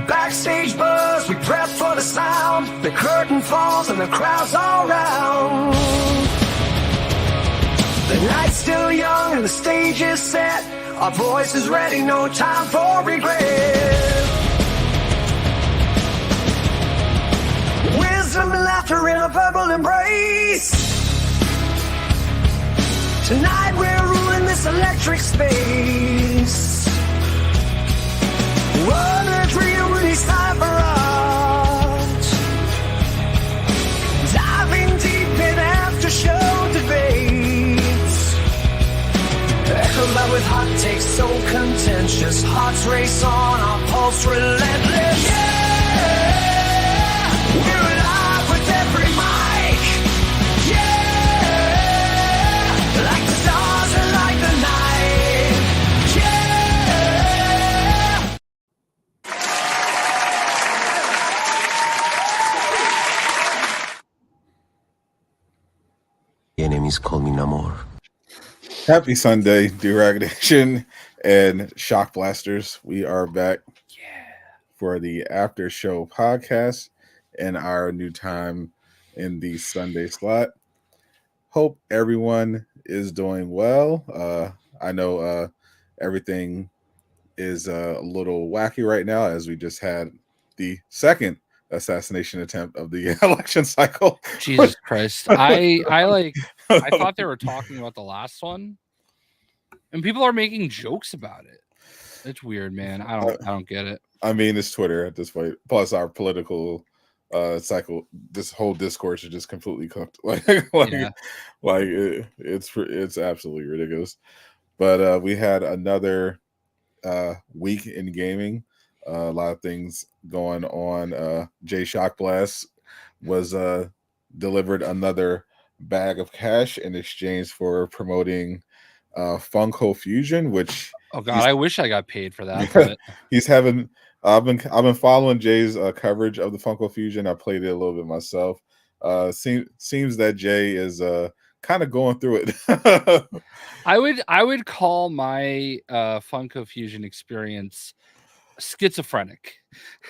Backstage buzz, we prep for the sound. The curtain falls and the crowd's all round. The night's still young and the stage is set. Our voice is ready, no time for regret. Wisdom and laughter in a verbal embrace. Tonight we're ruling this electric space. Wonders real when it's time for us. Diving deep in after-show debates. Echoed loud with hot takes so contentious. Hearts race on, our pulse relentless. Yeah, we're alive with every mic. Yeah, like the stars and like the night. Yeah. Enemies call me Namor. Happy Sunday, Durag Nation and Shockblasters. We are back for the Aftershow Podcast and our new time in the Sunday slot. Hope everyone is doing well. I know everything is a little wacky right now as we just had the second assassination attempt of the election cycle. Jesus Christ. I thought they were talking about the last one, and people are making jokes about it. It's weird, man. I don't get it. I mean, it's Twitter at this point. Plus our political cycle, this whole discourse is just completely cooked. It's absolutely ridiculous. But we had another week in gaming. A lot of things going on. JayShockblast was delivered another bag of cash in exchange for promoting Funko Fusion, which I wish I got paid for that. But... he's having. I've been following Jay's coverage of the Funko Fusion. I played it a little bit myself. Seems that Jay is kind of going through it. I would call my Funko Fusion experience schizophrenic.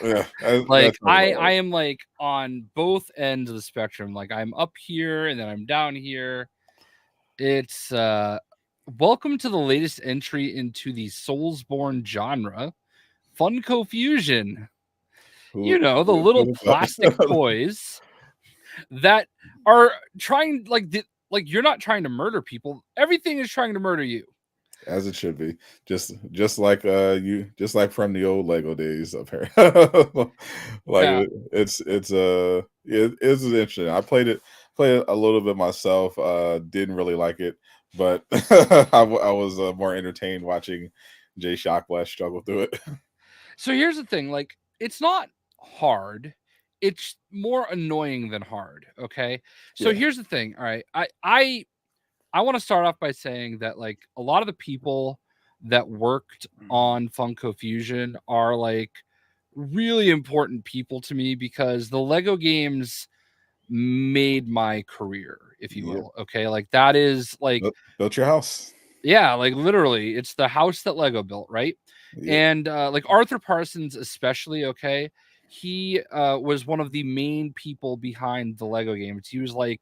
Yeah, I am like on both ends of the spectrum. Like I'm up here and then I'm down here. It's welcome to the latest entry into the Soulsborne genre, Funko Fusion. You know, the little plastic toys that are trying like you're not trying to murder people. Everything is trying to murder you. As it should be, just like from the old Lego days up here. It's interesting. I played it a little bit myself. Didn't really like it, but I was more entertained watching JayShockblast struggle through it. So here's the thing: like, it's not hard. It's more annoying than hard. Okay. So here's the thing. All right, I want to start off by saying that like a lot of the people that worked on Funko Fusion are like really important people to me because the Lego games made my career, if you will. Okay. Like that is like built your house. Yeah. Like literally it's the house that Lego built. Right. Yeah. And like Arthur Parsons, especially. Okay. He was one of the main people behind the Lego games. He was like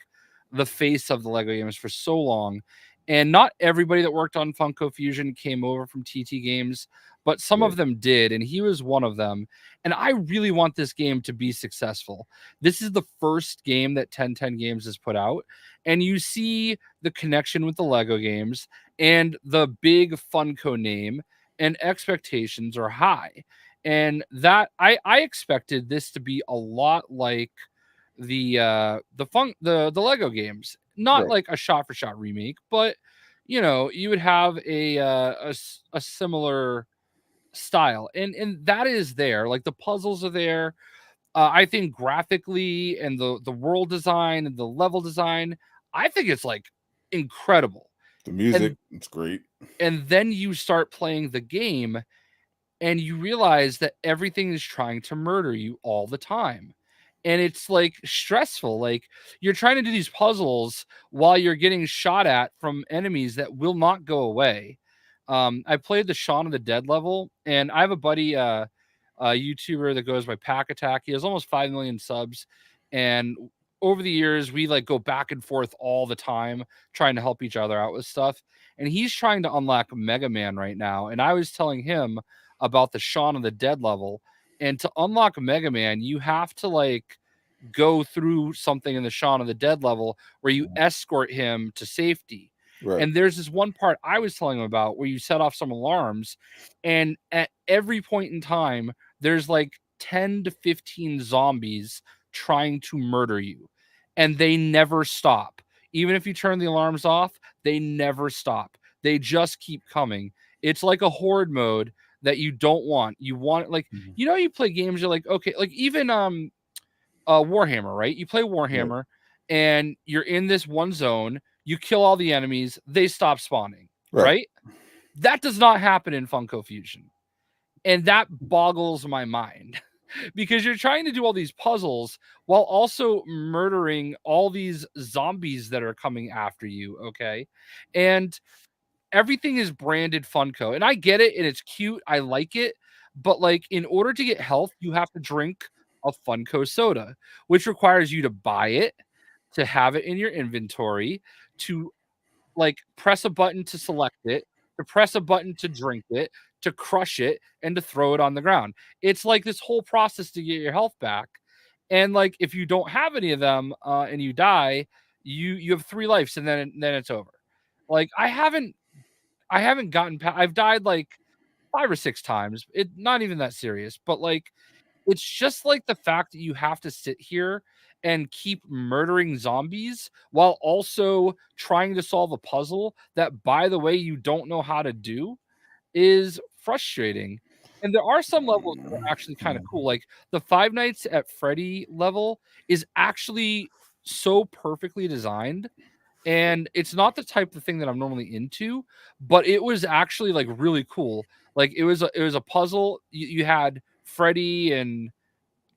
the face of the Lego games for so long, and not everybody that worked on Funko Fusion came over from TT Games, but some of them did, and he was one of them. And I really want this game to be successful. This is the first game that 1010 Games has put out, and you see the connection with the Lego games and the big Funko name, and expectations are high. And that I expected this to be a lot like the Lego games, not like a shot for shot remake, but you know, you would have a similar style, and that is there. Like the puzzles are there. I think graphically and the world design and the level design, I think it's like incredible. The music, it's great. And then you start playing the game and you realize that everything is trying to murder you all the time. And it's like stressful. Like you're trying to do these puzzles while you're getting shot at from enemies that will not go away. I played the Shaun of the Dead level, and I have a buddy, YouTuber that goes by Pack Attack. He has almost 5 million subs, and over the years we like go back and forth all the time trying to help each other out with stuff. And he's trying to unlock Mega Man right now, and I was telling him about the Shaun of the Dead level. And to unlock Mega Man, you have to like go through something in the Shaun of the Dead level where you escort him to safety. Right. And there's this one part I was telling him about where you set off some alarms, and at every point in time, there's like 10 to 15 zombies trying to murder you, and they never stop. Even if you turn the alarms off, they never stop. They just keep coming. It's like a horde mode that you don't want. You want like, you know, you play games, you're like, okay, like even Warhammer, right? You play Warhammer and you're in this one zone, you kill all the enemies, they stop spawning, right? That does not happen in Funko Fusion. And that boggles my mind because you're trying to do all these puzzles while also murdering all these zombies that are coming after you, okay? And everything is branded Funko, and I get it, and it's cute. I like it, but like in order to get health, you have to drink a Funko soda, which requires you to buy it, to have it in your inventory, to like press a button to select it, to press a button to drink it, to crush it, and to throw it on the ground. It's like this whole process to get your health back. And like if you don't have any of them and you die, you have 3 lives, and then it's over. Like I haven't gotten past, I've died like 5 or 6 times. It not even that serious, but like it's just like the fact that you have to sit here and keep murdering zombies while also trying to solve a puzzle that, by the way, you don't know how to do is frustrating. And there are some levels that are actually kind of cool. Like the Five Nights at Freddy level is actually so perfectly designed. And it's not the type of thing that I'm normally into, but it was actually like really cool. Like it was a puzzle. You had Freddy and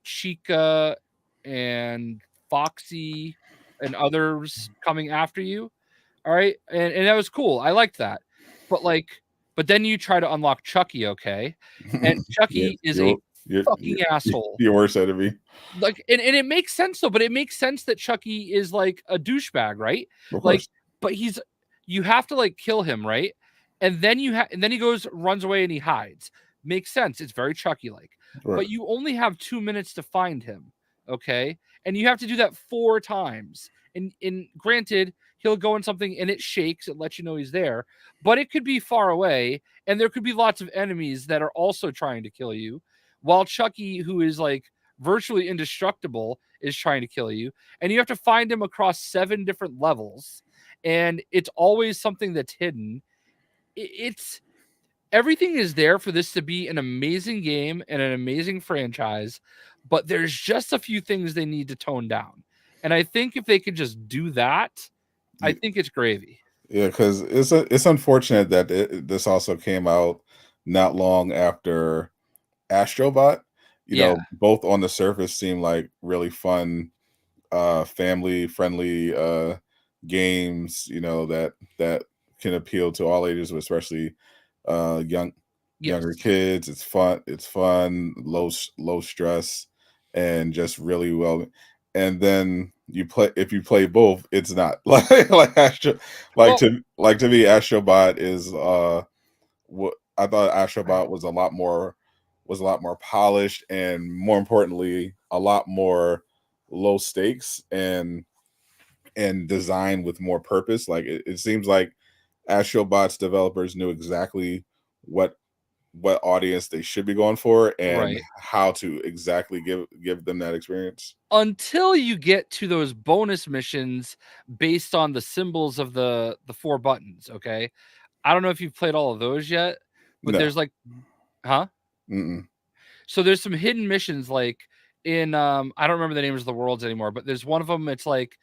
Chica and Foxy and others coming after you. All right. And that was cool. I liked that. But like, but then you try to unlock Chucky, okay? And Chucky is a fucking asshole. Your worst enemy. Like, and it makes sense though, but it makes sense that Chucky is like a douchebag, right? Of Like, course. but you have to like kill him, right? And then and then he runs away and he hides. Makes sense. It's very Chucky like. Right. But you only have 2 minutes to find him, okay? And you have to do that 4 times. And granted, he'll go in something and it shakes, it lets you know he's there, but it could be far away, and there could be lots of enemies that are also trying to kill you, while Chucky, who is like virtually indestructible, is trying to kill you, and you have to find him across 7 different levels, and it's always something that's hidden. It's everything is there for this to be an amazing game and an amazing franchise, but there's just a few things they need to tone down. And I think if they could just do that, I think it's gravy. Yeah, because it's unfortunate that this also came out not long after Astro Bot. You know, both on the surface seem like really fun, family friendly games. You know that can appeal to all ages, especially younger kids. It's fun, low stress, and just really well. And then if you play both, it's not like Astro, to me, Astro Bot is what I thought Astro Bot was a lot more polished, and more importantly, a lot more low stakes and designed with more purpose. Like it seems like Astro Bot's developers knew exactly what audience they should be going for and how to exactly give them that experience. Until you get to those bonus missions based on the symbols of the 4 buttons, okay? I don't know if you've played all of those yet, but there's like, huh? Mm-mm. So there's some hidden missions like in I don't remember the names of the worlds anymore, but there's one of them, it's like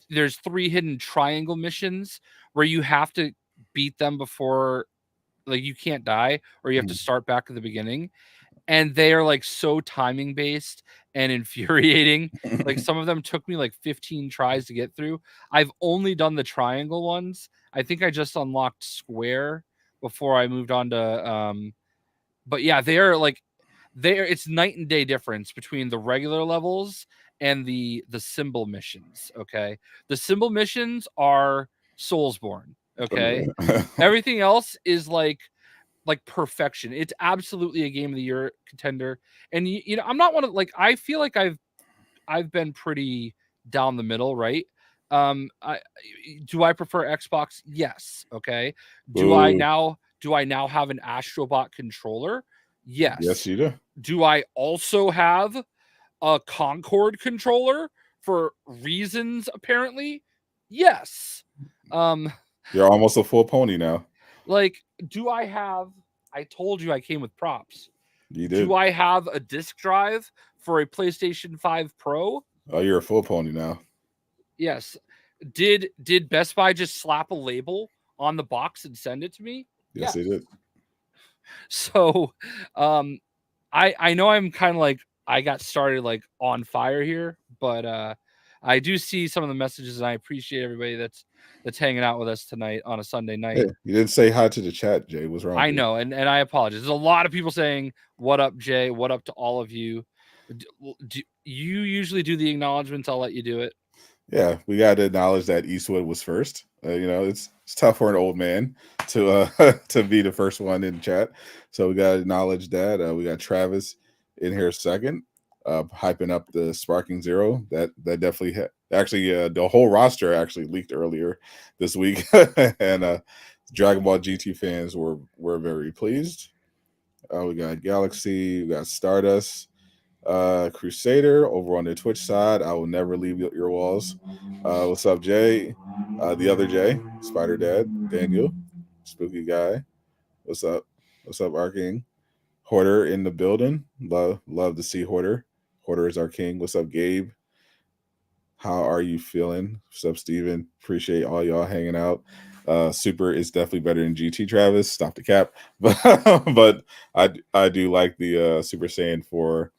there's 3 hidden triangle missions where you have to beat them before, like, you can't die, or you have to start back at the beginning, and they are like so timing based and infuriating. Like some of them took me like 15 tries to get through. I've only done the triangle ones. I think I just unlocked square before I moved on to but yeah, they are like, it's night and day difference between the regular levels and the symbol missions. Okay, the symbol missions are Soulsborne. Okay, everything else is like perfection. It's absolutely a game of the year contender. And you know, I'm not one of like, I feel like I've been pretty down the middle, right? I do I prefer Xbox? Yes. Okay. Do I now have an Astro Bot controller? Yes, Yes. you do. Do I also have a Concord controller for reasons apparently? Yes. You're almost a full pony now. Like, do I have? I told you I came with props. You did. Do I have a disk drive for a PlayStation 5 Pro? Oh, you're a full pony now. Yes. Did Best Buy just slap a label on the box and send it to me? Yes, they did. So, I know I'm kind of like I got started like on fire here, but I do see some of the messages, and I appreciate everybody that's hanging out with us tonight on a Sunday night. Hey, you didn't say hi to the chat, Jay. What's wrong? I know, and I apologize. There's a lot of people saying, "What up, Jay? What up to all of you?" Do you usually do the acknowledgments? I'll let you do it. Yeah, we got to acknowledge that Eastwood was first. You know, it's tough for an old man to to be the first one in the chat. So we got to acknowledge that. We got Travis in here second, hyping up the Sparking Zero. That definitely actually the whole roster actually leaked earlier this week, and Dragon Ball GT fans were very pleased. We got Galaxy, we got Stardust. Crusader over on the Twitch side. I will never leave your walls. What's up, Jay? The other Jay, Spider Dad, Daniel, Spooky Guy. What's up? What's up, our king? Hoarder in the building. Love to see Hoarder. Hoarder is our king. What's up, Gabe? How are you feeling? What's up, Steven? Appreciate all y'all hanging out. Super is definitely better than GT, Travis. Stop the cap. But I do like the Super Saiyan for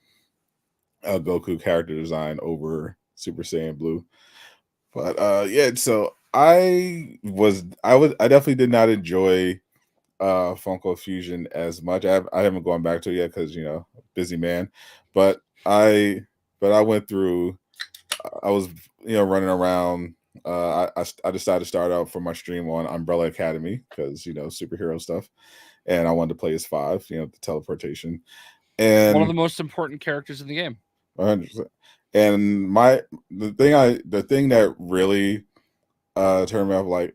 Goku character design over Super Saiyan Blue. But yeah, so I definitely did not enjoy Funko Fusion as much. I haven't gone back to it yet because, you know, busy man. But I went through. I was, you know, running around. I decided to start out for my stream on Umbrella Academy because, you know, superhero stuff, and I wanted to play as 5, you know, the teleportation, and one of the most important characters in the game. 100%. And the thing that really turned me off,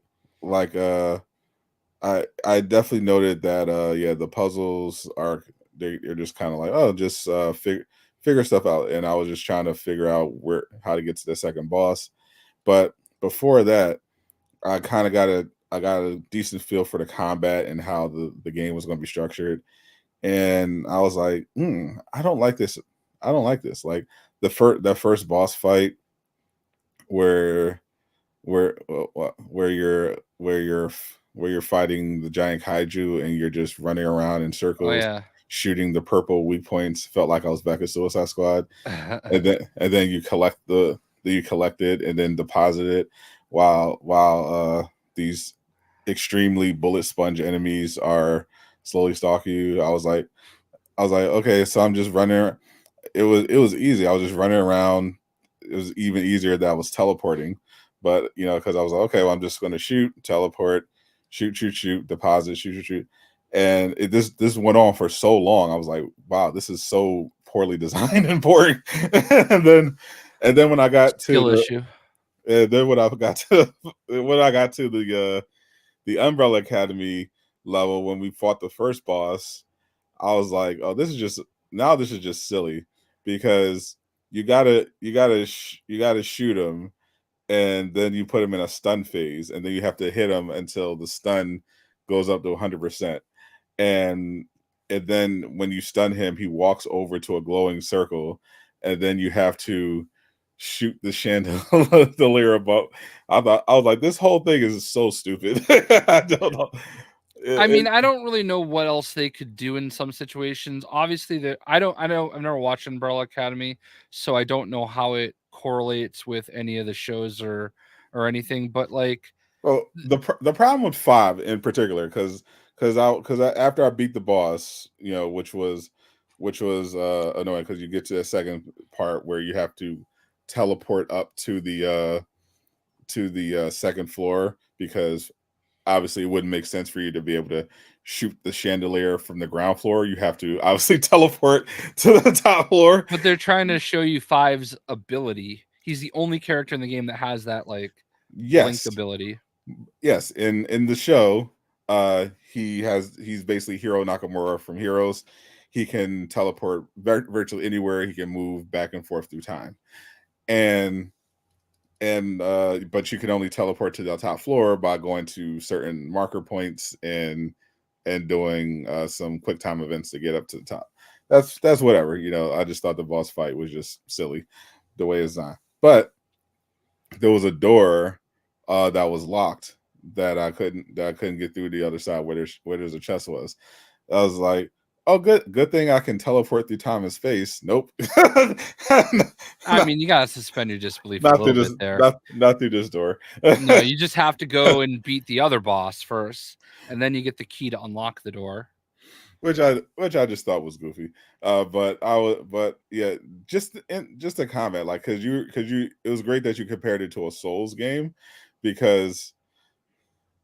I definitely noted that yeah, the puzzles they're just kind of like, oh, just figure stuff out, and I was just trying to figure out how to get to the second boss. But before that, I got a decent feel for the combat and how the game was going to be structured, and I was like, I don't like this. I don't like this. Like that first boss fight where you're fighting the giant kaiju and you're just running around in circles, Oh yeah, shooting the purple weak points. Felt like I was back at Suicide Squad. and then you collect it and then deposit it while these extremely bullet sponge enemies are slowly stalking you. I was like, okay, so I'm just running. It was easy. I was just running around. It was even easier that I was teleporting, but you know, because I was like, okay, well, I'm just going to shoot, teleport, shoot, deposit, shoot, and this went on for so long. I was like, wow, this is so poorly designed and boring. and then when I got skill issue. And then when I got to the Umbrella Academy level, when we fought the first boss, I was like, oh, this is just silly, because you gotta shoot him, and then you put him in a stun phase, and then you have to hit him until the stun goes up to 100%, and then when you stun him, he walks over to a glowing circle, and then you have to shoot the chandelier above. I was like, this whole thing is so stupid. I don't know. I mean, I don't really know what else they could do in some situations. Obviously, I've never watched Umbrella Academy, so I don't know how it correlates with any of the shows or anything. But like, well, the problem with 5 in particular, because after I beat the boss, you know, which was which was annoying because you get to the second part where you have to teleport up to the second floor, because obviously it wouldn't make sense for you to be able to shoot the chandelier from the ground floor. You have to obviously teleport to the top floor. But they're trying to show you Five's ability. He's the only character in the game that has that like blink Yes, ability. yes. In the show, he's basically Hiro Nakamura from Heroes. He can teleport virtually anywhere. He can move back and forth through time, and but you can only teleport to the top floor by going to certain marker points and doing some quick time events to get up to the top. That's whatever, I just thought the boss fight was just silly the way it's done. But there was a door that was locked that I couldn't get through the other side where there's a chest was. I was like, oh, good thing I can teleport through time and space. Nope. I mean, you gotta suspend your disbelief a little bit there. Not through this door. No, you just have to go and beat the other boss first, and then you get the key to unlock the door. Which I just thought was goofy. But yeah, just a comment, like, because you it was great that you compared it to a Souls game, because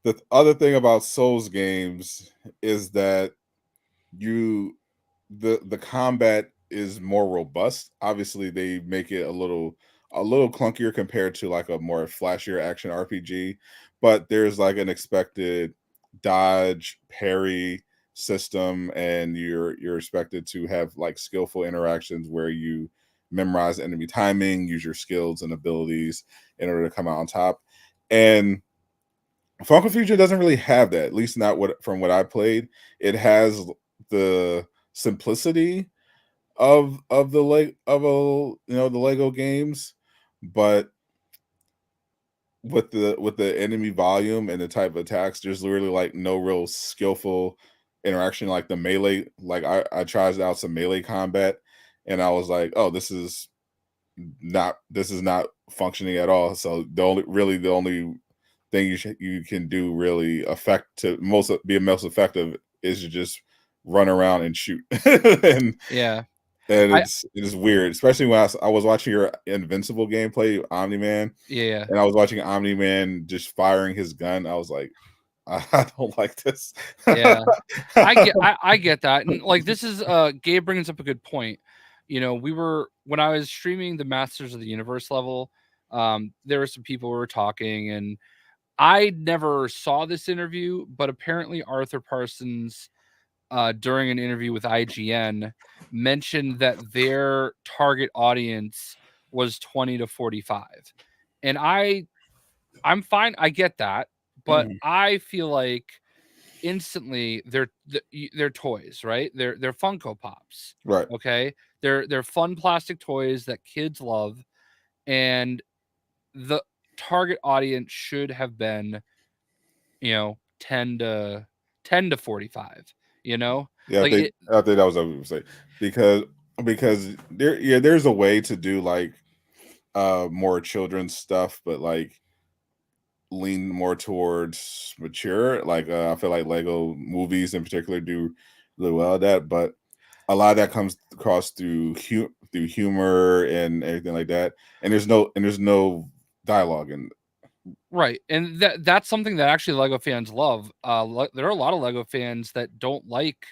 the other thing about Souls games is that the combat is more robust. Obviously, they make it a little clunkier compared to like a more flashier action RPG, but there's like an expected dodge, parry system, and you're expected to have like skillful interactions where you memorize enemy timing, use your skills and abilities in order to come out on top. And Funko Fusion doesn't really have that, at least not from what I played. It has the simplicity of the the Lego games, but with the enemy volume and the type of attacks, there's literally like no real skillful interaction. Like the melee, like I tried out some melee combat, and I was like, oh, this is not functioning at all. So the only thing you can do really be most effective is to just run around and shoot. and Yeah. And it is weird, especially when I was watching your Invincible gameplay, Omni-Man. Yeah. And I was watching Omni-Man just firing his gun. I was like, I don't like this. Yeah. I get that. And like, this is Gabe brings up a good point. When I was streaming the Masters of the Universe level, there were some people who were talking, and I never saw this interview, but apparently Arthur Parsons, during an interview with IGN, mentioned that their target audience was 20 to 45. And I'm fine. I get that, but I feel like instantly they're toys, right? They're Funko Pops. Right. Okay. They're fun plastic toys that kids love, and the target audience should have been 10 to 45. Yeah, Like I think that was what we would say, because there's a way to do like more children's stuff, but like lean more towards mature. Like I feel like Lego movies in particular do really well at that, but a lot of that comes across through humor and everything like that, and there's no dialogue in. Right, and that's something that actually Lego fans love. There are a lot of Lego fans that don't like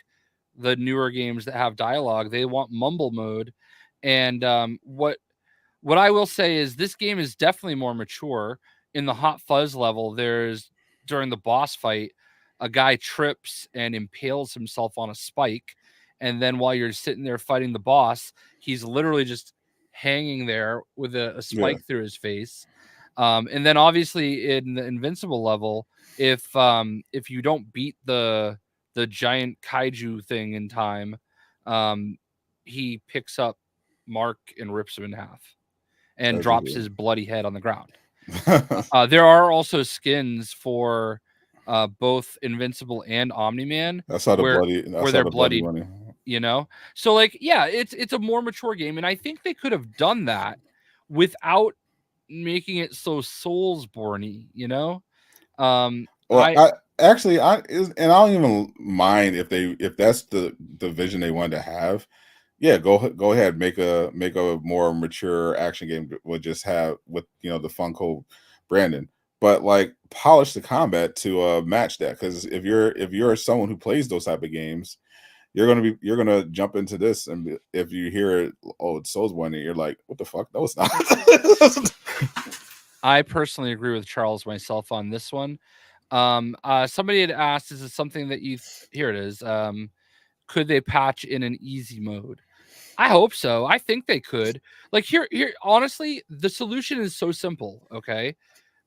the newer games that have dialogue. They want mumble mode, and what I will say is this game is definitely more mature. In the Hot Fuzz level, during the boss fight, a guy trips and impales himself on a spike, and then while you're sitting there fighting the boss, he's literally just hanging there with a spike through his face. And then obviously in the Invincible level, if you don't beat the giant kaiju thing in time, he picks up Mark and rips him in half and drops his bloody head on the ground. There are also skins for both Invincible and Omni-Man. That's how where they're bloody. So like, yeah, it's a more mature game, and I think they could have done that without making it so Soulsborne-y, I don't even mind if that's the vision they wanted to have, Yeah, go ahead, make a more mature action game with just have with the Funko branding, but like polish the combat to match that. Because if you're someone who plays those type of games, you're gonna jump into this, and if you hear it, oh, it's Soulsborne, you're like, what the fuck? No, it's not. I personally agree with Charles myself on this one. Somebody had asked, is it something that here it is. Could they patch in an easy mode? I hope so. I think they could. Like here, honestly, the solution is so simple. Okay.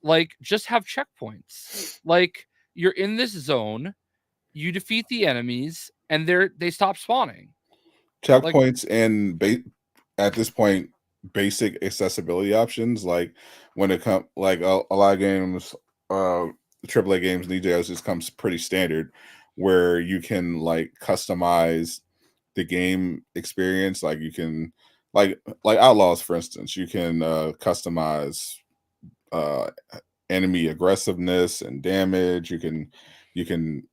Like just have checkpoints. Like you're in this zone, you defeat the enemies, and they stop spawning. Checkpoints and at this point, basic accessibility options, like when it comes like a lot of games, AAA games these days just comes pretty standard, where you can like customize the game experience. Like you can like Outlaws, for instance, you can customize uh enemy aggressiveness and damage. You can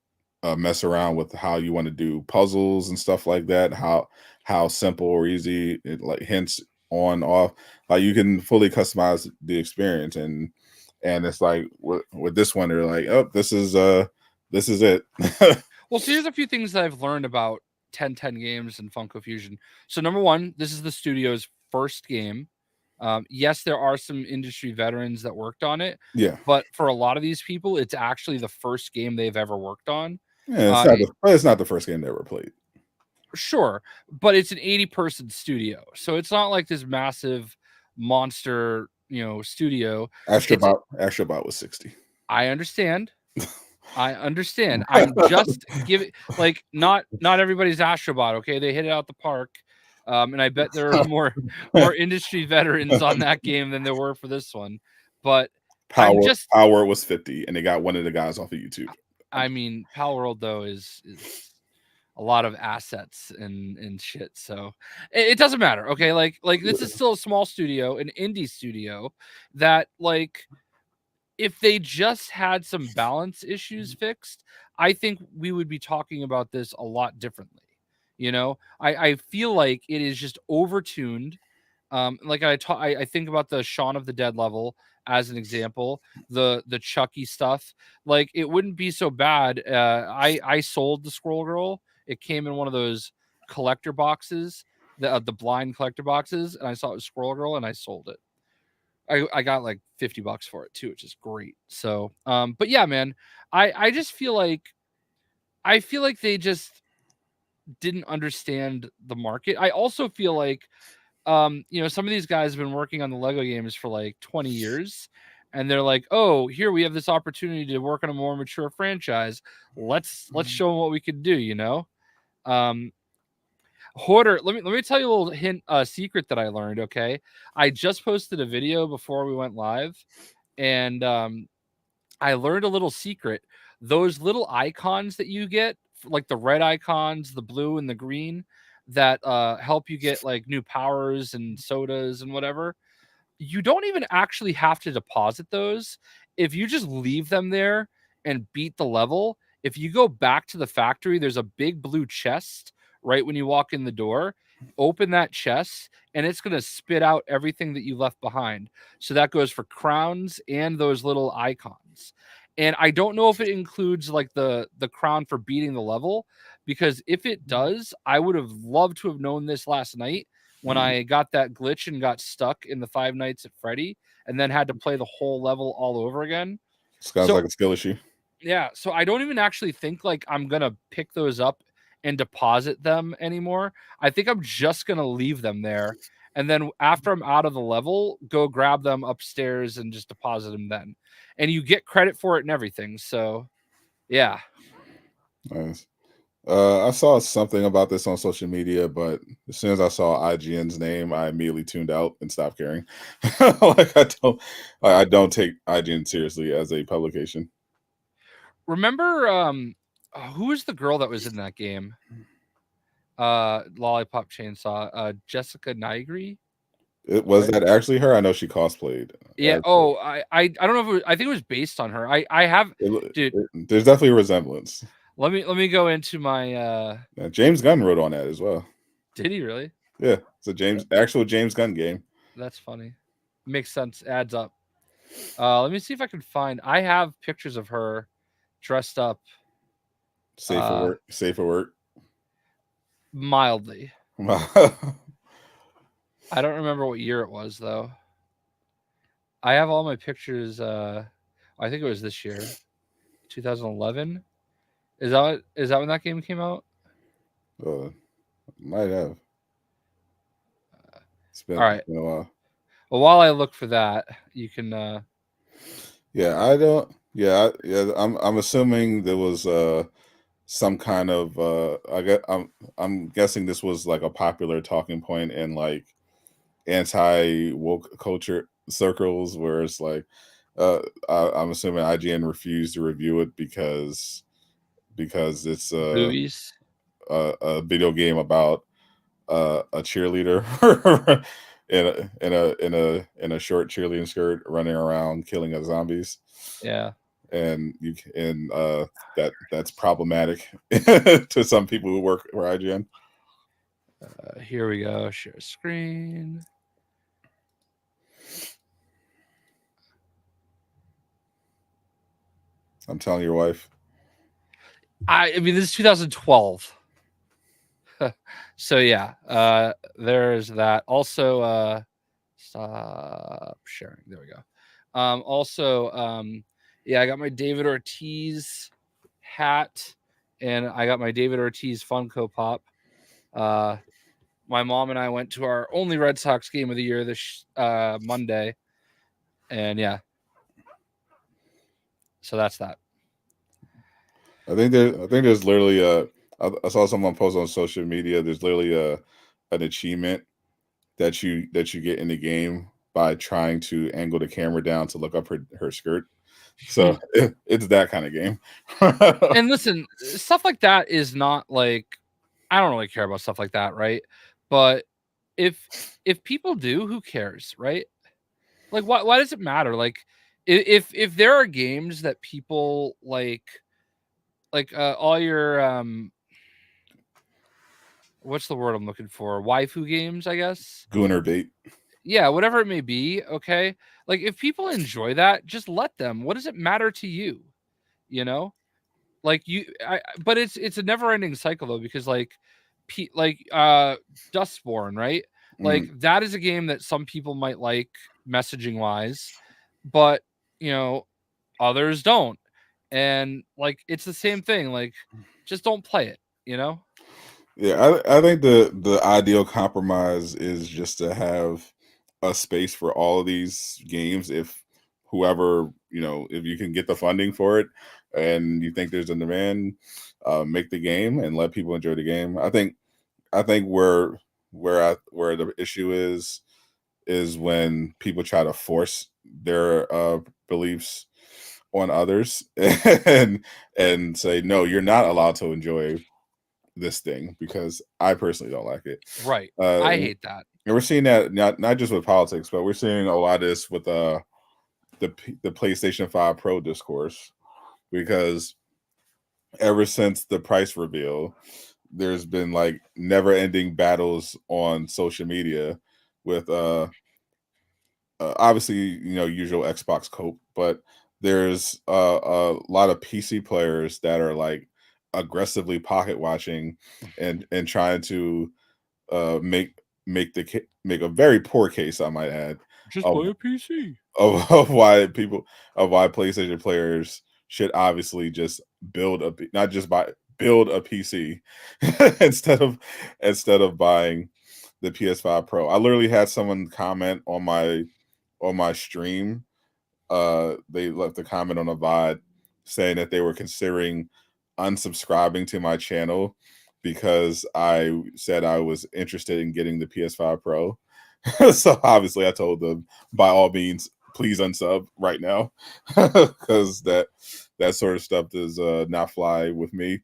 mess around with how you want to do puzzles and stuff like that. How simple or easy it like hints on off. Like you can fully customize the experience, and it's like with this one, they're like, oh, this is it. Well, so here's a few things that I've learned about 1010 games and Funko Fusion. So number one, this is the studio's first game. Yes, there are some industry veterans that worked on it. Yeah, but for a lot of these people, it's actually the first game they've ever worked on. Yeah, it's not the first game they ever played. Sure, but it's an 80-person studio, so it's not like this massive monster, studio. Astro Bot was 60. I understand. I'm just giving like not everybody's Astro Bot. Okay, they hit it out the park, and I bet there are more industry veterans on that game than there were for this one. But Power was 50, and they got one of the guys off of YouTube. I mean, Pal World though is a lot of assets and shit, so it doesn't matter. Okay, like this is still a small studio, an indie studio that like. If they just had some balance issues fixed, I think we would be talking about this a lot differently. I feel like it is just overtuned. Like I think about the Shaun of the Dead level as an example, the Chucky stuff. Like it wouldn't be so bad. I sold the Squirrel Girl. It came in one of those collector boxes, the blind collector boxes, and I saw it was Squirrel Girl, and I sold it. I got like $50 for it too, which is great. So, but yeah, man, I just feel like they just didn't understand the market. I also feel like, some of these guys have been working on the Lego games for like 20 years, and they're like, oh, here we have this opportunity to work on a more mature franchise. Let's show them what we can do. Hoarder, let me tell you a little secret that I learned. Okay, I just posted a video before we went live, and I learned a little secret. Those little icons that you get, like the red icons, the blue and the green, that help you get like new powers and sodas and whatever. You don't even actually have to deposit those. If you just leave them there and beat the level, if you go back to the factory, there's a big blue chest right when you walk in the door. Open that chest, and it's going to spit out everything that you left behind. So that goes for crowns and those little icons. And I don't know if it includes like the crown for beating the level, because if it does, I would have loved to have known this last night when I got that glitch and got stuck in the Five Nights at Freddy and then had to play the whole level all over again. Sounds like a skill issue. Yeah, so I don't even actually think like I'm going to pick those up and deposit them anymore. I think I'm just going to leave them there. And then after I'm out of the level, go grab them upstairs and just deposit them then. And you get credit for it and everything. So, yeah. Nice. I saw something about this on social media, but as soon as I saw IGN's name, I immediately tuned out and stopped caring. Like I don't take IGN seriously as a publication. Remember, who was the girl that was in that game? Lollipop Chainsaw, Jessica Nigri. Was that actually her? I know she cosplayed. Yeah. I don't know if I think it was based on her. Dude. There's definitely a resemblance. Let me go into my James Gunn wrote on that as well. Did he really? Yeah, it's a actual James Gunn game. That's funny. Makes sense. Adds up. Let me see if I can find. I have pictures of her dressed up. Safe for work. Safe for work. Mildly. I don't remember what year it was though. I have all my pictures. I think it was this year, 2011. Is that when that game came out? Might have. It's been, all right. It's been a while. Well, while I look for that, you can. Yeah, I don't. Yeah, I'm assuming there was some kind of. I'm guessing this was like a popular talking point in like anti woke culture circles, where it's like, I'm assuming IGN refused to review it because it's movies. A video game about a cheerleader in a short cheerleading skirt running around killing zombies. Yeah, and that's problematic to some people who work for IGN. Here we go. Share screen. I'm telling your wife. I mean, this is 2012. So yeah, there's that. Also, stop sharing. There we go. Also, yeah, I got my David Ortiz hat, and I got my David Ortiz Funko Pop. My mom and I went to our only Red Sox game of the year this Monday, and yeah, so that's that. I think there's literally I saw someone post on social media. There's literally an achievement that you get in the game by trying to angle the camera down to look up her skirt. So it's that kind of game. And listen, stuff like that is not like, I don't really care about stuff like that, right? But if people do, who cares, right? Like, why does it matter? Like, if there are games that people like all your what's the word I'm looking for? Waifu games, I guess. Gooner bait. Yeah, whatever it may be. Okay, like if people enjoy that, just let them. What does it matter to you? You know, like but it's a never-ending cycle though, because like Dustborn, right? Like that is a game that some people might like messaging wise, but you know, others don't. And like it's the same thing. Like just don't play it, you know? Yeah, I think the ideal compromise is just to have a space for all of these games. If whoever, if you can get the funding for it and you think there's a demand, make the game and let people enjoy the game. I think where the issue is when people try to force their beliefs on others and say, no, you're not allowed to enjoy this thing because I personally don't like it. Right. I hate that. And we're seeing that not just with politics, but we're seeing a lot of this with the PlayStation 5 Pro discourse, because ever since the price reveal, there's been like never-ending battles on social media with obviously usual Xbox cope, but there's a lot of PC players that are like aggressively pocket watching and trying to make a very poor case, I might add, Just of, play a PC. of why PlayStation players should obviously just build a PC instead of buying the PS5 Pro. I literally had someone comment on my stream. They left a comment on a VOD saying that they were considering unsubscribing to my channel because I said I was interested in getting the PS5 Pro. So obviously I told them, by all means, please unsub right now, because that sort of stuff does not fly with me.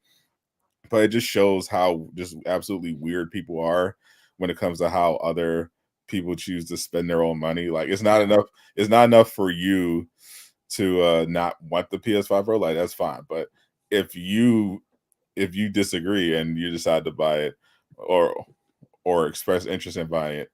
But it just shows how just absolutely weird people are when it comes to how other people choose to spend their own money. Like it's not enough for you to not want the PS5 Pro. Like that's fine, but if you disagree and you decide to buy it, or express interest in buying it,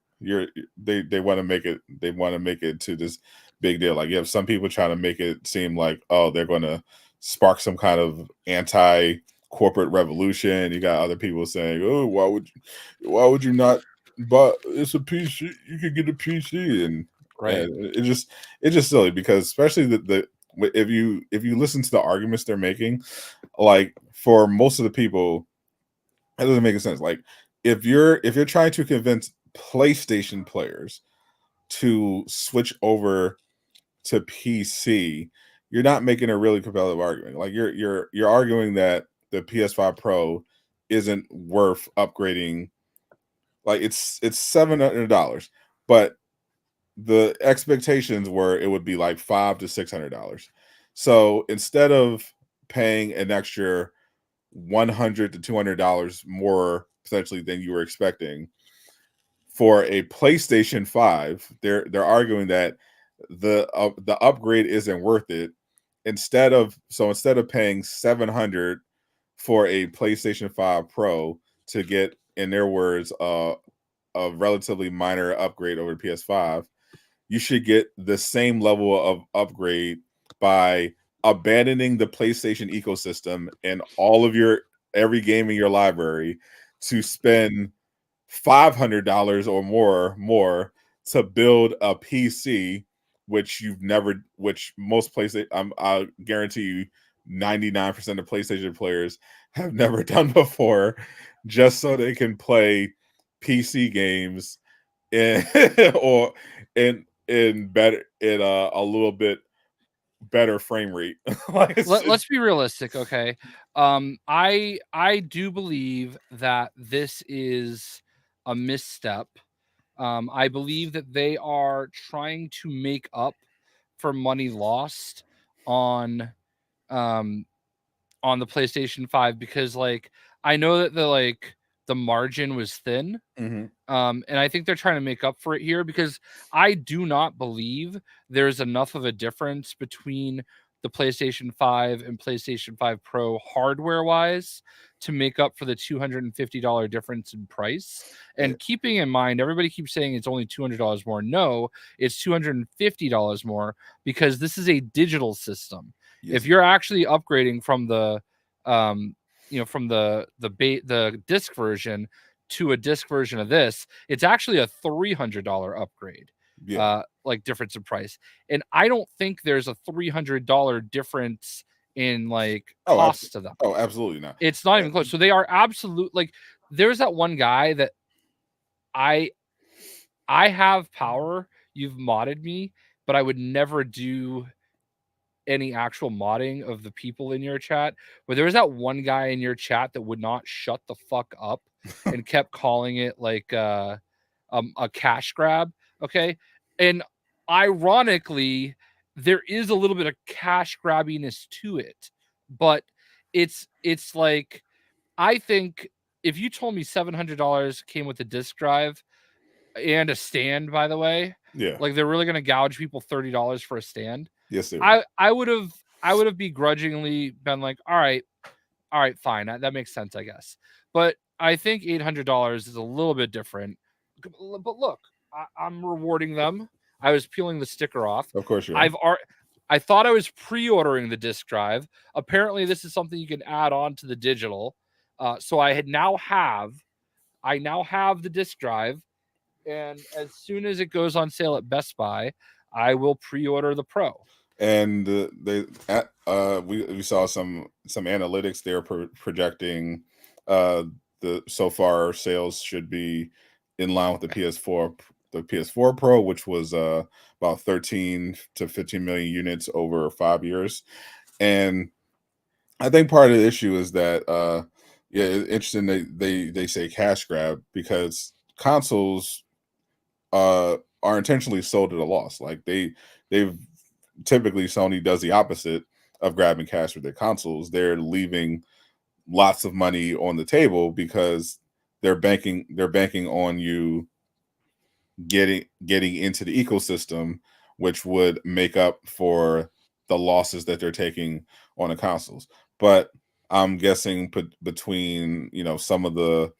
they want to make it to this big deal. Like you have some people trying to make it seem like, oh, they're going to spark some kind of anti corporate revolution. You got other people saying, oh, why would you not? But it's a PC. You could get a PC, and it's just silly because especially the if you listen to the arguments they're making, like for most of the people, that doesn't make sense. Like if you're trying to convince PlayStation players to switch over to PC, you're not making a really competitive argument. Like you're arguing that the PS5 Pro isn't worth upgrading. Like it's $700, but the expectations were it would be like $500 to $600. So instead of paying an extra $100 to $200 more potentially than you were expecting for a PlayStation 5, they're arguing that the upgrade isn't worth it. Instead of paying $700 for a PlayStation 5 Pro to get, in their words, a relatively minor upgrade over the PS5, you should get the same level of upgrade by abandoning the PlayStation ecosystem and all of every game in your library to spend $500 or more to build a PC, which most PlayStation, I guarantee you 99% of PlayStation players have never done before, just so they can play PC games or in better a little bit better frame rate. Let's be realistic, okay? I do believe that this is a misstep. I believe that they are trying to make up for money lost on the PlayStation 5 because like I know that the margin was thin. Mm-hmm. And I think they're trying to make up for it here because I do not believe there's enough of a difference between the PlayStation 5 and PlayStation 5 Pro hardware wise to make up for the $250 difference in price. And keeping in mind, everybody keeps saying it's only $200 more. No, it's $250 more because this is a digital system. Yes. If you're actually upgrading from the from the disc version to a disc version of this, it's actually a $300 upgrade. Like difference in price. And I don't think there's a $300 difference in like cost to them. Oh, absolutely not. It's not even close. So they are absolute. Like there's that one guy that I have power. You've modded me, but I would never do any actual modding of the people in your chat. But there was that one guy in your chat that would not shut the fuck up and kept calling it like a cash grab. Okay. And ironically, there is a little bit of cash grabbiness to it, but it's like, I think if you told me $700 came with a disk drive and a stand, by the way, like they're really going to gouge people $30 for a stand. Yes, they would. I would have begrudgingly been like, all right, fine. That makes sense, I guess. But I think $800 is a little bit different. But look, I'm rewarding them. I was peeling the sticker off. Of course you are. I thought I was pre-ordering the disk drive. Apparently, this is something you can add on to the digital. So I now have the disk drive, and as soon as it goes on sale at Best Buy, I will pre-order the Pro. And we saw some analytics. They're projecting the so far sales should be in line with the PS4 Pro, which was about 13 to 15 million units over 5 years. And I think part of the issue is that it's interesting they say cash grab because consoles are intentionally sold at a loss. Like they've typically Sony does the opposite of grabbing cash with their consoles. They're leaving lots of money on the table because they're banking on you getting into the ecosystem, which would make up for the losses that they're taking on the consoles. But I'm guessing between some of the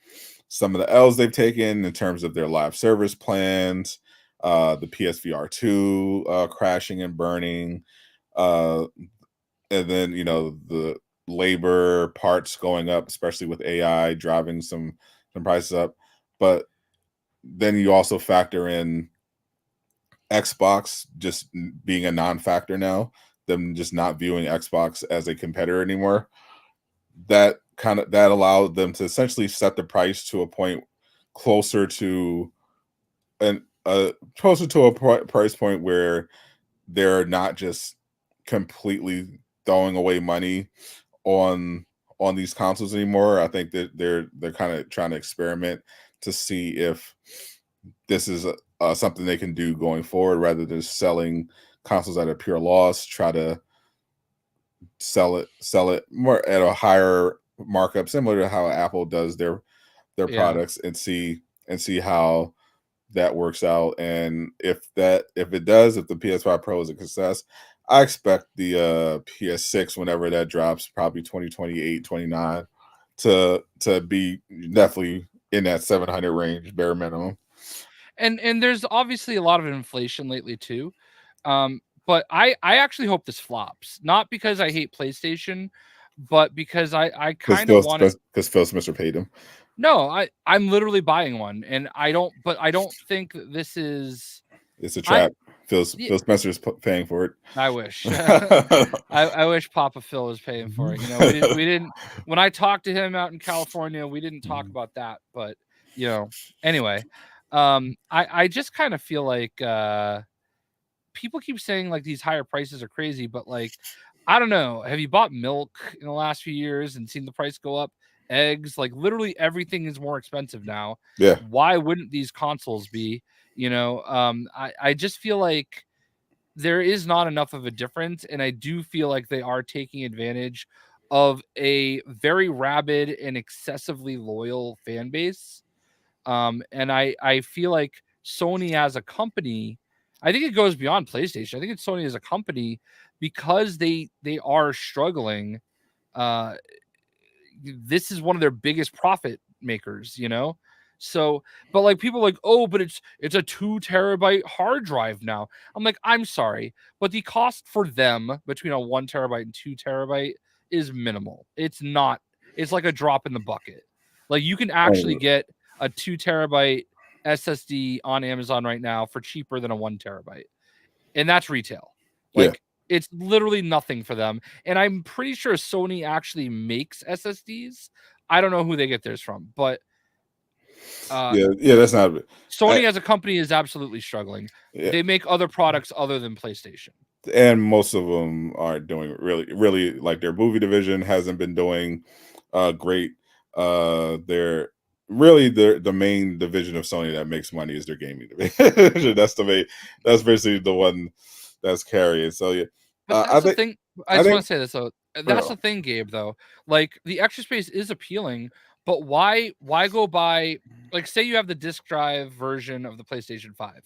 some of the L's they've taken in terms of their live service plans, the PSVR 2 crashing and burning, and then the labor parts going up, especially with AI driving some prices up. But then you also factor in Xbox just being a non-factor now, them just not viewing Xbox as a competitor anymore. That allowed them to essentially set the price to a point closer to price point where they're not just completely throwing away money on these consoles anymore. I think that they're kind of trying to experiment to see if this is something they can do going forward, rather than selling consoles at a pure loss. Try to sell it more at a higher markup, similar to how Apple does their products, and see how that works out. And if the PS5 Pro is a success, I expect the PS6, whenever that drops, probably 2028, 29, to be definitely in that 700 range, bare minimum. And there's obviously a lot of inflation lately too. But I actually hope this flops, not because I hate PlayStation, but because I kind of want it, because Phil Spencer paid him. No, I'm literally buying one, and I don't think that this is. It's a trap. Phil Spencer's paying for it. I wish. I wish Papa Phil was paying for it. We didn't. When I talked to him out in California, we didn't talk about that. But anyway, I just kind of feel like people keep saying like these higher prices are crazy, but like, I don't know. Have you bought milk in the last few years and seen the price go up? Eggs, like literally everything is more expensive now. Yeah. Why wouldn't these consoles be? I just feel like there is not enough of a difference, and I do feel like they are taking advantage of a very rabid and excessively loyal fan base. And I feel like Sony as a company, I think it goes beyond PlayStation. I think it's Sony as a company, because they are struggling. This is one of their biggest profit makers, So, but like people are like, oh, but it's a 2 terabyte hard drive now. I'm like, I'm sorry, but the cost for them between a 1 terabyte and 2 terabyte is minimal. It's not. It's like a drop in the bucket. Like you can actually get a 2 terabyte SSD on Amazon right now for cheaper than a 1 terabyte, and that's retail. Like. Yeah. It's literally nothing for them. And I'm pretty sure Sony actually makes SSDs. I don't know who they get theirs from, but that's not Sony as a company is absolutely struggling. Yeah. They make other products other than PlayStation. And most of them aren't doing really, like their movie division hasn't been doing great. They're really the main division of Sony that makes money is their gaming division. That's basically the one that's carrying. So yeah. But that's the thing. I just want to say this though. That's the thing, Gabe, though. Like the extra space is appealing, but why go buy, like, say you have the disk drive version of the PlayStation 5.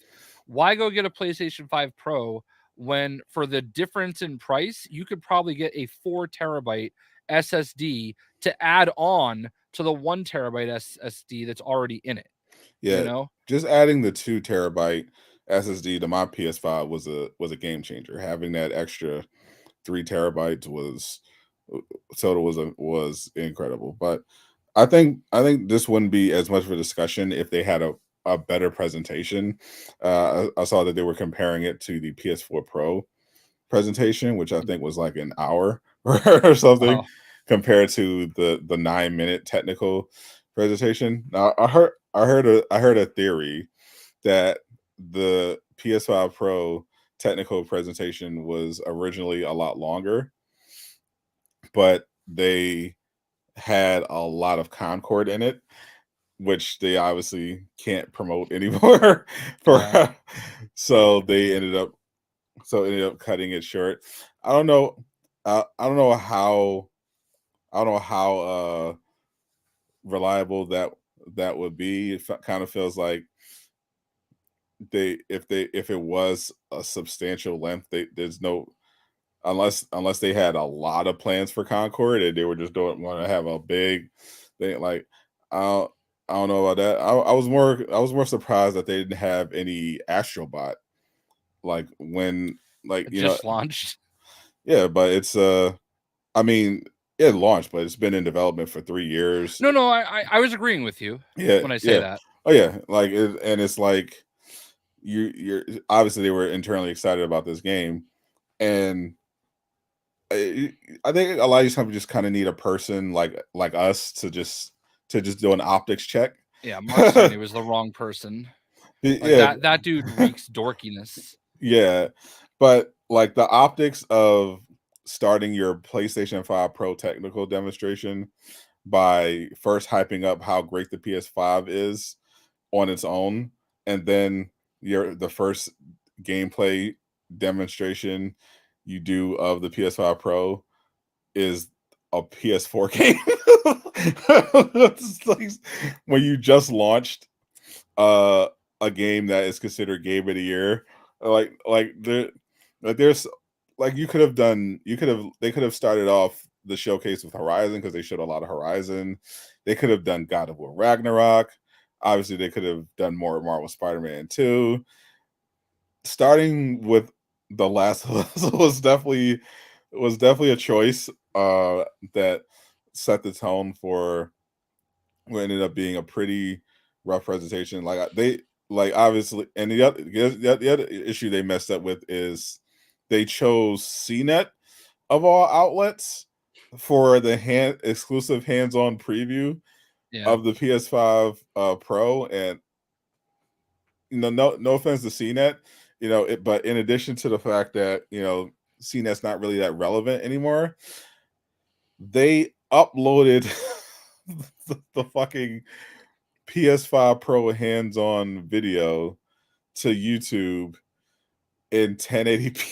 Why go get a PlayStation 5 Pro when for the difference in price, you could probably get a 4 terabyte SSD to add on to the 1 terabyte SSD that's already in it? Yeah. Just adding the 2 terabyte SSD to my PS5 was a game changer. Having that extra 3 terabytes was incredible. But I think this wouldn't be as much of a discussion if they had a better presentation. I saw that they were comparing it to the PS4 Pro presentation, which I think was like an hour or something, compared to the 9-minute technical presentation. Now I heard a theory that the PS5 Pro technical presentation was originally a lot longer, but they had a lot of Concord in it, which they obviously can't promote anymore. So they ended up cutting it short. I don't know how reliable that would be. It kind of feels like if it was a substantial length, there's no, unless they had a lot of plans for Concord and they were just want to have a big thing. Like I don't know about that. I was more surprised that they didn't have any Astro Bot. Like when like It you know just launched. yeah, but it's I mean it launched, but it's been in development for 3 years. No, I was agreeing with you Yeah, when I say yeah. that. Oh yeah, like and it's like you're obviously they were internally excited about this game, and I think a lot of times you just kind of need a person like us to just do an optics check. Yeah, Mark Cerny was the wrong person. Like Yeah, that dude reeks dorkiness. yeah, but like the optics of starting your PlayStation 5 Pro technical demonstration by first hyping up how great the PS5 is on its own, and then the first gameplay demonstration you do of the PS5 Pro is a PS4 game. It's like when you just launched uh a game that is considered game of the year, there's like they could have started off the showcase with Horizon because they showed a lot of Horizon. They could have done God of War Ragnarok. Obviously, they could have done more Marvel Spider-Man 2. Starting with The Last of Us was definitely a choice that set the tone for what ended up being a pretty rough presentation. Obviously, and the other issue they messed up with is they chose CNET of all outlets for the exclusive hands-on preview Yeah. of the PS5 Pro, and no offense to CNET, but in addition to the fact that CNET's not really that relevant anymore, they uploaded the fucking PS5 Pro hands-on video to YouTube in 1080p.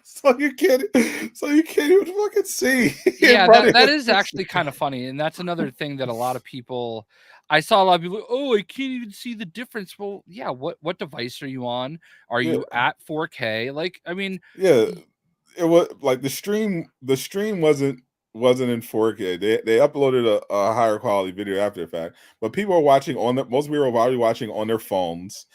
So you can't even fucking see. Yeah, that is actually kind of funny, and that's another thing that a lot of people. I saw a lot of people. Oh, I can't even see the difference. Well, yeah. What device are you on? Are Yeah, you at 4K? Like, I mean, yeah. It was like the stream. The stream wasn't in 4K. They uploaded a higher quality video after the fact, but people are watching most people are probably watching on their phones.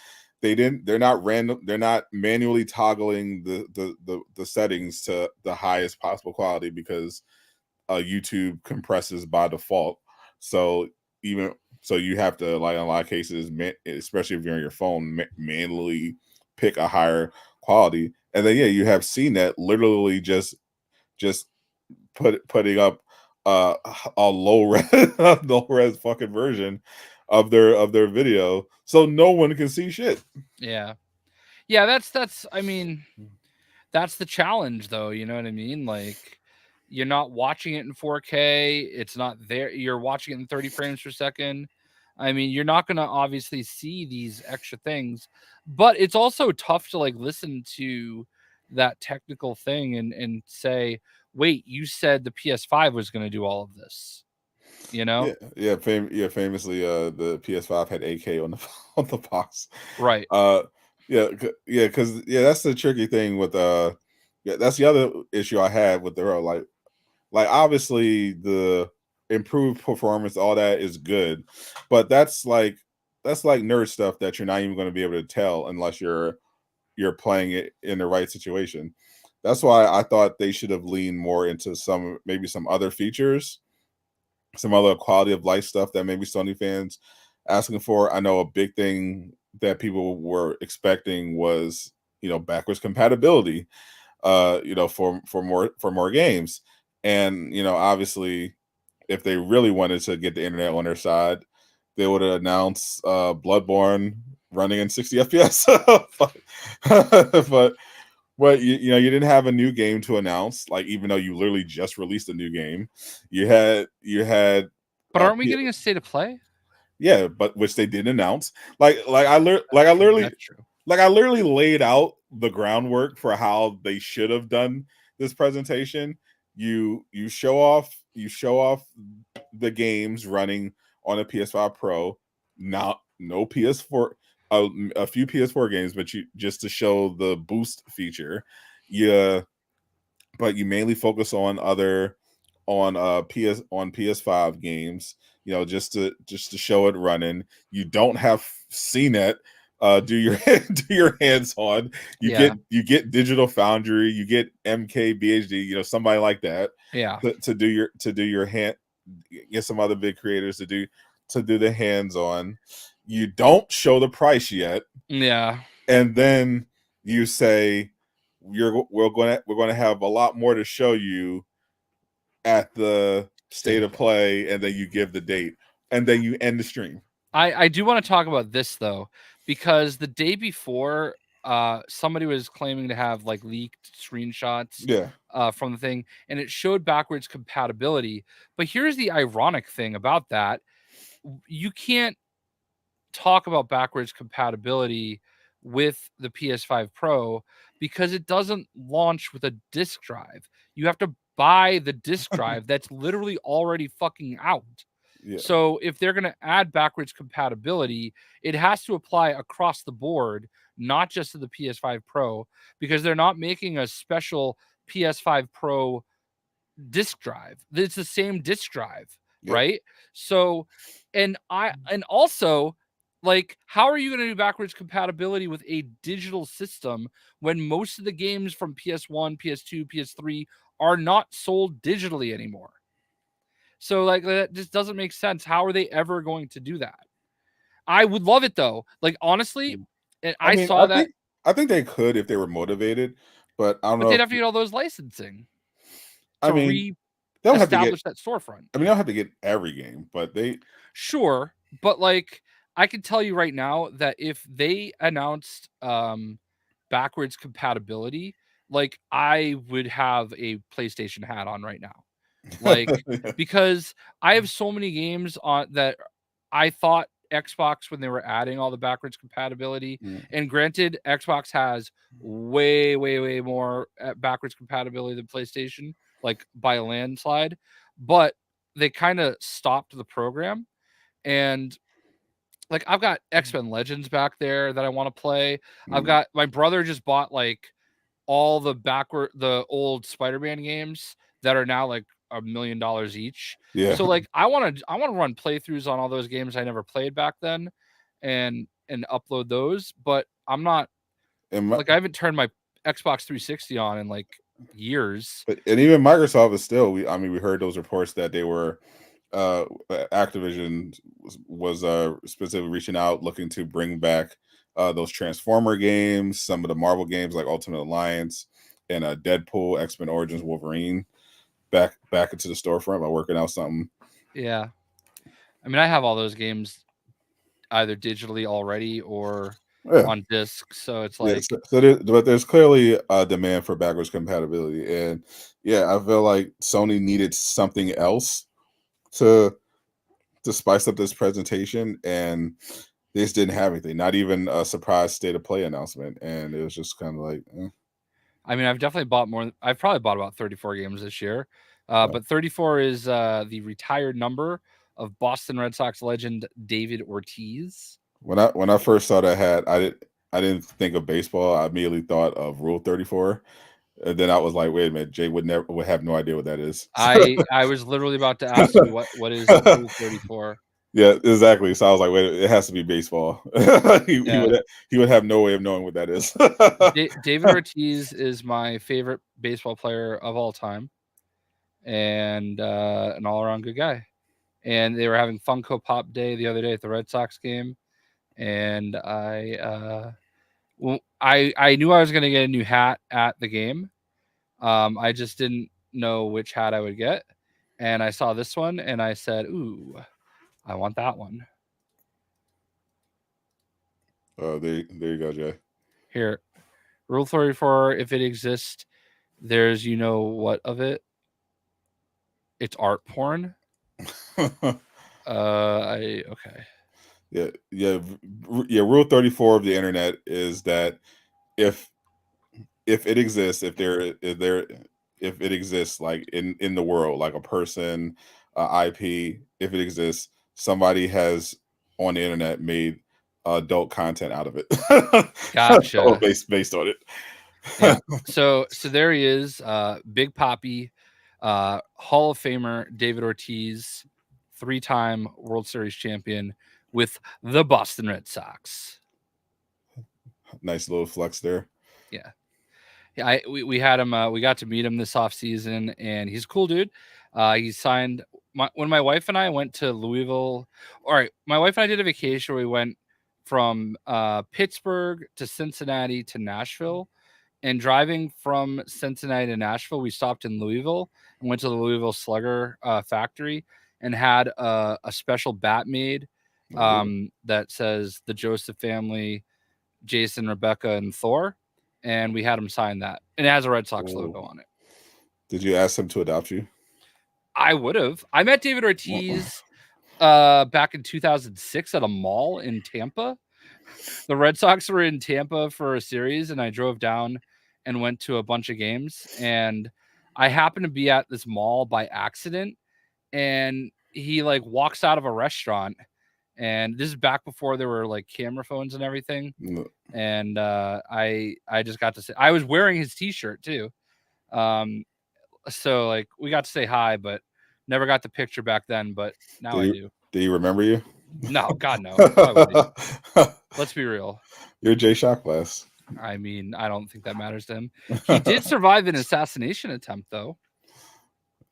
They're not random. They're not manually toggling the settings to the highest possible quality because YouTube compresses by default. So even so, you have to, like, in a lot of cases, especially if you're on your phone, manually pick a higher quality. And then you have CNET literally just putting up a low res fucking version of their video, so no one can see shit. yeah, yeah. That's. I mean, that's the challenge, though. You know what I mean? Like, you're not watching it in 4K. It's not there. You're watching it in 30 frames per second. I mean, you're not going to obviously see these extra things, but it's also tough to like listen to that technical thing and say, wait, you said the PS5 was going to do all of this, you know? Famously, the PS5 had 8K on the on the box. Right. Because that's the tricky thing with that's the other issue I had with the Pro. Like obviously the improved performance, all that is good, but that's like nerd stuff that you're not even going to be able to tell unless you're playing it in the right situation. That's why I thought they should have leaned more into maybe some other features, some other quality of life stuff that maybe Sony fans asking for. I know a big thing that people were expecting was backwards compatibility, for more games. And obviously, if they really wanted to get the internet on their side, they would have announced Bloodborne running in 60 FPS. but you didn't have a new game to announce. Like, even though you literally just released a new game, you had. But aren't we getting a state of play? Yeah, but which they didn't announce. I literally That's true. like I literally laid out the groundwork for how they should have done this presentation. You show off the games running on a PS5 Pro. Not no PS4, a few PS4 games, but you just to show the boost feature. Yeah, but you mainly focus on other on PS5 games, you know, just to show it running. You don't have CNET. Do your do your hands on. You get Digital Foundry. You get MKBHD. You know, somebody like that. Yeah. To do your hand. Get some other big creators to do the hands on. You don't show the price yet. Yeah. And then you say we're going to have a lot more to show you at the state of play, and then you give the date, and then you end the stream. I do want to talk about this though, because the day before, somebody was claiming to have like leaked screenshots from the thing, and it showed backwards compatibility. But here's the ironic thing about that: you can't talk about backwards compatibility with the PS5 Pro because it doesn't launch with a disk drive. You have to buy the disk drive that's literally already fucking out. Yeah. So if they're going to add backwards compatibility, it has to apply across the board, not just to the PS5 Pro, because they're not making a special PS5 Pro disk drive. It's the same disk drive, right? So, and also, like, how are you going to do backwards compatibility with a digital system when most of the games from PS1, PS2, PS3 are not sold digitally anymore? So, like, that just doesn't make sense. How are they ever going to do that? I would love it though. Like, honestly, I think they could if they were motivated, but I don't know. But they'd have to get all those licensing. I mean, they'll have to establish that storefront. I mean, they'll have to get every game, but sure. But like, I can tell you right now that if they announced backwards compatibility, like, I would have a PlayStation hat on right now. Like, because I have so many games on that I thought Xbox, when they were adding all the backwards compatibility, and granted, Xbox has way more backwards compatibility than PlayStation, like by a landslide, but they kind of stopped the program. And like, I've got X-Men Legends back there that I want to play. I've got, my brother just bought like all the old Spider-Man games that are now like $1 million each. Yeah. So like, I want to run playthroughs on all those games I never played back then, and upload those. But I'm not like, I haven't turned my Xbox 360 on in like years. And even Microsoft is still. We heard those reports that they were. Activision was specifically reaching out, looking to bring back those Transformer games, some of the Marvel games like Ultimate Alliance and Deadpool, X-Men Origins Wolverine back into the storefront by working out something. Yeah, I mean, I have all those games either digitally already or on disc, so it's like but there's clearly a demand for backwards compatibility, and I feel like Sony needed something else to spice up this presentation, and they just didn't have anything, not even a surprise state of play announcement, and it was just kind of like I mean, I've definitely bought more. I've probably bought about 34 games this year, but 34 is the retired number of Boston Red Sox legend David Ortiz. When I first saw that hat, I didn't think of baseball. I immediately thought of Rule 34. And then I was like, wait a minute, Jay would have no idea what that is. I was literally about to ask you what is Rule 34. Yeah, exactly. So I was like, wait, it has to be baseball. he would have no way of knowing what that is. David Ortiz is my favorite baseball player of all time, and an all-around good guy. And they were having Funko Pop Day the other day at the Red Sox game, and I knew I was going to get a new hat at the game. I just didn't know which hat I would get, and I saw this one, and I said, "Ooh, I want that one." Oh, there you go, Jay. Here, Rule 34. If it exists, there's what of it. It's art porn. Okay. Yeah. Rule 34 of the internet is that if it exists, if it exists, like in the world, like a person, IP, if it exists, somebody has on the internet made adult content out of it. Gotcha. based on it. Yeah. So there he is, Big Poppy. Hall of Famer David Ortiz, 3-time World Series champion with the Boston Red Sox. Nice little flex there. Yeah. Yeah, we had him. We got to meet him this off season, and he's a cool dude. He signed when my wife and I went to Louisville. All right, my wife and I did a vacation where we went from Pittsburgh to Cincinnati to Nashville, and driving from Cincinnati to Nashville, we stopped in Louisville and went to the Louisville Slugger factory and had a special bat made that says the Joseph family, Jason, Rebecca, and Thor. And we had him sign that. And it has a Red Sox logo on it. Did you ask him to adopt you? I would have. I met David Ortiz back in 2006 at a mall in Tampa. The Red Sox were in Tampa for a series, and I drove down and went to a bunch of games. And I happened to be at this mall by accident. And he like walks out of a restaurant. And this is back before there were like camera phones and everything. And I just got to say, I was wearing his t-shirt too. So like we got to say hi, but never got the picture back then, but now I do. Do you remember you? No, God, no. Why would he? Let's be real. You're JayShockblast. I mean, I don't think that matters to him. He did survive an assassination attempt though.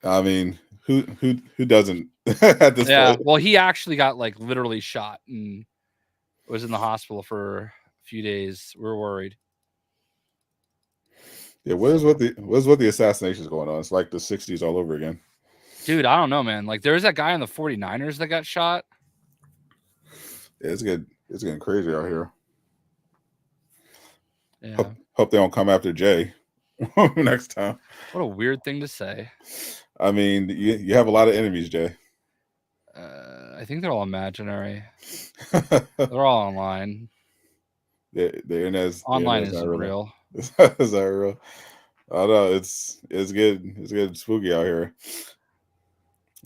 I mean, who doesn't at this point? Well, he actually got like literally shot and was in the hospital for a few days. We're worried. Yeah, what is with the assassinations going on? It's like the 60s all over again. Dude, I don't know, man. Like there's that guy on the 49ers that got shot. Yeah, it's getting crazy out here. Yeah. Hope they don't come after Jay next time. What a weird thing to say. I mean, you have a lot of enemies, Jay. I think they're all imaginary. They're all online. The internet online isn't real. Is that real? I don't know. It's getting spooky out here.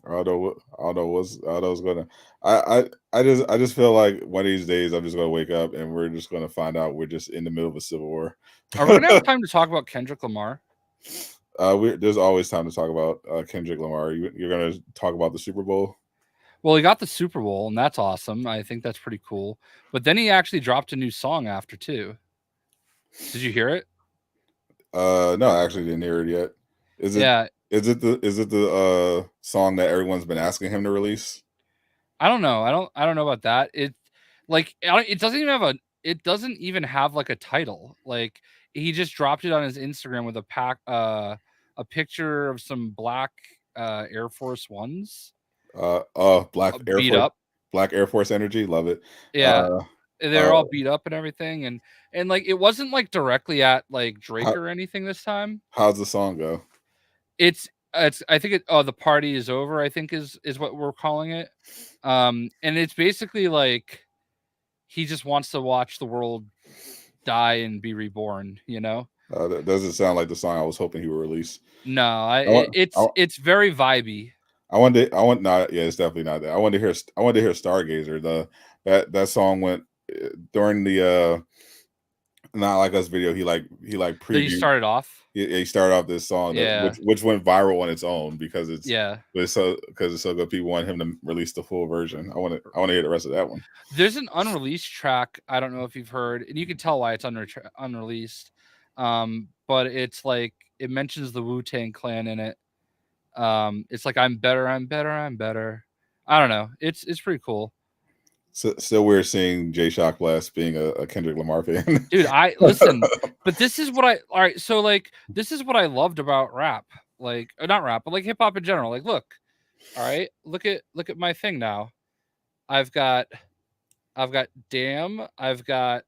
I don't know what's gonna. I just feel like one of these days I'm just gonna wake up and we're just gonna find out we're just in the middle of a civil war. Are we gonna have time to talk about Kendrick Lamar? There's always time to talk about Kendrick Lamar. You're gonna talk about the Super Bowl. Well, he got the Super Bowl, and that's awesome. I think that's pretty cool. But then he actually dropped a new song after too. Did you hear it? No, I actually didn't hear it yet. Is it? Yeah. Is it the song that everyone's been asking him to release? I don't know. I don't know about that. It doesn't even have like a title. Like he just dropped it on his Instagram with a picture of some black Air Force Ones. Black Air beat Force, up. Black Air Force energy, love it. Yeah. They're all beat up and everything, and like it wasn't like directly at like Drake or anything this time. How's the song go? It's I think the party is over, I think is what we're calling it. And it's basically like he just wants to watch the world die and be reborn, you know? That doesn't sound like the song I was hoping he would release. No, it's very vibey. It's definitely not that. I wanted to hear Stargazer. That song went during the Not Like Us video. He previewed. Did he started off? He started off this song, which went viral on its own because it's so good. People want him to release the full version. I want to hear the rest of that one. There's an unreleased track. I don't know if you've heard, and you can tell why it's unreleased. But it's like it mentions the Wu-Tang Clan in it. It's like I'm better. I don't know. It's pretty cool. So we're seeing JayShockblast being a Kendrick Lamar fan. Dude, I listen, but this is what this is what I loved about rap. Like not rap, but like hip hop in general. Like look at my thing now. I've got Damn, I've got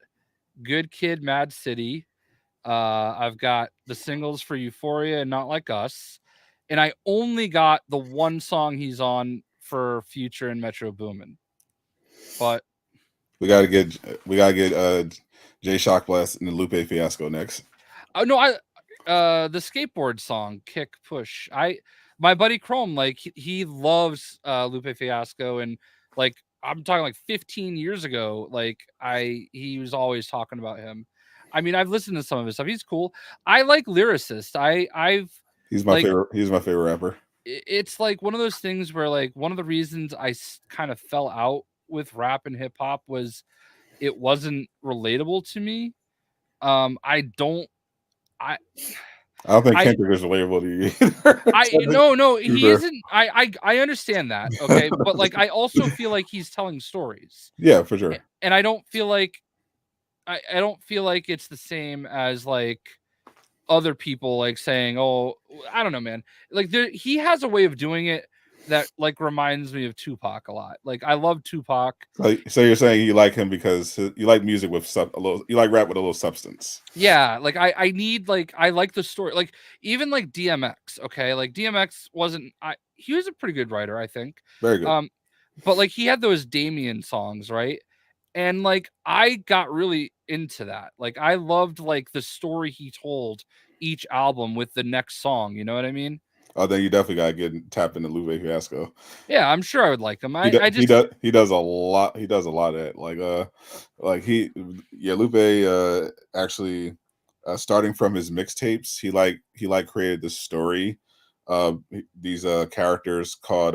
Good Kid, Mad City. I've got the singles for Euphoria and Not Like Us. And I only got the one song he's on for Future and Metro Boomin. But we gotta get JayShockblast and the Lupe Fiasco next. Oh no, the skateboard song Kick Push. My buddy Chrome, like he loves Lupe Fiasco, and like I'm talking like 15 years ago, like he was always talking about him. I mean, I've listened to some of his stuff. He's cool. I like lyricists. He's my favorite. He's my favorite rapper. It's like one of those things where like one of the reasons I kind of fell out with rap and hip hop was it wasn't relatable to me. I don't think I Kendrick is relatable to you. no, he isn't. I understand that, okay, but like I also feel like he's telling stories. Yeah, for sure. And I don't feel like I don't feel like it's the same as like other people like saying, "Oh, I don't know, man." Like he has a way of doing it that like reminds me of Tupac a lot. Like I love Tupac. So you're saying you like him because you like music with a little, you like rap with a little substance. Yeah, like I need like I like the story. Like even like DMX, okay? Like DMX wasn't he was a pretty good writer, I think. Very good. But like he had those Damien songs, right? And like I got really into that. Like I loved like the story he told each album with the next song, you know what I mean? Oh, then you definitely gotta tap into Lupe Fiasco. Yeah, I'm sure I would like him. He does a lot. He does a lot of it. Lupe actually starting from his mixtapes, he created this story of these characters called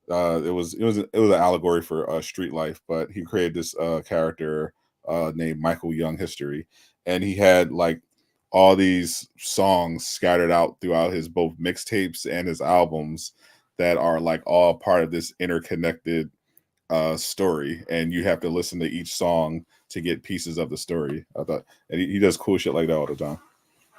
it was an allegory for street life, but he created this character named Michael Young History, and he had like all these songs scattered out throughout his both mixtapes and his albums that are like all part of this interconnected story, and you have to listen to each song to get pieces of the story. I thought, and he does cool shit like that all the time.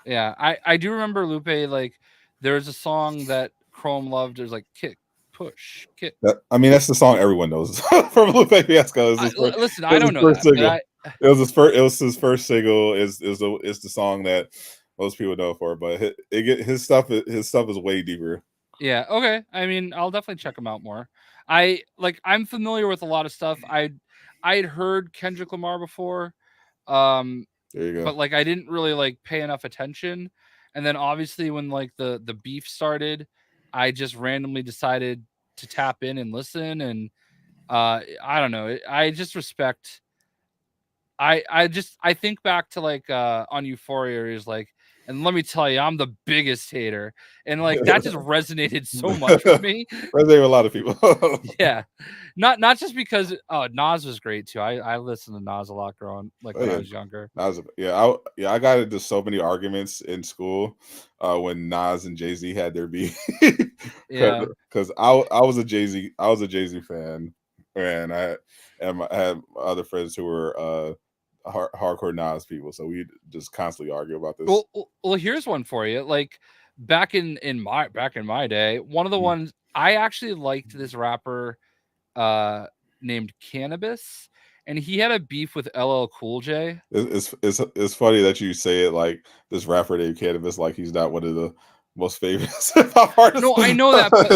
Yeah, I do remember Lupe. Like there was a song that Chrome loved. There's like kick, push, kick. That's the song everyone knows from Lupe Fiasco. Listen, I don't know that. It was his first single. Is the song that most people know for, but his stuff is way deeper. Yeah. Okay. I mean, I'll definitely check him out more. I'm familiar with a lot of stuff. I'd heard Kendrick Lamar before. There you go. But like I didn't really like pay enough attention. And then obviously when like the beef started, I just randomly decided to tap in and listen. And I don't know. I just respect. I think back to like on Euphoria, is like, and let me tell you, I'm the biggest hater, and like that just resonated so much with me. Resonated with a lot of people. Yeah, not just because Nas was great too. I listened to Nas a lot when I was younger. I got into so many arguments in school when Nas and Jay-Z had their beef. Yeah, because I was a Jay-Z fan, and I had other friends who were hardcore Nas people, so we just constantly argue about this. Well, here's one for you. Like back in my day, one of the ones I actually liked, this rapper named Cannabis, and he had a beef with LL Cool J. It's funny that you say it like this rapper named Cannabis, like he's not one of the most famous hip hop artists. No, I know that, but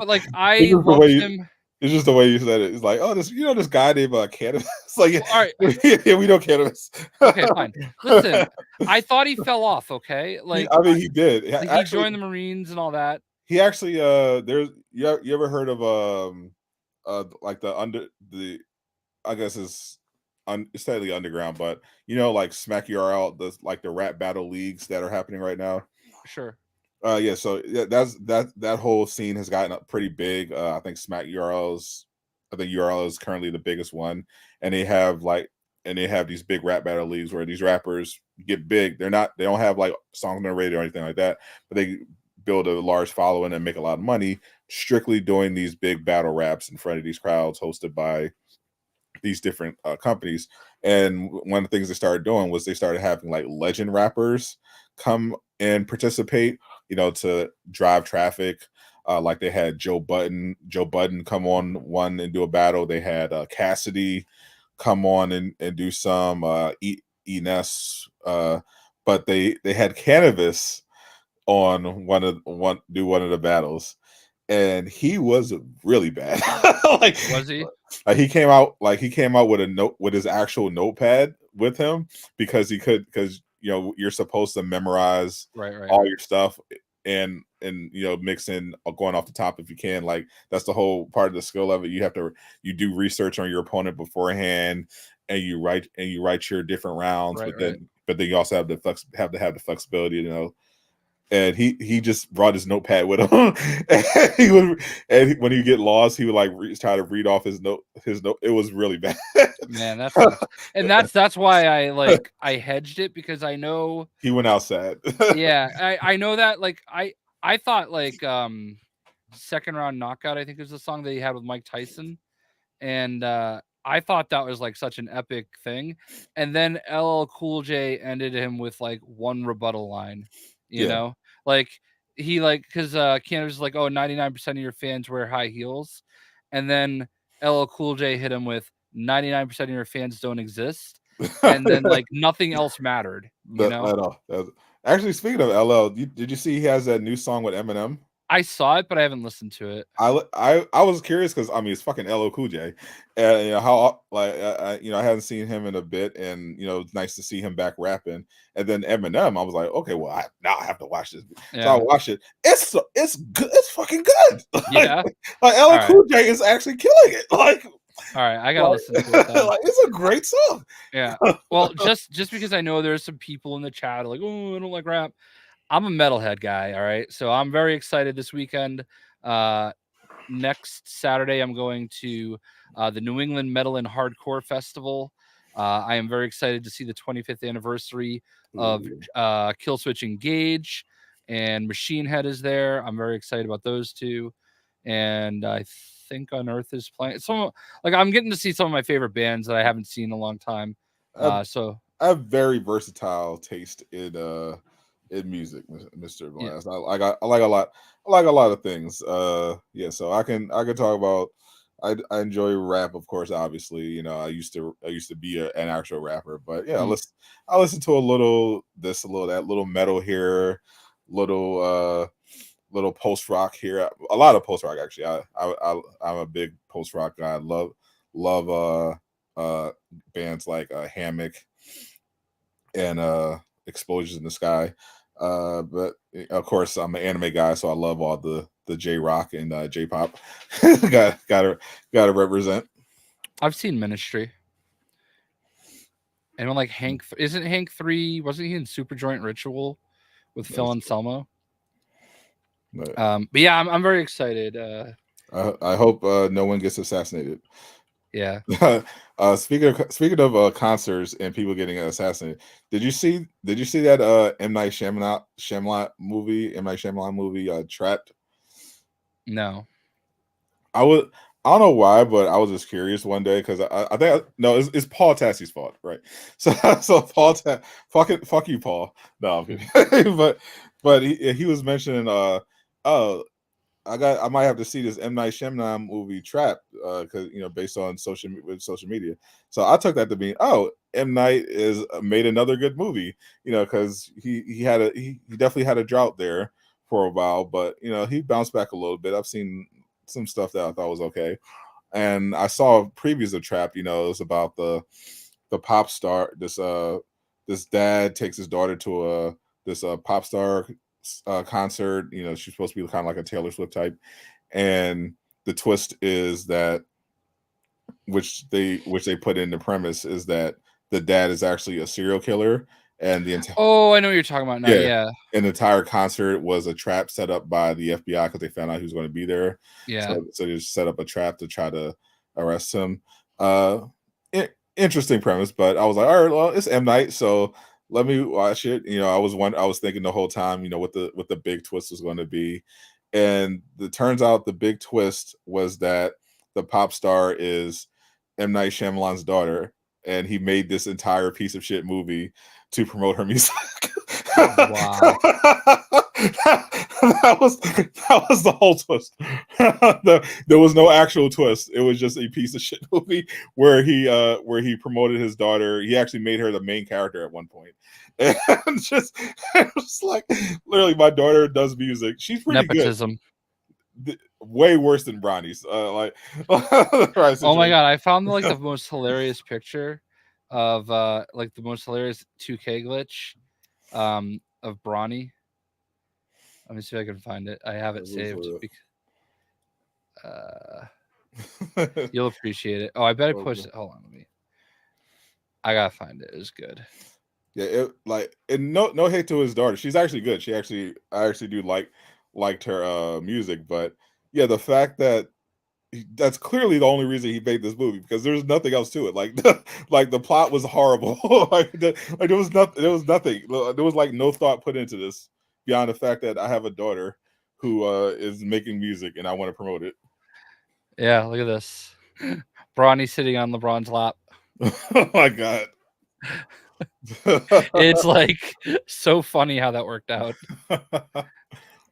like I loved him. It's just the way you said it. It's like, oh, this guy named Cannabis. Like, all right, yeah, we know Cannabis. Okay, fine. Listen, I thought he fell off. Okay, like he did. He joined the Marines and all that. He actually there's you ever heard of like I guess it's slightly underground, but like Smack URL, the rap battle leagues that are happening right now. Sure. That whole scene has gotten up pretty big. I think URL is currently the biggest one, and they have these big rap battle leagues where these rappers get big. They don't have like songs on the radio or anything like that, but they build a large following and make a lot of money strictly doing these big battle raps in front of these crowds hosted by these different companies. And one of the things they started doing was they started having like legend rappers come and participate, to drive traffic. Like they had Joe Budden come on one and do a battle. They had Cassidy come on and do some Enes, but they had Cannabis on one of the battles, and he was really bad. Was he? He came out with a note with his actual notepad with him because you're supposed to memorize all your stuff and mix in going off the top if you can. Like that's the whole part of the skill of it. You do research on your opponent beforehand, and you write your different rounds. But then you also have the flexibility, and he just brought his notepad with him. And when he get lost, he would like try to read off his note. It was really bad. Man, that sucks. And that's why I hedged it, because I know he went out sad. yeah, I know that I thought Second Round Knockout, I think is the song that he had with Mike Tyson, and I thought that was like such an epic thing, and then LL Cool J ended him with like one rebuttal line, you Yeah. know, like he because Canada's like, oh, 99% of your fans wear high heels, and then LL Cool J hit him with 99% of your fans don't exist, and then like nothing else mattered, you know. At all. Actually, speaking of LL, did you see he has that new song with Eminem? I saw it, but I haven't listened to it. I was curious because I mean it's fucking LL Cool J, and you know how like I hadn't seen him in a bit, and you know it's nice to see him back rapping. And then Eminem, I was like, okay, well now I have to watch this. Yeah. So I watched it. It's good. It's fucking good. Yeah. like LL Cool J is actually killing it. Like, all right, I gotta listen to it then. Like, it's a great song. Yeah. Well, just because I know there's some people in the chat like, oh, I don't like rap. I'm a metalhead guy, all right? So I'm very excited this weekend. Next Saturday, I'm going to the New England Metal and Hardcore Festival. I am very excited to see the 25th anniversary of Killswitch Engage, and Machine Head is there. I'm very excited about those two. And I think Unearth is playing. I'm getting to see some of my favorite bands that I haven't seen in a long time. So I have very versatile taste in music, Mr. Blast. Yeah. I like a lot of things. Yeah, so I can talk about. I enjoy rap, of course. Obviously, you know, I used to be an actual rapper, but yeah, I listen to a little this, a little that, little metal here, little post rock here, a lot of post rock actually. I'm a big post rock guy. I love bands like Hammock and Explosions in the Sky. But of course I'm an anime guy, so I love all the J rock and J pop. gotta represent. I've seen Ministry. And like Hank, isn't Hank 3? Wasn't he in Superjoint Ritual with Phil Anselmo? But yeah, I'm very excited. I hope no one gets assassinated. Yeah. Speaking of concerts and people getting assassinated, did you see that M. Night Shyamalan movie Trapped? No. I don't know why, but I was just curious one day because I think no, it's Paul Tassi's fault, right? So Paul fuck you, Paul. No, I'm kidding. but he was mentioning I might have to see this M. Night Shyamalan movie Trapped because you know based on social media. So I took that to mean M. Night is made another good movie, you know, because he definitely had a drought there for a while, but you know he bounced back a little bit. I've seen some stuff that I thought was okay, and I saw previews of Trapped. You know, it was about the pop star. This dad takes his daughter to this pop star concert. You know, she's supposed to be kind of like a Taylor Swift type, and the twist is that which they put in the premise is that the dad is actually a serial killer, and the entire I know what you're talking about now. Yeah. And the entire concert was a trap set up by the FBI because they found out he was going to be there. Yeah. So they just set up a trap to try to arrest him. Interesting premise, but I was like, all right, well, it's M. Night, so let me watch it. You know, I was thinking the whole time, you know, what the big twist was going to be, and it turns out the big twist was that the pop star is M. Night Shyamalan's daughter, and he made this entire piece of shit movie to promote her music. Wow. that was the whole twist. There was no actual twist. It was just a piece of shit movie where he promoted his daughter. He actually made her the main character at one point. And just it was like literally my daughter does music. She's pretty Nepotism. Good. Way worse than Bronny's. Oh my god, I found like the most hilarious picture of like the most hilarious 2K glitch of Bronny. Let me see if I can find it. I have it saved. You'll appreciate it. Oh, I bet I pushed it. Hold on, I gotta find it. It was good. Yeah, and no hate to his daughter. She's actually good. I actually do liked her music, but yeah, the fact that that's clearly the only reason he made this movie because there's nothing else to it. Like like the plot was horrible. Like there was nothing. There was like no thought put into this beyond the fact that I have a daughter who is making music and I want to promote it. Yeah, look at this. Bronny sitting on LeBron's lap. Oh my god. It's like so funny how that worked out.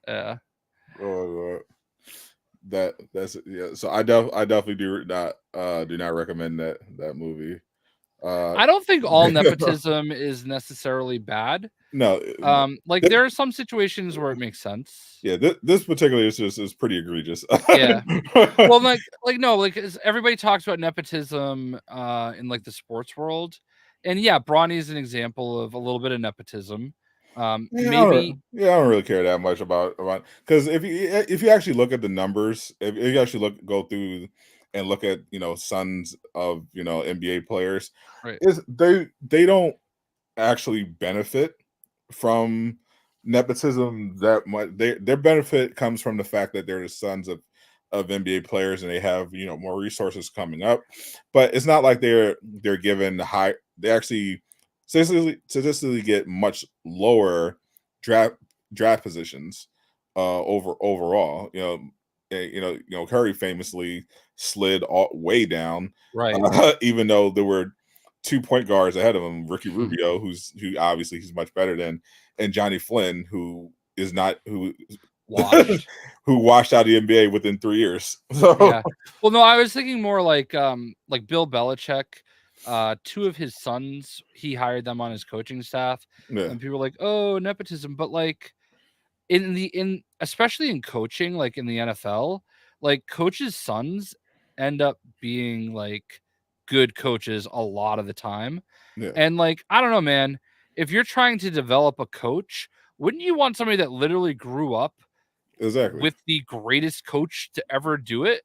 Yeah. Oh Lord. That's yeah. So I definitely do not recommend that movie. I don't think all nepotism is necessarily bad. No, Like there are some situations where it makes sense. yeah, this particular is pretty egregious. Yeah. Well, like no, like everybody talks about nepotism in like the sports world, and yeah, Bronny is an example of a little bit of nepotism. Maybe I don't really care that much about because if you actually look at the numbers, if you actually go through and look at sons of NBA players, right. is they don't actually benefit from nepotism that much. Their benefit comes from the fact that they're the sons of NBA players and they have more resources coming up, but it's not like they're given high. They actually statistically get much lower draft positions overall. Curry famously slid way down, Right. even though there were 2 point guards ahead of him, Ricky Rubio, who obviously he's much better than, and Johnny Flynn, who is not who Washed. who washed out of the NBA within 3 years. So Yeah. Well, no, I was thinking more like Bill Belichick. 2 of his sons, he hired them on his coaching staff, yeah, and people were like, "Oh, nepotism," but like in especially in coaching, like in the NFL, like coaches' sons end up being like good coaches a lot of the time. yeah, And like, I don't know, man, if you're trying to develop a coach, wouldn't you want somebody that literally grew up exactly. with the greatest coach to ever do it?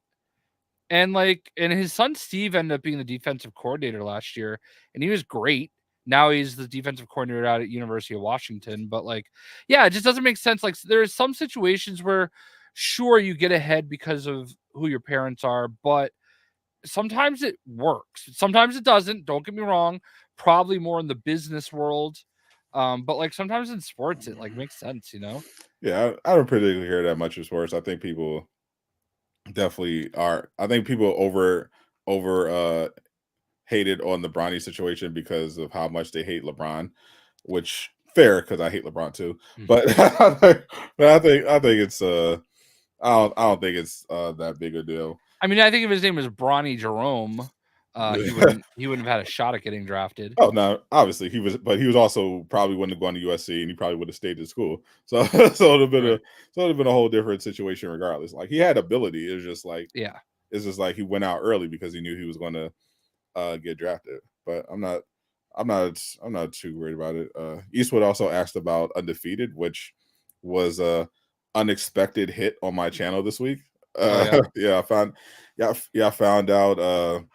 And like, and his son Steve ended up being the defensive coordinator last year, and he was great. Now he's the defensive coordinator out at University of Washington. But like, yeah, it just doesn't make sense. Like, there are some situations where, sure, you get ahead because of who your parents are, but sometimes it works. Sometimes it doesn't. Don't get me wrong. Probably more in the business world, but like sometimes in sports, it like makes sense. Yeah, I don't particularly care that much of sports. I think people definitely are. I think people over hated on the Bronny situation because of how much they hate LeBron, which fair because I hate LeBron too. But I think it's I don't think it's that big a deal. I mean, I think if his name was Bronny Jerome, he wouldn't have had a shot at getting drafted. Oh no, obviously he was also probably wouldn't have gone to USC and he probably would have stayed at school. So so it would have been Right. a whole different situation regardless. Like he had ability. Yeah. It's just like he went out early because he knew he was going to get drafted. But I'm not too worried about it. Eastwood also asked about Undefeated, which was a unexpected hit on my channel this week. Yeah, I found out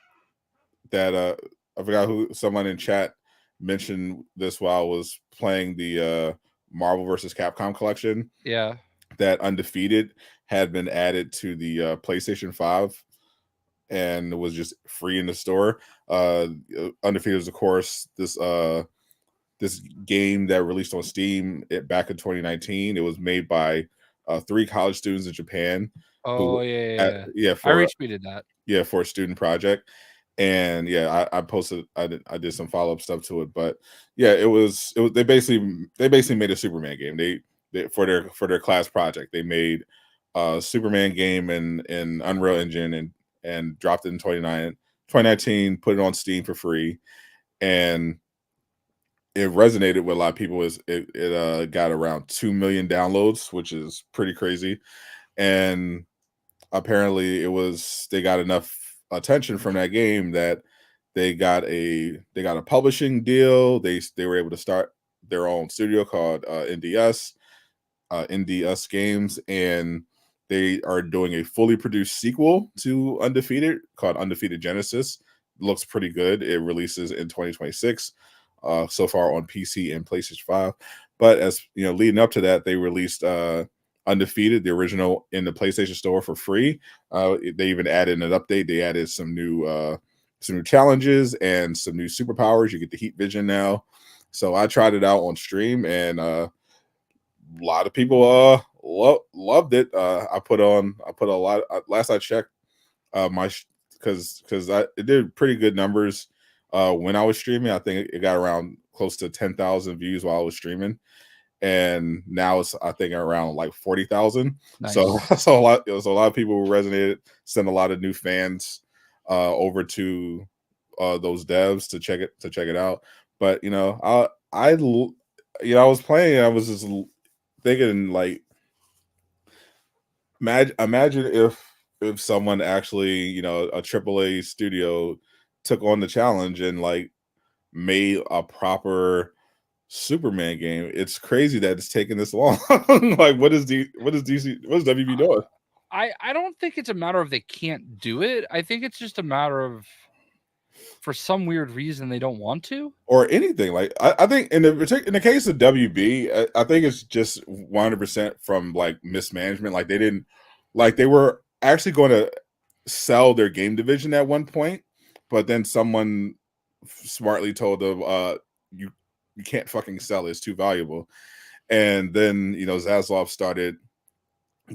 that I forgot who someone in chat mentioned this while I was playing the Marvel vs. Capcom collection. Yeah. That Undefeated had been added to the PlayStation 5 and was just free in the store. Undefeated is, of course, this game that released on Steam back in 2019. It was made by 3 college students in Japan. Oh, yeah. I retweeted that. Yeah, for a student project. And yeah, I posted. I did some follow up stuff to it, but yeah, it was. They basically made a Superman game. They for their class project. They made a Superman game in Unreal Engine and dropped it in 2019. Put it on Steam for free, and it resonated with a lot of people. It got around 2 million downloads, which is pretty crazy, and apparently they got enough attention from that game that they got a publishing deal. They were able to start their own studio called NDS Games, and they are doing a fully produced sequel to Undefeated called Undefeated Genesis. Looks pretty good. It releases in 2026. so far on PC and PlayStation 5. But as you know, leading up to that, they released Undefeated, the original, in the PlayStation Store for free. They even added an update. They added some new challenges and some new superpowers. You get the heat vision now. So I tried it out on stream, and a lot of people loved it. I put a lot. Last I checked, because it did pretty good numbers when I was streaming. I think it got around close to 10,000 views while I was streaming, and now it's, I think, around like 40,000. Nice. So a lot of people who resonated, sent a lot of new fans over to those devs to check it out. But you know, I was playing, I was just thinking, like, imagine if someone actually, you know, a AAA studio took on the challenge and like made a proper Superman game. It's crazy that it's taking this long. Like, what is WB doing? I don't think it's a matter of they can't do it. I think it's just a matter of, for some weird reason, they don't want to, or anything. Like, I think in the case of WB, I think it's just 100% from like mismanagement. Like, they were actually going to sell their game division at one point, but then someone smartly told them, you can't fucking sell it, it's too valuable. And then, you know, Zaslav started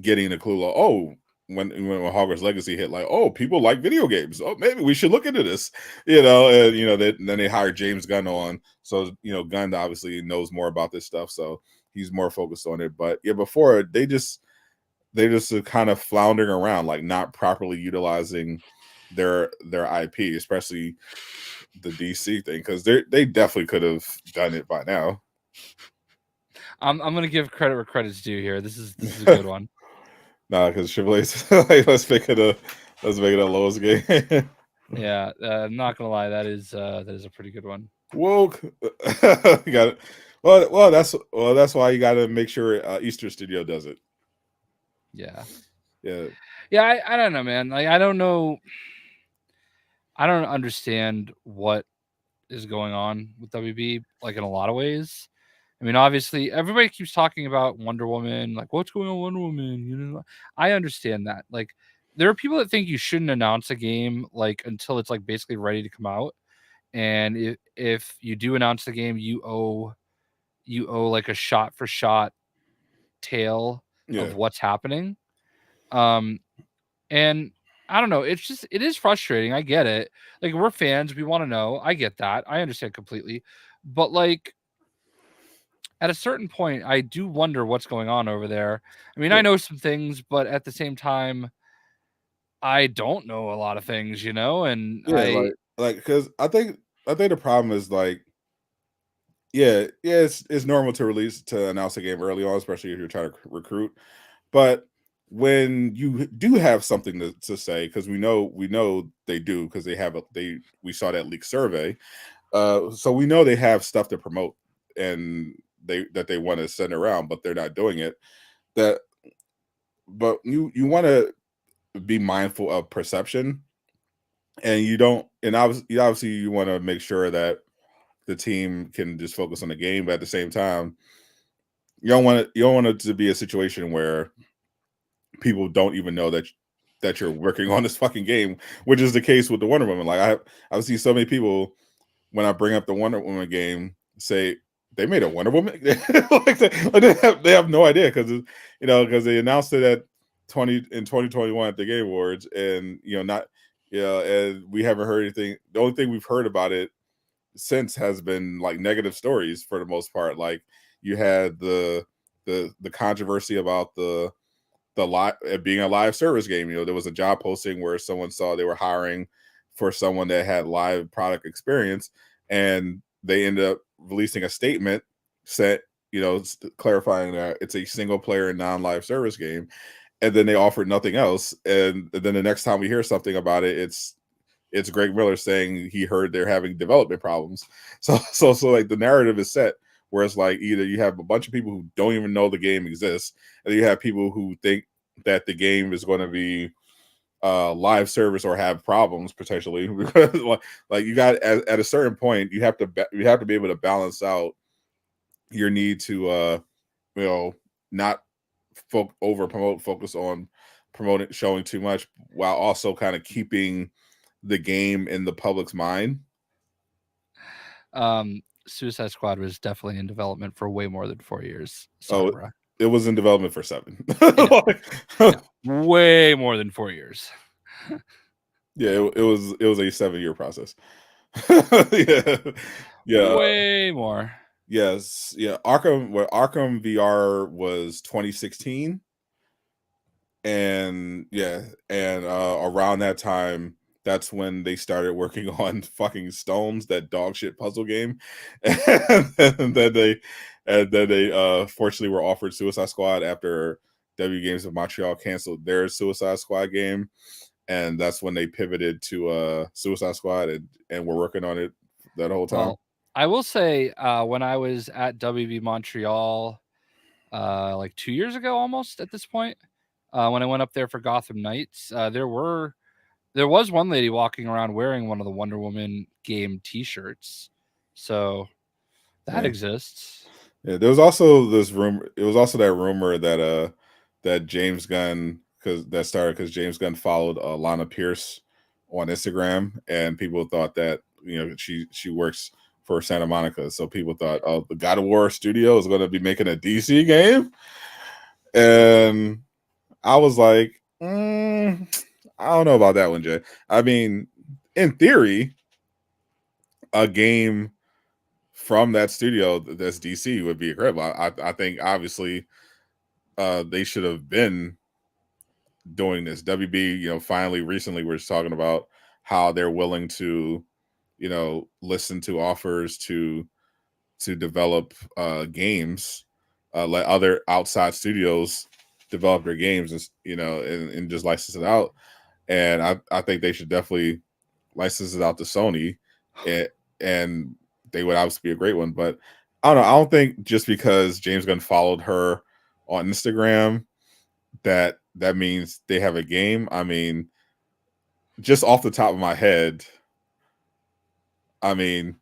getting a clue, like, oh, when Hogwarts Legacy hit, like, oh, people like video games, oh, maybe we should look into this, you know. And you know, then they hired James Gunn on, so you know, Gunn obviously knows more about this stuff, so he's more focused on it. But yeah, before they just kind of floundering around, like not properly utilizing their IP, especially the DC thing, because they definitely could have done it by now. I'm gonna give credit where credit's due here. This is a good one. Nah, because Triple A's like, let's make it a lowest game. Yeah, I'm not gonna lie, that is a pretty good one. Woke. Got it. Well, that's why you got to make sure Easter Studio does it. Yeah. I don't know, man. Like, I don't know. I don't understand what is going on with WB, like, in a lot of ways. I mean, obviously, everybody keeps talking about Wonder Woman, like, what's going on with Wonder Woman? You know, I understand that. Like, there are people that think you shouldn't announce a game like until it's like basically ready to come out. And if you do announce the game, you owe like a shot for shot tale of what's happening. And I don't know, it is frustrating. I get it. Like, we're fans, we want to know. I get that. I understand completely. But like, at a certain point, I do wonder what's going on over there. I mean, I know some things, but at the same time, I don't know a lot of things, you know. And because I think the problem is, like, it's normal to announce a game early on, especially if you're trying to recruit. But when you do have something to say, because we know they do, because we saw that leak survey, so we know they have stuff to promote and they want to send around, but they're not doing it. But you want to be mindful of perception, and obviously you want to make sure that the team can just focus on the game, but at the same time, you don't want it to be a situation where people don't even know that you're working on this fucking game, which is the case with the Wonder Woman. Like, I've seen so many people, when I bring up the Wonder Woman game, say they made a Wonder Woman. Like, they have no idea, because they announced it in 2021 at the Game Awards, and and we haven't heard anything. The only thing we've heard about it since has been like negative stories for the most part. Like, you had the controversy about the live being a live service game. You know, there was a job posting where someone saw they were hiring for someone that had live product experience, and they ended up releasing a statement clarifying that it's a single player non-live service game, and then they offered nothing else. And then the next time we hear something about it, it's Greg Miller saying he heard they're having development problems. So like, the narrative is set where it's like, either you have a bunch of people who don't even know the game exists, and you have people who think that the game is going to be live service or have problems potentially because like you got at a certain point you have to be able to balance out your need to not over promote, focus on promoting, showing too much, while also kind of keeping the game in the public's mind. Suicide Squad was definitely in development for way more than 4 years. Sorry, bro. It was in development for 7. Way more than 4 years. Yeah, it was a 7-year process. Yeah. Way more. Yes, yeah. Arkham VR was 2016, and around that time, that's when they started working on fucking Stones, that dog shit puzzle game, and then they fortunately were offered Suicide Squad after W Games of Montreal canceled their Suicide Squad game, and that's when they pivoted to Suicide Squad, and we're working on it that whole time. Well, I will say, when I was at WB Montreal, like 2 years ago, almost at this point, when I went up there for Gotham Knights, there was one lady walking around wearing one of the Wonder Woman game T-shirts, so that exists. Yeah, there was also this rumor. It was also that rumor that that James Gunn, because James Gunn followed Lana Pierce on Instagram, and people thought that she works for Santa Monica, so people thought, oh, the God of War studio is going to be making a DC game, and I was like, I don't know about that one, Jay. I mean, in theory, a game from that studio that's DC would be incredible. I think obviously they should have been doing this. WB, finally recently we're talking about how they're willing to, listen to offers to develop games, let other outside studios develop their games, and just license it out. And I think they should definitely license it out to Sony, and they would obviously be a great one. But I don't know. I don't think just because James Gunn followed her on Instagram that means they have a game. I mean, just off the top of my head, I mean,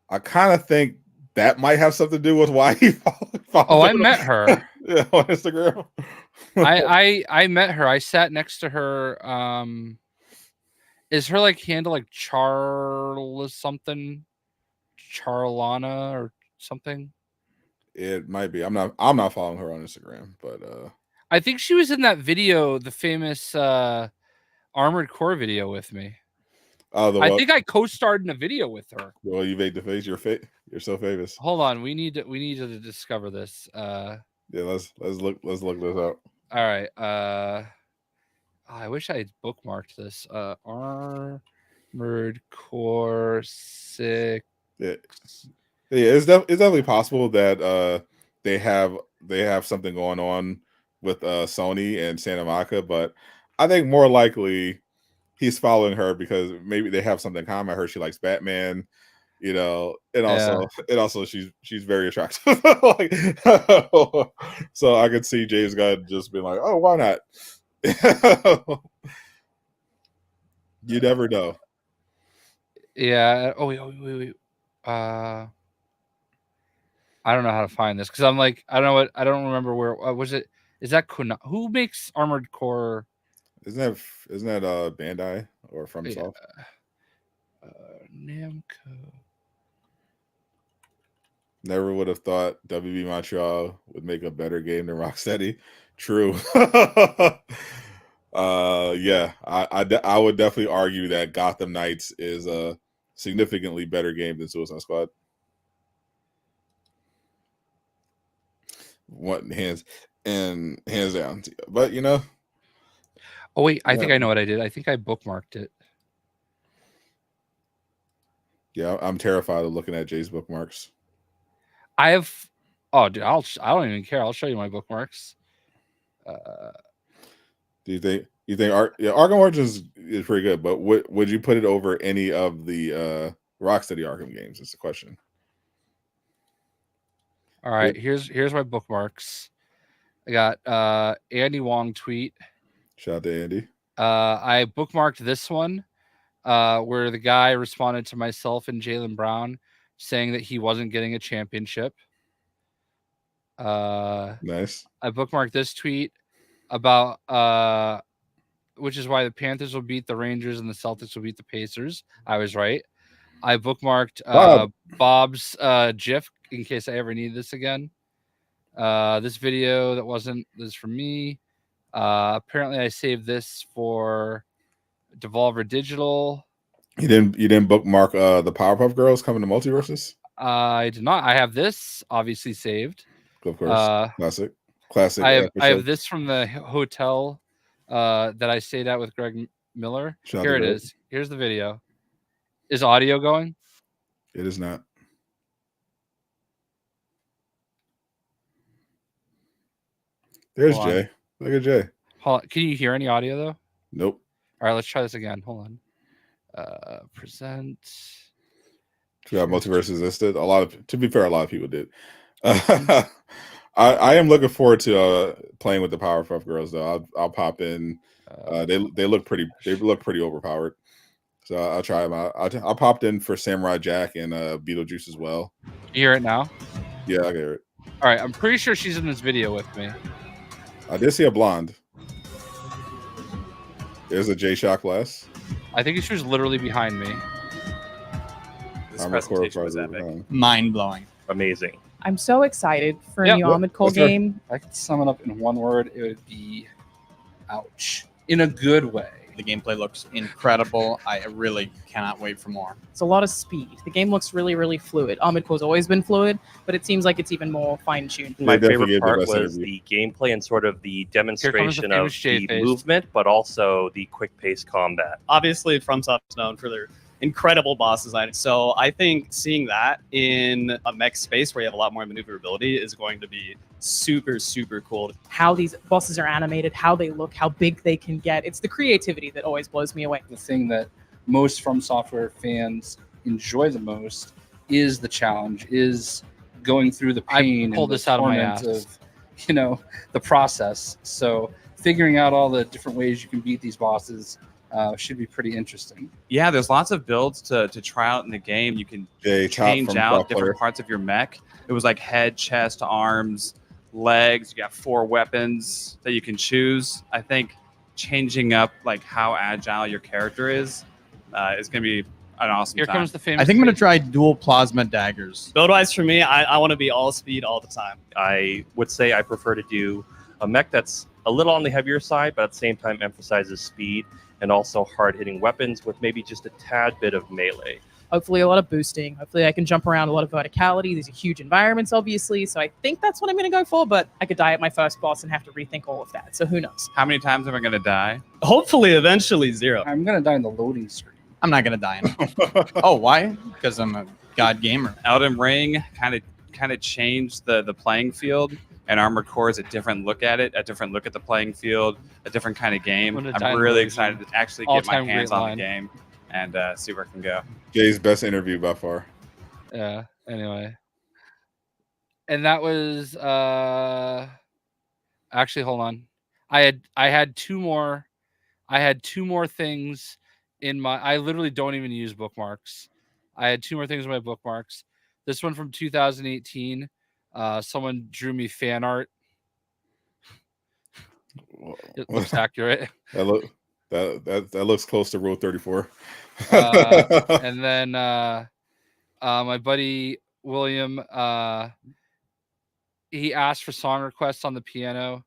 I kind of think that might have something to do with why he followed Oh, I met her. on Instagram. I met her. I sat next to her. Is her like handle like Charles something? Charlana or something? It might be. I'm not following her on Instagram, but I think she was in that video, the famous Armored Core video with me. I think I co-starred in a video with her. Well, you made the face. You're so famous. Hold on, we need to discover this. Yeah, let's look this up. All right. I wish I had bookmarked this. Armored Core 6. Yeah, it's definitely possible that they have something going on with Sony and Santa Monica, but I think more likely he's following her because maybe they have something in common. I heard she likes Batman, and also she's very attractive. So I could see James Gunn just being like, oh, why not? You never know. Yeah. Oh wait. I don't know how to find this because I'm like, I don't remember where was it. Is that who makes Armored Core? Isn't that Bandai or FromSoft? Namco. Never would have thought WB Montreal would make a better game than Rocksteady. True. Yeah, I would definitely argue that Gotham Knights is a significantly better game than Suicide Squad. Hands down. But oh wait, I think I know what I did. I think I bookmarked it. Yeah, I'm terrified of looking at Jay's bookmarks. I have. Oh, dude, I don't even care. I'll show you my bookmarks. Do you think Arkham Origins is pretty good, but would you put it over any of the Rocksteady Arkham games? Is the question. All right, here's my bookmarks. I got Andy Wong tweet. Shout out to Andy. I bookmarked this one where the guy responded to myself and Jaylen Brown saying that he wasn't getting a championship. Nice. I bookmarked this tweet about which is why the Panthers will beat the Rangers and the Celtics will beat the Pacers. I was right. I bookmarked Bob's GIF in case I ever need this again. This video that wasn't this for me. Apparently I saved this for Devolver Digital. You didn't bookmark the Powerpuff Girls coming to Multiverses? I did not. I have this obviously saved. Of course. Classic. I have this from the hotel that I stayed at with Greg Miller. Here it is. Here's the video. Is audio going? It is not. There's Jay. Look at Jay. Hold on. Can you hear any audio though? Nope. All right, let's try this again. Hold on. Present. We got Multiverses listed. To be fair, a lot of people did. I am looking forward to playing with the Powerpuff Girls though. I'll pop in. They look pretty overpowered. So I'll try them out. I popped in for Samurai Jack and Beetlejuice as well. You hear it now? Yeah, I can hear it. All right, I'm pretty sure she's in this video with me. I did see a blonde. There's a JayShockblast. I think she was literally behind me. This presentation was epic. Mind-blowing. Amazing. I'm so excited for a new Ahmed Cole game. If I could sum it up in one word, it would be ouch. In a good way. The gameplay looks incredible. I really cannot wait for more. It's a lot of speed. The game looks really, really fluid. Ahmed Cole's always been fluid, but it seems like it's even more fine-tuned. My favorite part was the gameplay and sort of the demonstration of the movement, but also the quick-paced combat. Obviously, FromSoft is known for their incredible boss design. So I think seeing that in a mech space where you have a lot more maneuverability is going to be super, super cool. How these bosses are animated, how they look, how big they can get. It's the creativity that always blows me away. The thing that most From Software fans enjoy the most is the challenge, is going through the pain. I pulled this out of my ass. Of, the process. So figuring out all the different ways you can beat these bosses should be pretty interesting. Yeah, there's lots of builds to try out in the game. You can change out different parts of your mech. It was like head, chest, arms, legs. You got 4 weapons that you can choose. I think changing up like how agile your character is going to be an awesome Here time. comes the famous I think I'm going to try dual plasma daggers. Build-wise for me, I want to be all speed all the time. I would say I prefer to do a mech that's a little on the heavier side, but at the same time emphasizes speed and also hard-hitting weapons with maybe just a tad bit of melee. Hopefully a lot of boosting. Hopefully I can jump around, a lot of verticality. These are huge environments, obviously. So I think that's what I'm going to go for, but I could die at my first boss and have to rethink all of that. So who knows? How many times am I going to die? Hopefully, eventually 0. I'm going to die in the loading screen. I'm not going to die in it. Oh, why? Because I'm a god gamer. Elden Ring kind of changed the playing field. And Armored Core is a different look at it, a different look at the playing field, a different kind of game. I'm really excited to actually get my hands on the game and see where it can go. Jay's best interview by far. Yeah. Anyway, and that was actually, hold on. I had two more things in my. I literally don't even use bookmarks. I had 2 more things in my bookmarks. This one from 2018. Someone drew me fan art. It looks accurate. That looks close to Rule 34. And then my buddy William, he asked for song requests on the piano,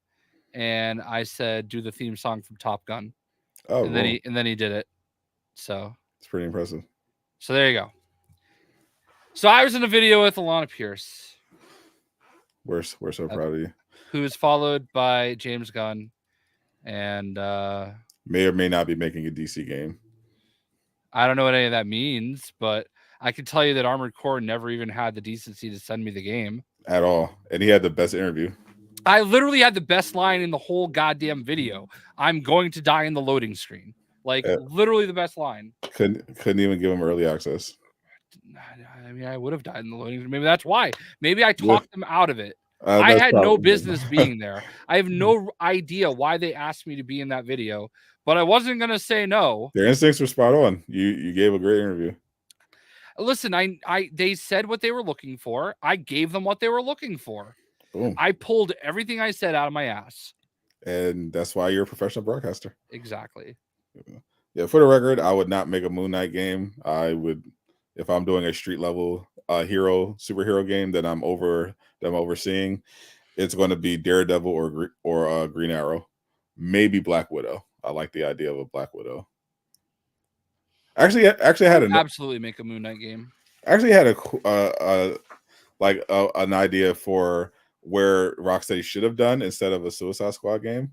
and I said, "Do the theme song from Top Gun." Oh, and then he did it. So it's pretty impressive. So there you go. So I was in a video with Alana Pierce. We're so proud of you. Who is followed by James Gunn, and may or may not be making a DC game. I don't know what any of that means, but I can tell you that Armored Core never even had the decency to send me the game at all, and he had the best interview. I literally had the best line in the whole goddamn video. I'm going to die in the loading screen. Literally the best line. Couldn't even give him early access. I mean, I would have died in the loading screen. Maybe that's why. Maybe I talked them out of it. I had no business being there. I have no idea why they asked me to be in that video, but I wasn't gonna say no. Their instincts were spot on. You gave a great interview. Listen, they said what they were looking for. I gave them what they were looking for. Boom. I pulled everything I said out of my ass. And that's why you're a professional broadcaster. Exactly. Yeah, for the record, I would not make a Moon Knight game. I would, if I'm doing a street level superhero game that I'm overseeing, it's going to be Daredevil or Green Arrow, maybe Black Widow. I like the idea of a Black Widow. Actually, I had absolutely make a Moon Knight game. Actually, had an idea for where Rocksteady should have done instead of a Suicide Squad game.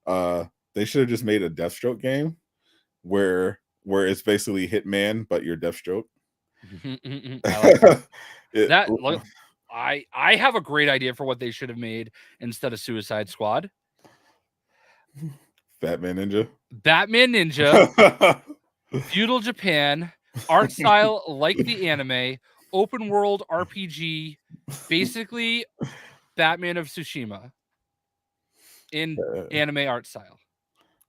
They should have just made a Deathstroke game where it's basically Hitman, but you're Deathstroke. I like I have a great idea for what they should have made instead of Suicide Squad. Batman Ninja. Feudal Japan, art style like the anime, open world RPG, basically Batman of Tsushima in anime art style.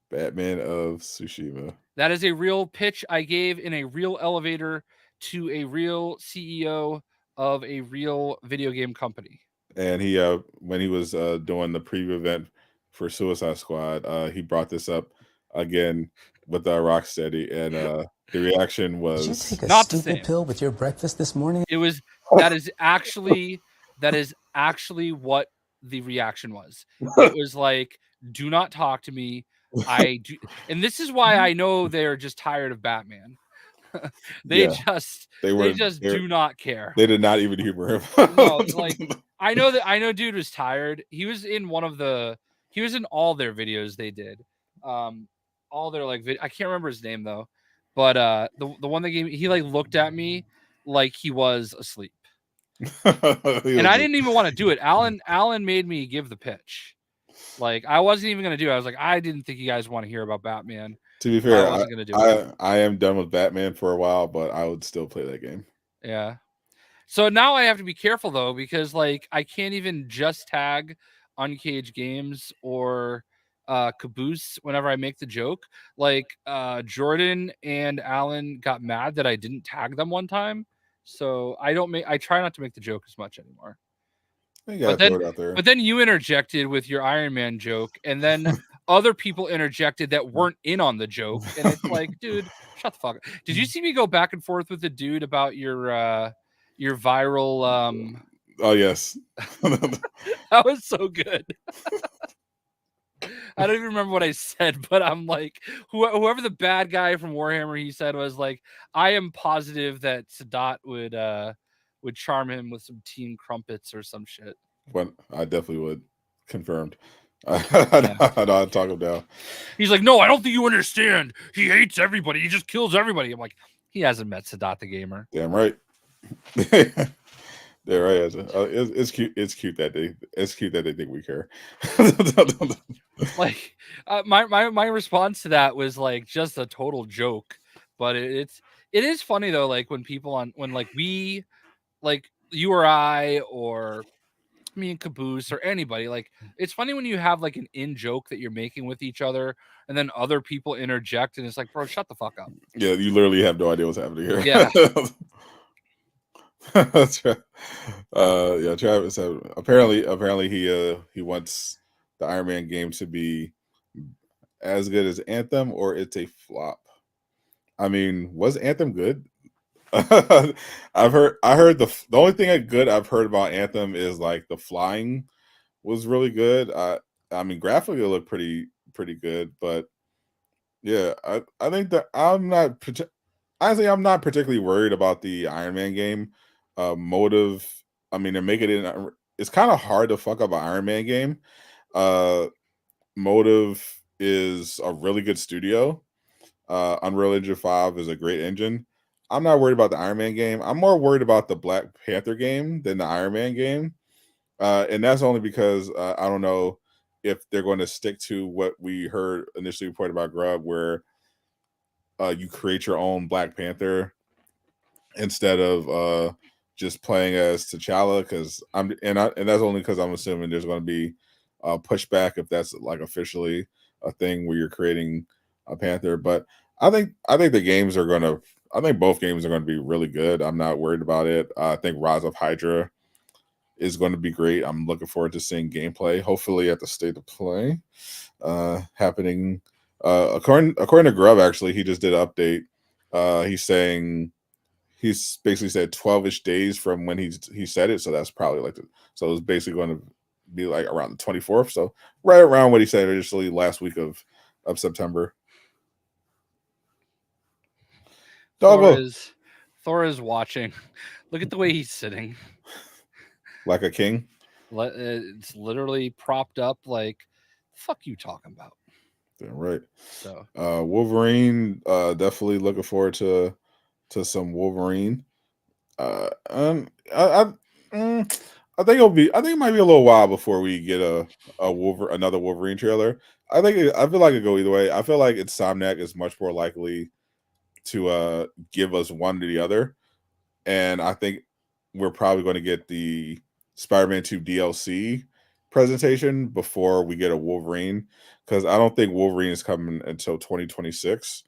Batman of Tsushima. That is a real pitch I gave in a real elevator to a real CEO of a real video game company. And he, when he was doing the preview event for Suicide Squad, he brought this up again with Rocksteady, and the reaction was, "Did you take a not stupid pill with your breakfast this morning?" It was that is actually what the reaction was. It was like, "Do not talk to me." I do, and this is why I know they're just tired of Batman. They just do not care. They did not even humor him. No, like I know dude was tired. He was in all their videos they did. All their like I can't remember his name though. But the one that gave me, he like looked at me like he was asleep. And I didn't even want to do it. Alan made me give the pitch. Like I wasn't even gonna do it. I was like, I didn't think you guys want to hear about Batman. To be fair, I wasn't gonna do it. I am done with Batman for a while, but I would still play that game. Yeah. So now I have to be careful though, because like I can't even just tag Uncaged Games or Caboose whenever I make the joke. Like Jordan and Alan got mad that I didn't tag them one time. So I try not to make the joke as much anymore. But then you interjected with your Iron Man joke, and then other people interjected that weren't in on the joke, and it's like, dude, shut the fuck up. Did you see me go back and forth with the dude about your viral? Oh yes, that was so good. I don't even remember what I said, but I'm like, whoever the bad guy from Warhammer he said was like, I am positive that Sadot would charm him with some teen crumpets or some shit. Well, I definitely would. Confirmed. I'd talk him down. He's like, no, I don't think you understand. He hates everybody. He just kills everybody. I'm like, he hasn't met Sadot the gamer. Damn right. They're right. It's cute. It's cute that they think we care. Like my response to that was like just a total joke, but it is funny though. Like when we like you or I or me and Caboose or anybody, like it's funny when you have like an in joke that you're making with each other, and then other people interject, and it's like, bro, shut the fuck up. Yeah, you literally have no idea what's happening here. Yeah. That's right. Yeah, Travis apparently he wants the Iron Man game to be as good as Anthem, or it's a flop. I mean, was Anthem good? I heard the only thing good I've heard about Anthem is like the flying was really good. I mean, graphically it looked pretty good, but yeah, I think that I'm not particularly worried about the Iron Man game. Motive, I mean, they're making it it's kind of hard to fuck up an Iron Man game. Motive is a really good studio. Unreal Engine 5 is a great engine. I'm not worried about the Iron Man game. I'm more worried about the Black Panther game than the Iron Man game. And that's only because I don't know if they're going to stick to what we heard initially reported about Grub, where you create your own Black Panther instead of just playing as T'Challa. Because and that's only because I'm assuming there's going to be pushback if that's like officially a thing where you're creating a Panther. But I think the games are gonna. I think both games are going to be really good. I'm not worried about it. I think Rise of Hydra is going to be great. I'm looking forward to seeing gameplay, hopefully at the State of Play happening. According to Grub, actually, he just did an update. He's basically said 12-ish days from when he said it, so that's probably like so it's basically going to be like around the 24th. So right around what he said initially last week of September. Thor is watching. Look at the way he's sitting. Like a king. It's literally propped up. Like, the fuck you talking about? Yeah, right. So Wolverine. Definitely looking forward to some Wolverine. I think it'll be. I think it might be a little while before we get another Wolverine trailer. I feel like it go either way. I feel like Insomniac is much more likely to give us one to the other, and I think we're probably going to get the Spider-Man 2 DLC presentation before we get a Wolverine, because I don't think Wolverine is coming until 2026,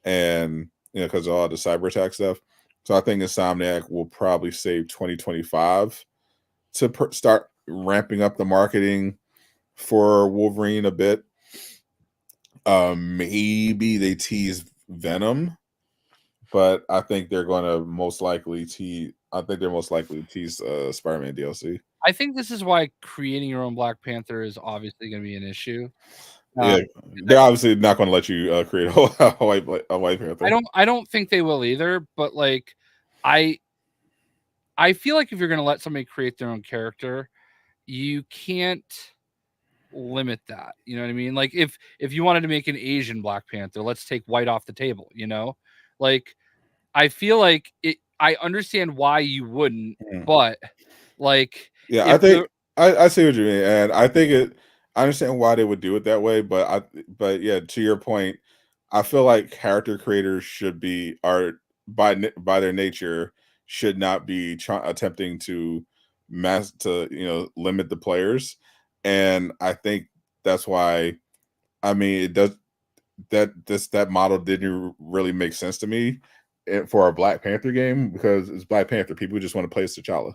and because of all the cyber attack stuff. So I think Insomniac will probably save 2025 to start ramping up the marketing for Wolverine a bit. Maybe they tease Venom, but I think they're going to most likely tease. I think they're most likely to tease Spider-Man DLC. I think this is why creating your own Black Panther is obviously going to be an issue. Yeah, they're obviously not going to let you create a white Panther. I don't think they will either. But like, I feel like if you're going to let somebody create their own character, you can't limit that. You know what I mean? Like, if you wanted to make an Asian Black Panther, let's take white off the table. You know, like, I feel like it. I understand why you wouldn't, but like, yeah, I think I see what you mean, and I think I understand why they would do it that way, but yeah, to your point, I feel like character creators by their nature should not be attempting to limit the players, and I think that's why. I mean, it does that model didn't really make sense to me for a Black Panther game, because it's Black Panther. People just want to play as T'Challa.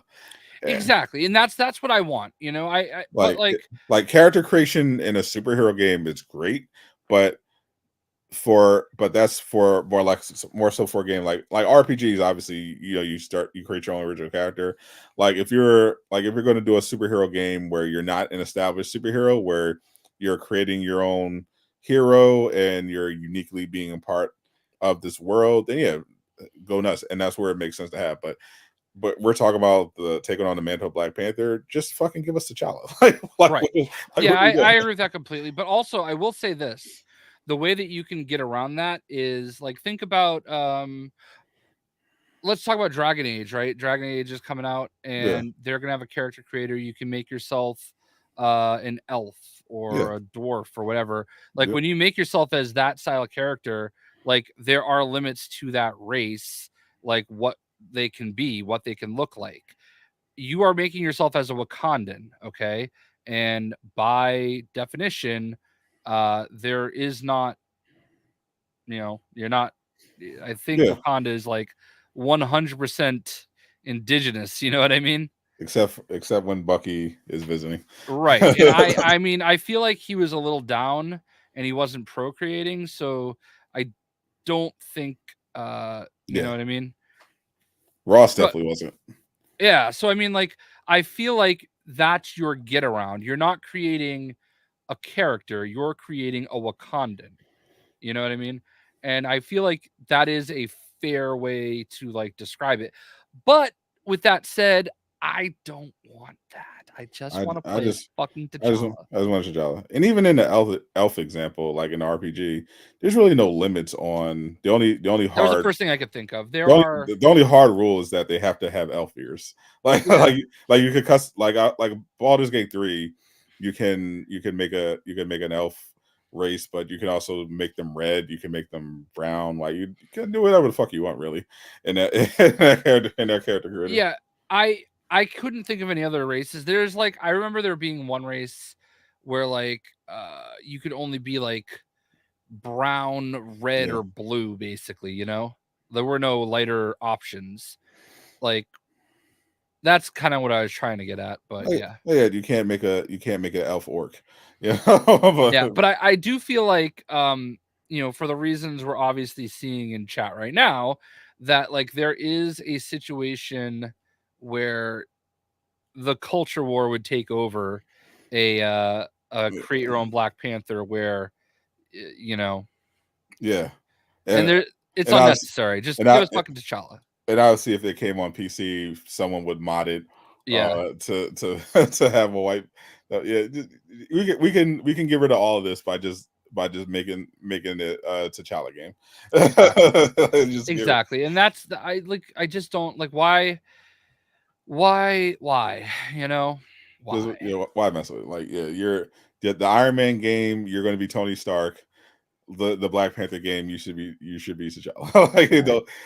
Exactly, and that's what I want. You know, I like character creation in a superhero game is great, but that's for more so for a game like RPGs. Obviously, you create your own original character. Like if you're going to do a superhero game where you're not an established superhero, where you're creating your own hero and you're uniquely being a part of this world, then yeah, go nuts. And that's where it makes sense to have. But we're talking about taking on the mantle of Black Panther. Just fucking give us T'Challa. Right. I agree with that completely. But also, I will say this: the way that you can get around that is, like, think about let's talk about Dragon Age, right? Dragon Age is coming out, and they're gonna have a character creator. You can make yourself an elf or a dwarf or whatever. Like when you make yourself as that style of character, like there are limits to that race, like what they can be, what they can look like. You are making yourself as a Wakandan, okay? And by definition, there is not, you're not. I think Wakanda is like 100% indigenous. You know what I mean? Except when Bucky is visiting, right? And I mean, I feel like he was a little down and he wasn't procreating, so I don't think you know what I mean. Ross definitely wasn't. Yeah, so I mean, like, I feel like that's your get around. You're not creating a character, you're creating a Wakandan. You know what I mean? And I feel like that is a fair way to like describe it. But with that said, I don't want that. I just want to play fucking T'Challa. I just want T'Challa. And even in the elf example, like in the RPG, there's really no limits on the only hard. That was the first thing I could think of. The only hard rule is that they have to have elf ears. Like you could like Baldur's Gate 3, you can make an elf race, but you can also make them red. You can make them brown. Like you can do whatever the fuck you want, really. In that character creator. Yeah, I couldn't think of any other races. There's like, I remember there being one race where like you could only be like brown, red, or blue, basically, you know? There were no lighter options. Like, that's kind of what I was trying to get at, but yeah. Yeah, you can't make an elf orc. Yeah. But I do feel like you know, for the reasons we're obviously seeing in chat right now, that like there is a situation where the culture war would take over a create your own Black Panther where you know. Yeah. And there it's unnecessary. Just give us fucking T'Challa. And obviously, if it came on PC, someone would mod it. To to have a white. Yeah, we can get rid of all of this by just making it T'Challa game. Exactly. And that's I just don't like why, you know, why? Why mess with it? Like, you're the Iron Man game, you're going to be Tony Stark. The Black Panther game, you should be T'Challa. Like,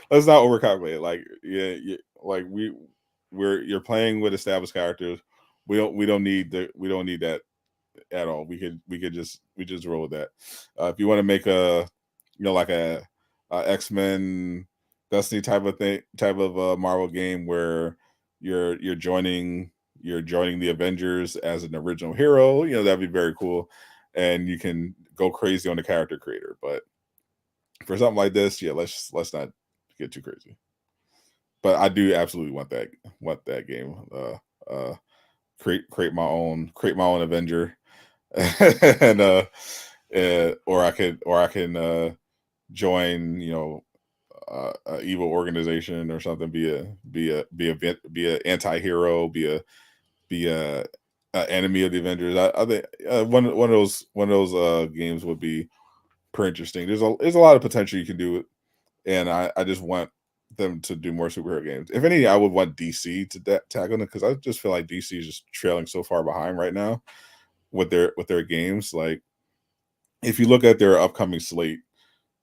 let's not overcalculate it. Like, like you're playing with established characters. We don't need that at all. We just roll with that. If you want to make like a X-Men Destiny type of Marvel game where you're joining the Avengers as an original hero, that'd be very cool, and you can go crazy on the character creator. But for something like this, let's not get too crazy. But I do absolutely want that game. Create my own Avenger, and or I can join a evil organization or something. Be a anti-hero. Be a enemy of the Avengers. I think one of those games would be pretty interesting. There's a lot of potential you can do, and I just want them to do more superhero games. If any, I would want DC to tackle it, because I just feel like DC is just trailing so far behind right now with their games. Like, if you look at their upcoming slate,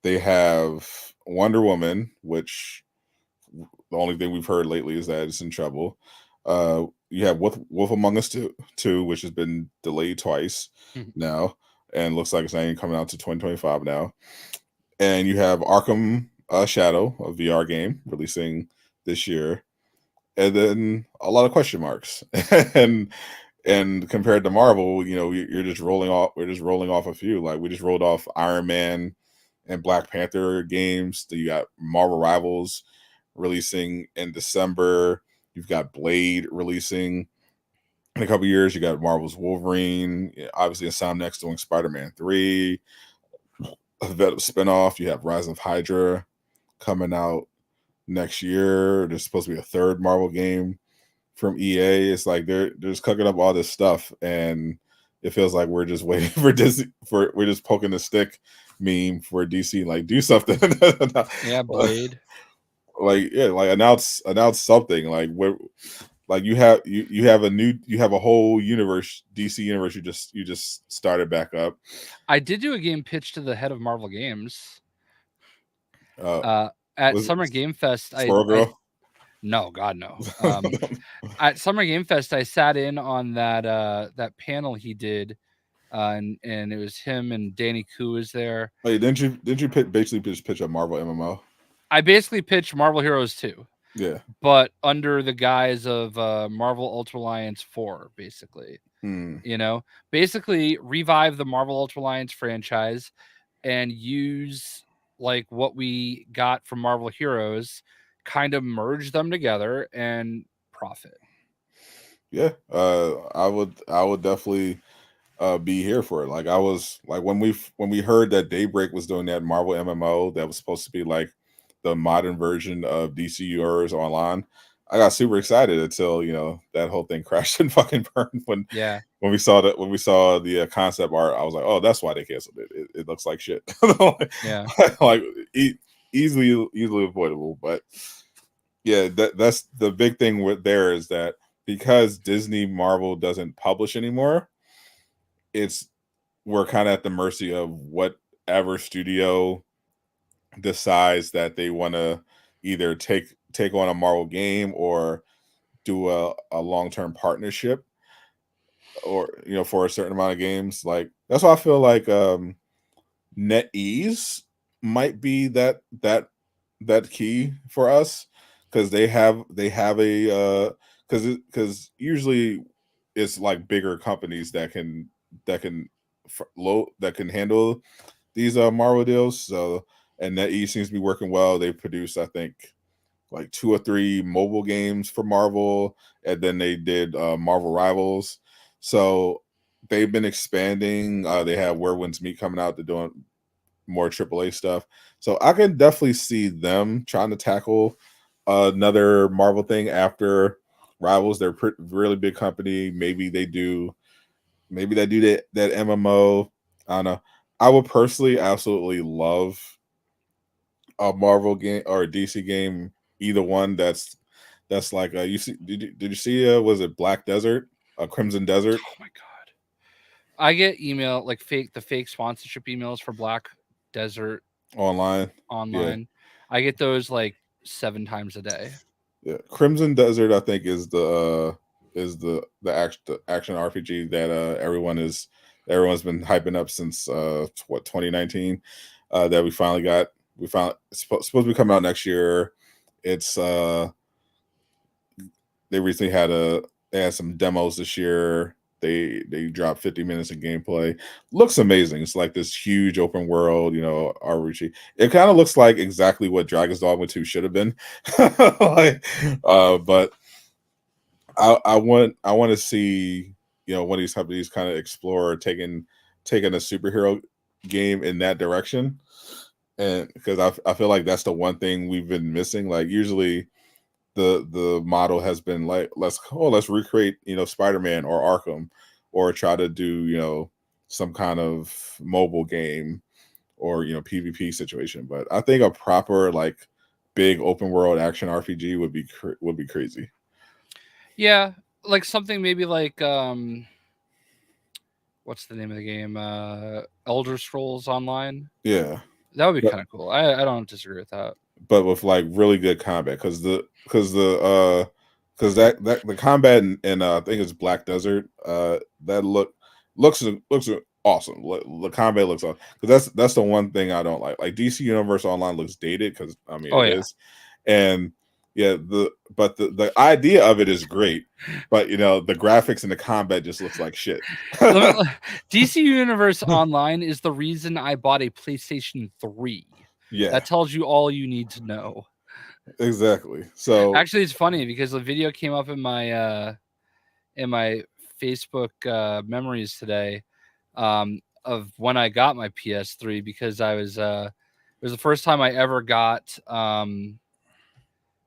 they have Wonder Woman, which the only thing we've heard lately is that it's in trouble. You have Wolf Among Us 2, which has been delayed twice now, and looks like it's not even coming out to 2025 now. And you have Arkham Shadow, a VR game, releasing this year, and then a lot of question marks. and compared to Marvel, you're just rolling off. We're just rolling off a few. Like, we just rolled off Iron Man and Black Panther games. You got Marvel Rivals releasing in December. You've got Blade releasing in a couple of years. You got Marvel's Wolverine. Obviously, Insomniac's doing Spider-Man 3. A Venom spinoff. You have Rise of Hydra coming out next year. There's supposed to be a third Marvel game from EA. It's like they're just cooking up all this stuff, and it feels like we're just waiting for Disney. We're just poking the stick meme for DC. Like, do something. Yeah, Blade. Like announce something. Like, where, like you have a whole universe, DC universe. You just started back up. I did do a game pitch to the head of Marvel Games. At Summer Game Fest, no, God no. At Summer Game Fest, I sat in on that panel he did, and it was him and Danny Koo was there. Wait, didn't you basically just pitch a Marvel MMO? I basically pitched Marvel Heroes 2. Yeah, but under the guise of Marvel Ultra Alliance 4, basically. Basically revive the Marvel Ultra Alliance franchise and use like what we got from Marvel Heroes, kind of merge them together and profit. Yeah, I would definitely be here for it. Like, I was like, when we heard that Daybreak was doing that Marvel MMO that was supposed to be like the modern version of DC Universe Online, I got super excited until that whole thing crashed and fucking burned. When we saw the concept art, I was like, oh, that's why they canceled it. It looks like shit. Like easily avoidable. But yeah, that's the big thing with there is that because Disney Marvel doesn't publish anymore, we're kind of at the mercy of whatever studio decides that they want to either take on a Marvel game or do a long-term partnership, or for a certain amount of games. Like, that's why I feel like NetEase might be that key for us, because they have a because usually it's like bigger companies that can handle these Marvel deals. So, and NetEase seems to be working well. They produced, I think, like 2 or 3 mobile games for Marvel, and then they did Marvel Rivals. So they've been expanding. They have Where Winds Meet coming out. They're doing more AAA stuff. So I can definitely see them trying to tackle another Marvel thing after Rivals. They're a really big company. Maybe they do that MMO. I don't know. I would personally absolutely love a Marvel game or a DC game, either one that's like you see. Did you see was it Black Desert, Crimson Desert? Oh my god, I get email like the fake sponsorship emails for Black Desert online. Yeah. I get those like 7 times a day. Yeah, Crimson Desert I think is the action RPG that everyone's been hyping up since 2019, that we finally got. It's supposed to be coming out next year. It's they recently had some demos this year. They dropped 50 minutes of gameplay. Looks amazing. It's like this huge open world, RPG. It kind of looks like exactly what Dragon's Dogma 2 should have been. But I want to see, one of these companies kind of explore taking a superhero game in that direction. And because I feel like that's the one thing we've been missing. Like usually the model has been like, let's recreate, Spider-Man or Arkham, or try to do, some kind of mobile game or, PvP situation. But I think a proper like big open world action RPG would be crazy. Yeah, like something maybe like what's the name of the game? Elder Scrolls Online. Yeah. That would be kind of cool. I don't disagree with that. But with like really good combat, because the combat in I think it's Black Desert, that looks awesome. The combat looks awesome. Because that's the one thing I don't like. Like DC Universe Online looks dated, because it is. And yeah, the idea of it is great, but the graphics and the combat just looks like shit. DC Universe Online is the reason I bought a PlayStation 3. Yeah, that tells you all you need to know. Exactly. So actually, it's funny because the video came up in my Facebook memories today of when I got my PS3, because I was it was the first time I ever got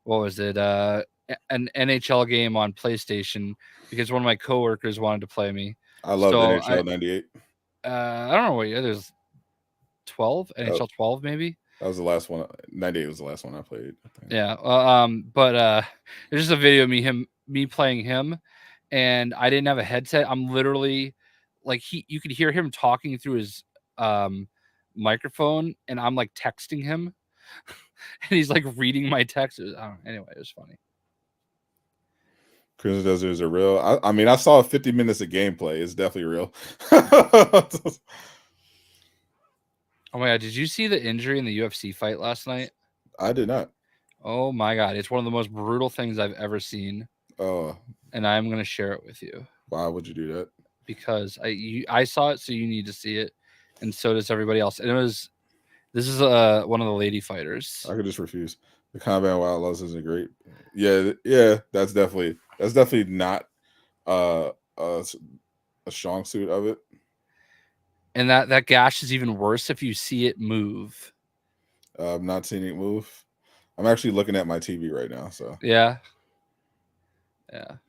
what was it? An NHL game on PlayStation, because one of my coworkers wanted to play me. I love NHL 98. I don't know what year. There's 12, NHL 12 maybe. That was the last one. 98 was the last one I played, I think. Yeah. But there's just a video of me playing him, and I didn't have a headset. I'm literally like you could hear him talking through his microphone, and I'm like texting him. And he's like reading my texts. Anyway, it was funny. Crimson Desert is a real. I saw 50 minutes of gameplay. It's definitely real. Oh my god! Did you see the injury in the UFC fight last night? I did not. Oh my god! It's one of the most brutal things I've ever seen. Oh. And I'm going to share it with you. Why would you do that? Because I saw it, so you need to see it, and so does everybody else. And this is one of the lady fighters. I could just refuse. The combat in Wild Loves isn't great. Yeah, that's definitely not a strong suit of it. And that gash is even worse if you see it move. I'm not seeing it move. I'm actually looking at my TV right now. So yeah.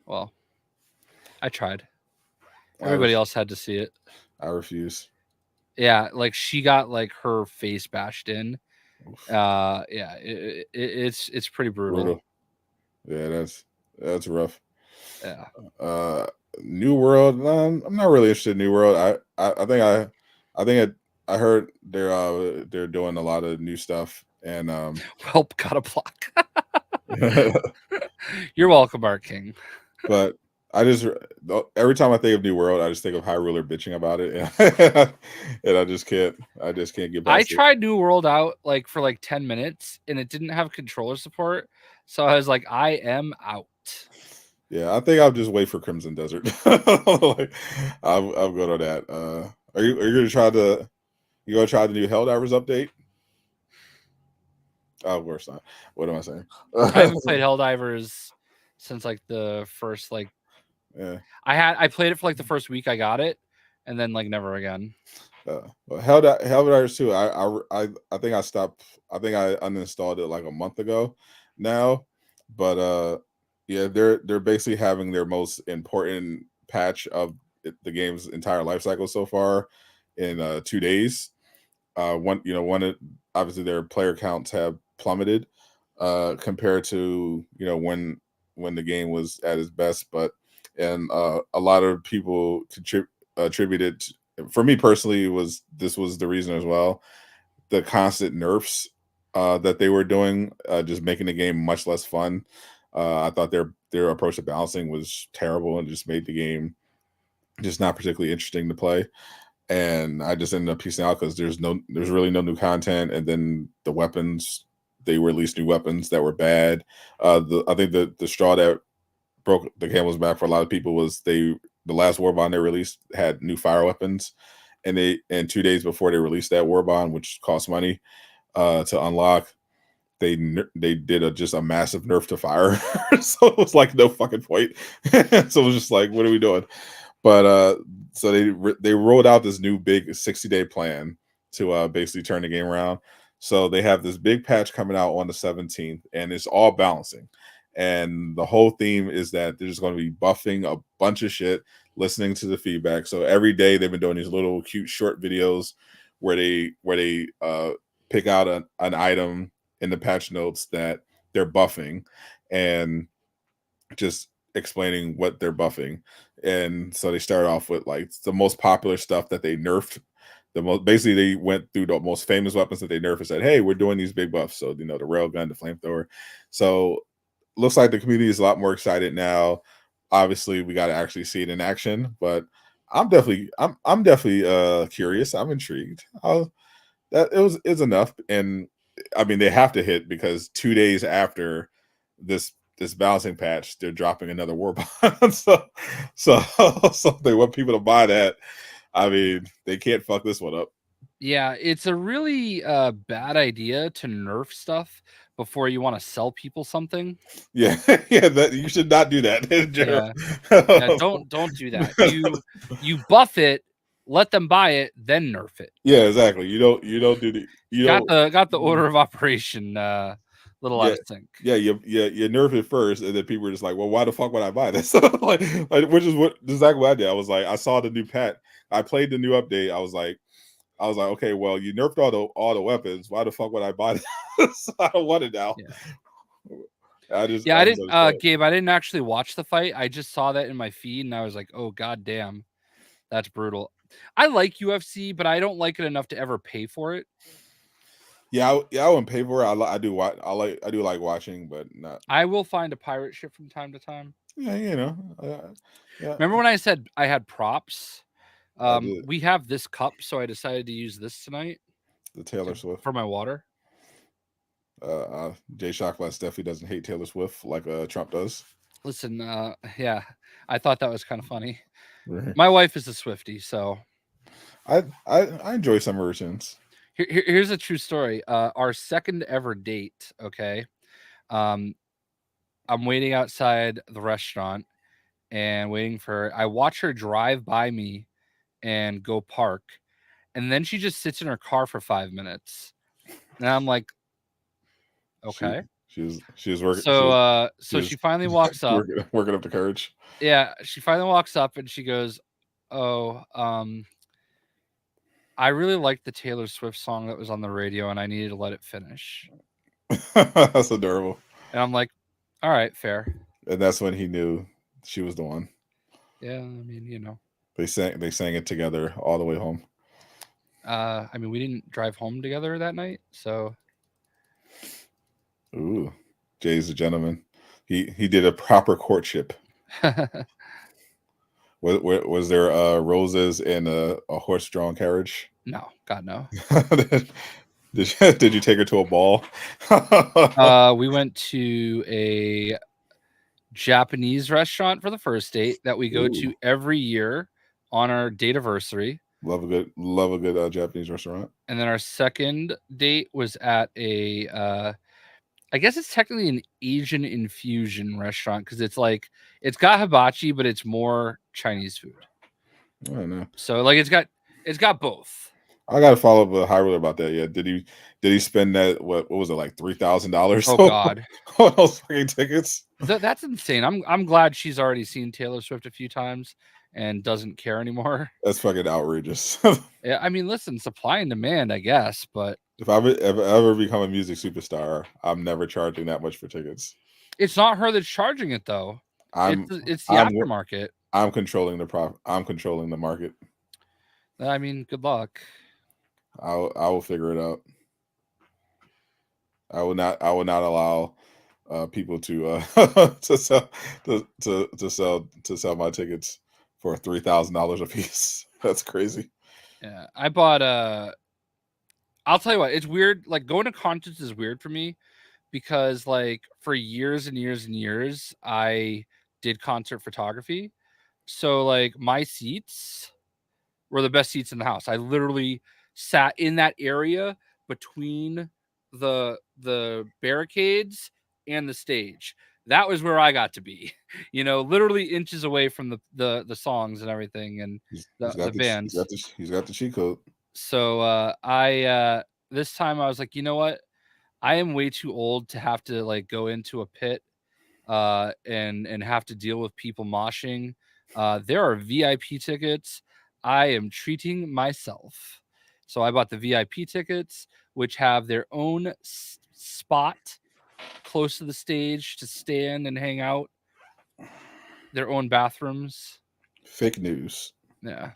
Well, I tried. Everybody else had to see it. I refuse. Yeah, like she got like her face bashed in. It's pretty brutal. Yeah, that's rough. Yeah. New World. I'm not really interested in New World. I think I heard they're doing a lot of new stuff, and got a block. You're welcome, Art King. But I just every time I think of New World, I just think of High Ruler bitching about it, and I just can't get past I it. tried New World out like for like 10 minutes, and it didn't have controller support, so I was like, I am out. Yeah, I think I'll just wait for Crimson Desert. Like, I'm good on that. Are you gonna try the new Helldivers update? Oh, of course not. What am I saying? I haven't played Helldivers since like the first like. Yeah. I played it for like the first week I got it, and then like never again. Well, Helldivers 2. I think I stopped. I think I uninstalled it like a month ago now, but yeah, they're basically having their most important patch of the game's entire life cycle so far in 2 days. Obviously their player counts have plummeted compared to when the game was at its best, but a lot of people attributed for me personally this was the reason as well, the constant nerfs that they were doing, just making the game much less fun. I thought their approach to balancing was terrible and just made the game just not particularly interesting to play. And I just ended up piecing out because there's really no new content, and then the weapons, they released new weapons that were bad. I think the straw that broke the camel's back for a lot of people was the last Warbond they released had new fire weapons, and 2 days before they released that Warbond, which cost money to unlock, they did just a massive nerf to fire. So it was like no fucking point. So it was just like, what are we doing? But so they rolled out this new big 60-day plan to basically turn the game around. So they have this big patch coming out on the 17th, and it's all balancing. And the whole theme is that they're just going to be buffing a bunch of shit, listening to the feedback. So every day they've been doing these little cute short videos where they pick out an item in the patch notes that they're buffing, and just explaining what they're buffing. And so they start off with like the most popular stuff that they nerfed. Basically they went through the most famous weapons that they nerfed and said, hey, we're doing these big buffs. So the railgun, the flamethrower. So looks like the community is a lot more excited now. Obviously we got to actually see it in action, but I'm definitely curious. I'm intrigued. It's enough. And I mean, they have to hit, because 2 days after this balancing patch, they're dropping another Warbond. so they want people to buy that. I mean, they can't fuck this one up. Yeah, it's a really bad idea to nerf stuff before you want to sell people something. Yeah, yeah, you should not do that. Yeah, don't do that. You buff it, let them buy it, then nerf it. Yeah, exactly. You don't do got the order of operation little out of sync. Yeah, you nerf it first, and then people are just like, well, why the fuck would I buy this? like, which is exactly what I did. I was like, I saw the new patch, I played the new update. I was like, okay, well, you nerfed all the weapons. Why the fuck would I buy this? I don't want it now. Yeah. I didn't, Gabe. I didn't actually watch the fight. I just saw that in my feed, and I was like, oh god damn, that's brutal. I like UFC, but I don't like it enough to ever pay for it. Yeah, I wouldn't pay for it. I do like watching, but not. I will find a pirate ship from time to time. Yeah, yeah. Remember when I said I had props? We have this cup, so I decided to use this tonight. The Taylor Swift for my water. JayShockblast definitely doesn't hate Taylor Swift like Trump does. Listen, yeah, I thought that was kind of funny. Right. My wife is a Swiftie, so I enjoy some versions. Here's a true story. Our second ever date. Okay, I'm waiting outside the restaurant and waiting for her. I watch her drive by me and go park, and then she just sits in her car for 5 minutes, and I'm like, okay. She was working. So she finally walks up, working up the courage. Yeah, she finally walks up and she goes, "Oh, I really liked the Taylor Swift song that was on the radio, and I needed to let it finish." That's adorable. And I'm like, "All right, fair." And that's when he knew she was the one. Yeah, I mean, they sang it together all the way home. I mean, we didn't drive home together that night, so. Ooh, Jay's a gentleman. He did a proper courtship. Was there roses in a horse-drawn carriage? No, God no. Did you take her to a ball? We went to a Japanese restaurant for the first date that we go to every year on our date anniversary. Love a good Japanese restaurant. And then our second date was at a I guess it's technically an Asian infusion restaurant because it's got hibachi, but it's more Chinese food. I don't know. So like it's got both. I gotta follow up with Hyrule about that. Yeah, did he spend that? What was it, like $3,000? Oh God, on those fucking tickets. That's insane. I'm glad she's already seen Taylor Swift a few times and doesn't care anymore. That's fucking outrageous. Yeah, I mean, listen, supply and demand, I guess, but if I ever become a music superstar, I'm never charging that much for tickets. It's not her that's charging it though. It's the aftermarket. I'm controlling the profit. I'm controlling the market. I mean, good luck. I will figure it out. I will not allow people to to sell my tickets for $3,000 a piece. That's crazy. Yeah, I bought I'll tell you what, it's weird. Like going to concerts is weird for me because like for years and years and years I did concert photography. So like my seats were the best seats in the house. I literally sat in that area between the barricades and the stage. That was where I got to be, literally inches away from the songs and everything and the bands. He's got the cheat code. So I this time I was like, you know what? I am way too old to have to like go into a pit and have to deal with people moshing. There are VIP tickets. I am treating myself. So I bought the VIP tickets, which have their own spot close to the stage to stand and hang out. Their own bathrooms. Fake news. Yeah.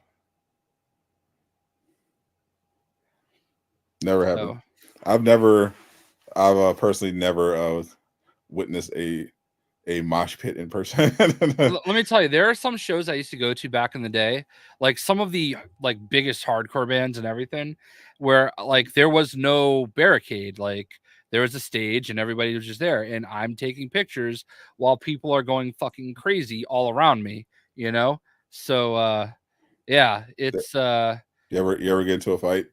Never happened. I've personally never witnessed a mosh pit in person. Let me tell you, there are some shows I used to go to back in the day, like some of the like biggest hardcore bands and everything, where like there was no barricade, like there was a stage and everybody was just there, and I'm taking pictures while people are going fucking crazy all around me, So yeah, it's You ever get into a fight?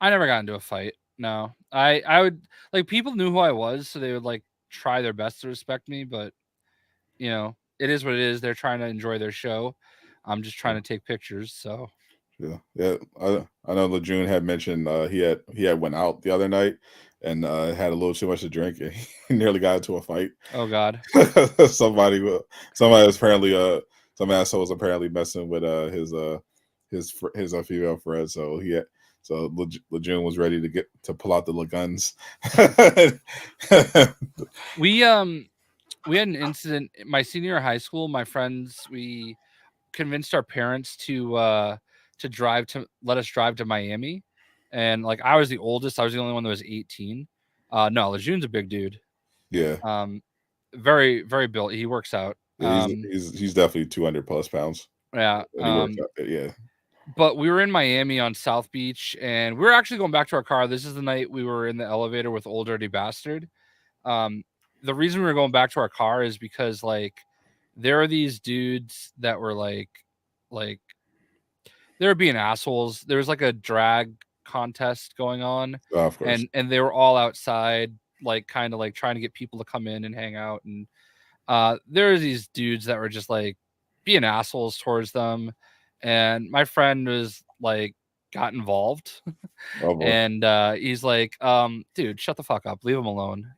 I never got into a fight. No. I would like people knew who I was, so they would like try their best to respect me, but it is what it is. They're trying to enjoy their show. I'm just trying to take pictures. So yeah. I know Lejeune had mentioned he had went out the other night and had a little too much to drink and he nearly got into a fight. Oh God. somebody was apparently some asshole was apparently messing with his female friend, so Lejeune was ready to pull out the guns. We had an incident my senior year of high school. My friends, we convinced our parents to let us drive to Miami, and like I was the oldest. I was the only one that was 18. No, Lejeune's a big dude. Yeah. Very very built. He works out. Yeah, he's definitely 200 plus pounds. Yeah. Yeah. But we were in Miami on South Beach, and we were actually going back to our car. This is the night we were in the elevator with Old Dirty Bastard. The reason we were going back to our car is because like there are these dudes that were like they were being assholes. There was like a drag contest going on, of course. and they were all outside, like kind of like trying to get people to come in and hang out. And there were these dudes that were just like being assholes towards them. And my friend was like, got involved. Oh, and he's like, dude, shut the fuck up. Leave him alone.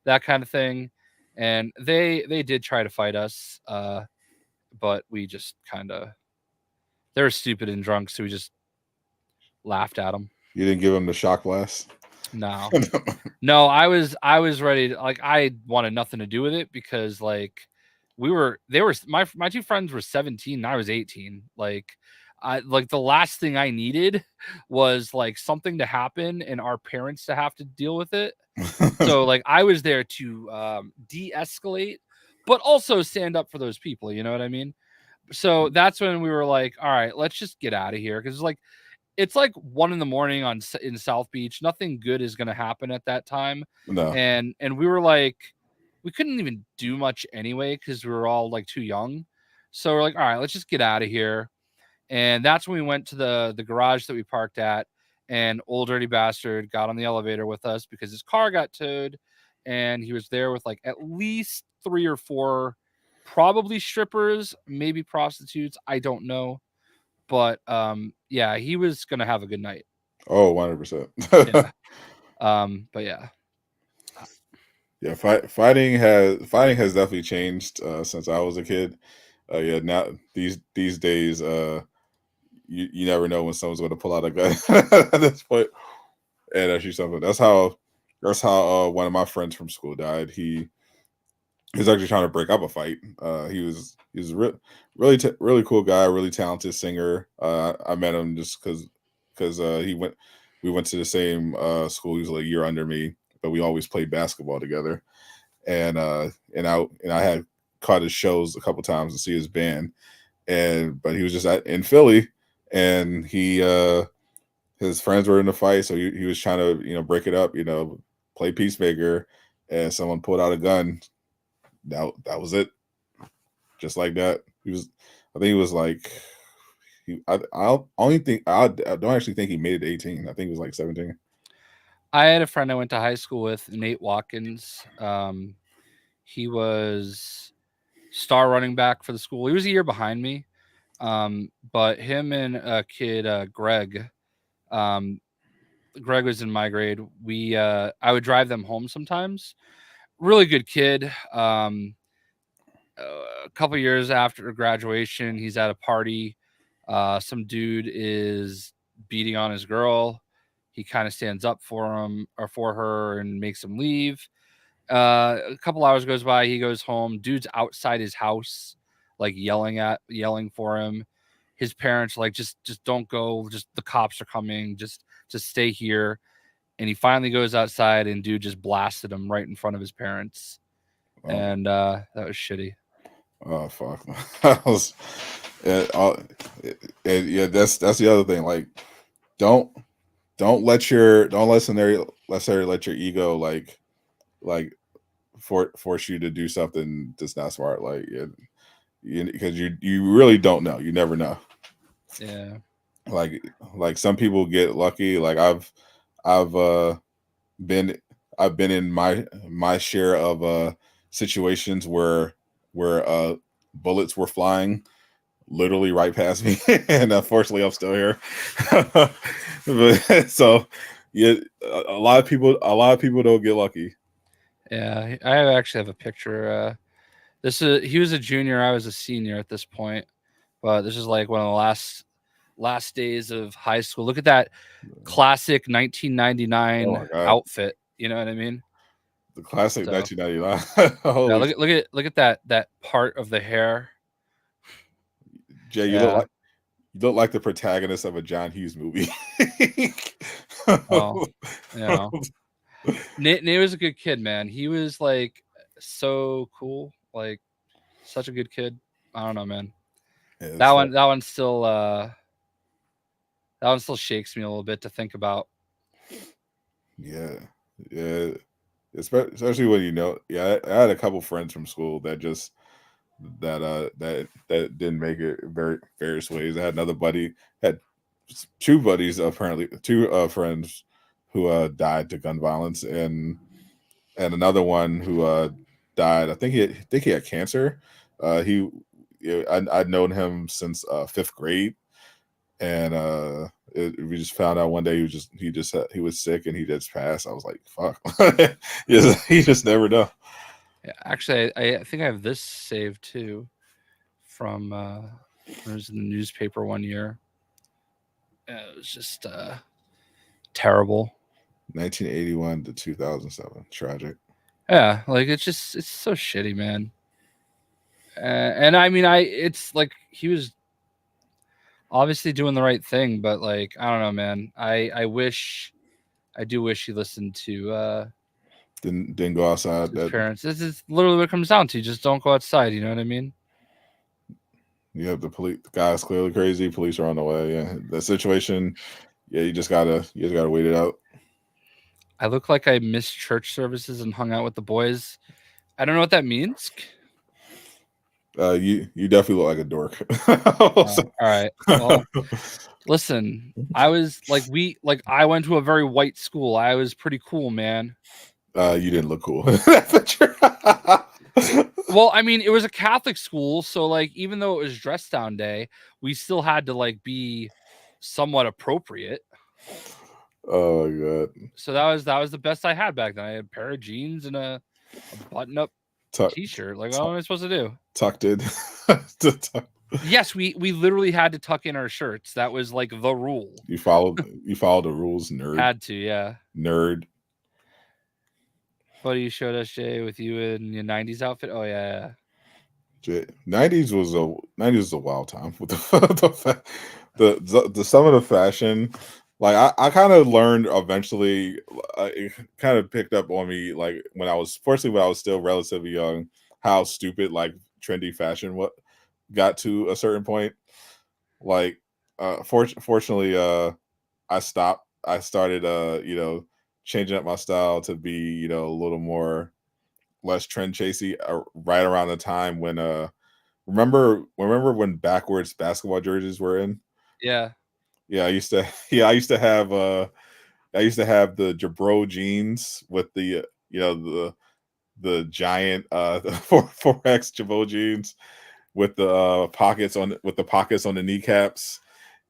That kind of thing. And they did try to fight us. But we just they were stupid and drunk. So we just laughed at them. You didn't give him the shock blast? No, no, I was ready to, like, I wanted nothing to do with it because like my two friends were 17 and I was 18. Like the last thing I needed was like something to happen and our parents to have to deal with it. So like I was there to de-escalate, but also stand up for those people. You know what I mean? So that's when we were like, all right, let's just get out of here, because it's like 1 a.m. in South Beach. Nothing good is going to happen at that time. No. And we were like, we couldn't even do much anyway because we were all like too young. So we're like, all right, let's just get out of here. And that's when we went to the garage that we parked at, and old dirty bastard got on the elevator with us because his car got towed, and he was there with like at least 3 or 4, probably strippers, maybe prostitutes. I don't know. But yeah, he was gonna have a good night. Oh, 100%. Yeah. But yeah. Yeah, fighting has definitely changed since I was a kid. Yeah, now these days, you never know when someone's going to pull out a gun at this point and shoot something. That's how one of my friends from school died. He was actually trying to break up a fight. He was really cool guy, really talented singer. I met him just because we went to the same school. He was like a year under me, but we always played basketball together. And I had caught his shows a couple times to see his band, but he was just in Philly, and his friends were in the fight, so he was trying to break it up, play peacemaker, and someone pulled out a gun. That was it, just like that. I think he was like, I don't actually think he made it 18. I think he was like 17. I had a friend I went to high school with, Nate Watkins. He was star running back for the school. He was a year behind me. But him and a kid, Greg, Greg was in my grade. I would drive them home sometimes. Really good kid. A couple years after graduation, he's at a party. Some dude is beating on his girl. He kind of stands up for him or for her and makes him leave. A couple hours goes by. He goes home. Dude's outside his house, like yelling for him. His parents like, just don't go. Just the cops are coming. Just stay here. And he finally goes outside, and dude just blasted him right in front of his parents. Oh. And that was shitty. Oh fuck! That was, yeah. That's the other thing. Like, don't let your ego like force you to do something that's not smart. Like, because you really don't know. You never know. Yeah. Like some people get lucky. Like I've been in my share of situations where bullets were flying literally right past me, and unfortunately I'm still here. But, so yeah, a lot of people don't get lucky. Yeah, I actually have a picture. He was a junior, I was a senior at this point, but this is like one of the last days of high school. Look at that classic 1999 outfit. You know what I mean? The classic 1999. Yeah, look at that part of the hair. Jay, you look like the protagonist of a John Hughes movie. Oh, Nate was a good kid, man. He was like so cool, like such a good kid. I don't know, man. Yeah, that one still shakes me a little bit to think about. Yeah. Especially when I had a couple friends from school that didn't make it various ways. I had another buddy, had two buddies, apparently two friends who died to gun violence, and another one who died. I think he had cancer. I'd known him since 5th grade, and we just found out one day he was sick and he just passed. I was like, fuck. He just never know. Yeah, actually, I think I have this saved too from it was in the newspaper one year. It was just terrible. 1981 to 2007. Tragic. Yeah, like it's so shitty, man. And I mean, it's like he was obviously doing the right thing, but like I don't know, man. I do wish he listened to didn't go outside. His parents. This is literally what it comes down to. Just don't go outside. You know what I mean? Yeah, the guy's clearly crazy. Police are on the way. Yeah, the situation. Yeah, you just gotta wait it out. I look like I missed church services and hung out with the boys. I don't know what that means. You definitely look like a dork. All right. Well, listen, I was I went to a very white school. I was pretty cool, man. You didn't look cool. Well, I mean, it was a Catholic school, so like even though it was dress down day, we still had to like be somewhat appropriate. Oh my god! So that was the best I had back then. I had a pair of jeans and a button-up t-shirt. Like, what am I supposed to do? Tucked in. Yes, we literally had to tuck in our shirts. That was like the rule. You followed the rules, nerd. Had to, yeah. Nerd. What you showed us, Jay, with you in your '90s outfit? Oh yeah. 90s was a wild time with the some of the fashion. Like I kind of learned eventually. It kind of picked up on me, like when I was still relatively young, how stupid like trendy fashion got to a certain point. Like, fortunately, I stopped. I started, changing up my style to be, a little more less trend chasey. Right around the time when, remember when backwards basketball jerseys were in? Yeah. Yeah, I used to have the Jabro jeans with the the giant the 4X Jabro jeans with the pockets on the kneecaps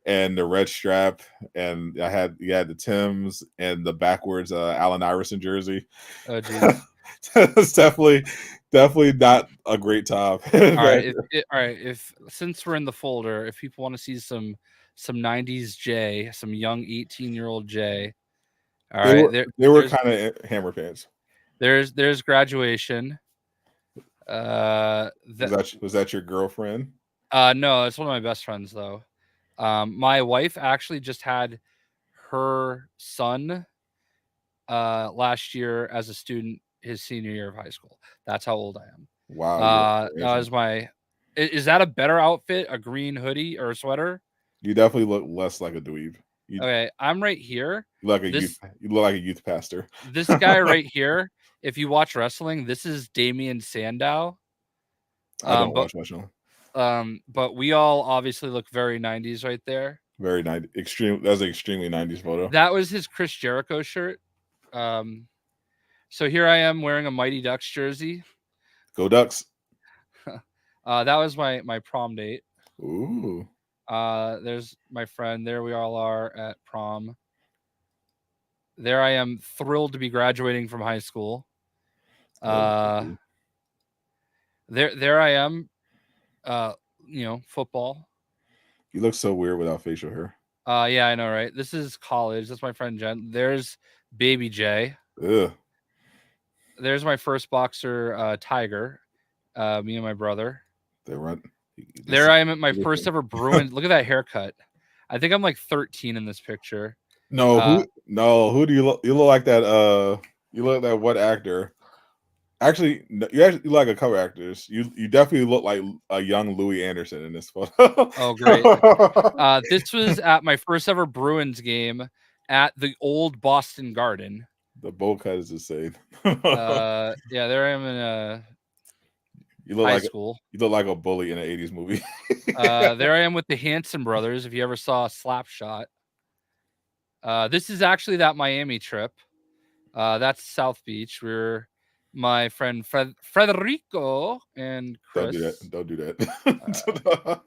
and the red strap, and you had the Timbs and the backwards Allen Iverson jersey. Oh geez. It's definitely not a great time. All right, if since we're in the folder, if people want to see some 90s Jay, some young 18-year-old Jay. All right, they were kind of hammer pants. There's graduation. Was that your girlfriend? No, it's one of my best friends though. My wife actually just had her son last year as a student, his senior year of high school. That's how old I am. Wow. Is that a better outfit? A green hoodie or a sweater? You definitely look less like a dweeb. Okay, I'm right here. You look like a youth pastor. This guy right here, if you watch wrestling, this is Damian Sandow. I don't watch wrestling. But we all obviously look very 90s right there. Very 90s. That's an extremely 90s photo. That was his Chris Jericho shirt. So here I am wearing a Mighty Ducks jersey. Go Ducks. That was my prom date. Ooh. There's my friend. There we all are at prom. There I am, thrilled to be graduating from high school. There I am. Football. You look so weird without facial hair. Yeah, I know, right? This is college. That's my friend Jen. There's baby Jay. Ugh. There's my first boxer, Tiger. Me and my brother. There I am at my first ever Bruin. Look at that haircut. I think I'm like 13 in this picture. No, who do you look? You look like that. You look like what actor? Actually, you look like a couple actors. You definitely look like a young Louis Anderson in this photo. Oh, great. This was at my first ever Bruins game at the old Boston Garden. The bowl cut is the same. Yeah, there I am in high school. You look like a bully in an 80s movie. There I am with the Hanson brothers, if you ever saw Slapshot. This is actually that Miami trip. That's South Beach. We're my friend Federico and Chris. Don't do that.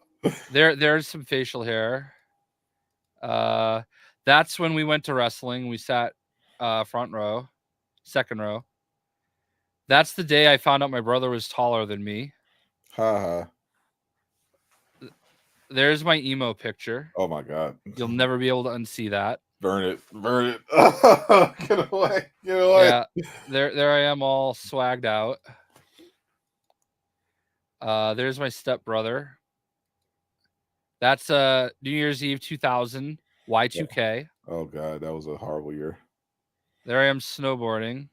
There's some facial hair. That's when we went to wrestling. We sat front row, second row. That's the day I found out my brother was taller than me. Ha. There's my emo picture. Oh my god. You'll never be able to unsee that. Burn it. Get away. Yeah. There I am, all swagged out. There's my stepbrother. That's New Year's Eve 2000 Y2K. Oh god, that was a horrible year. There I am snowboarding.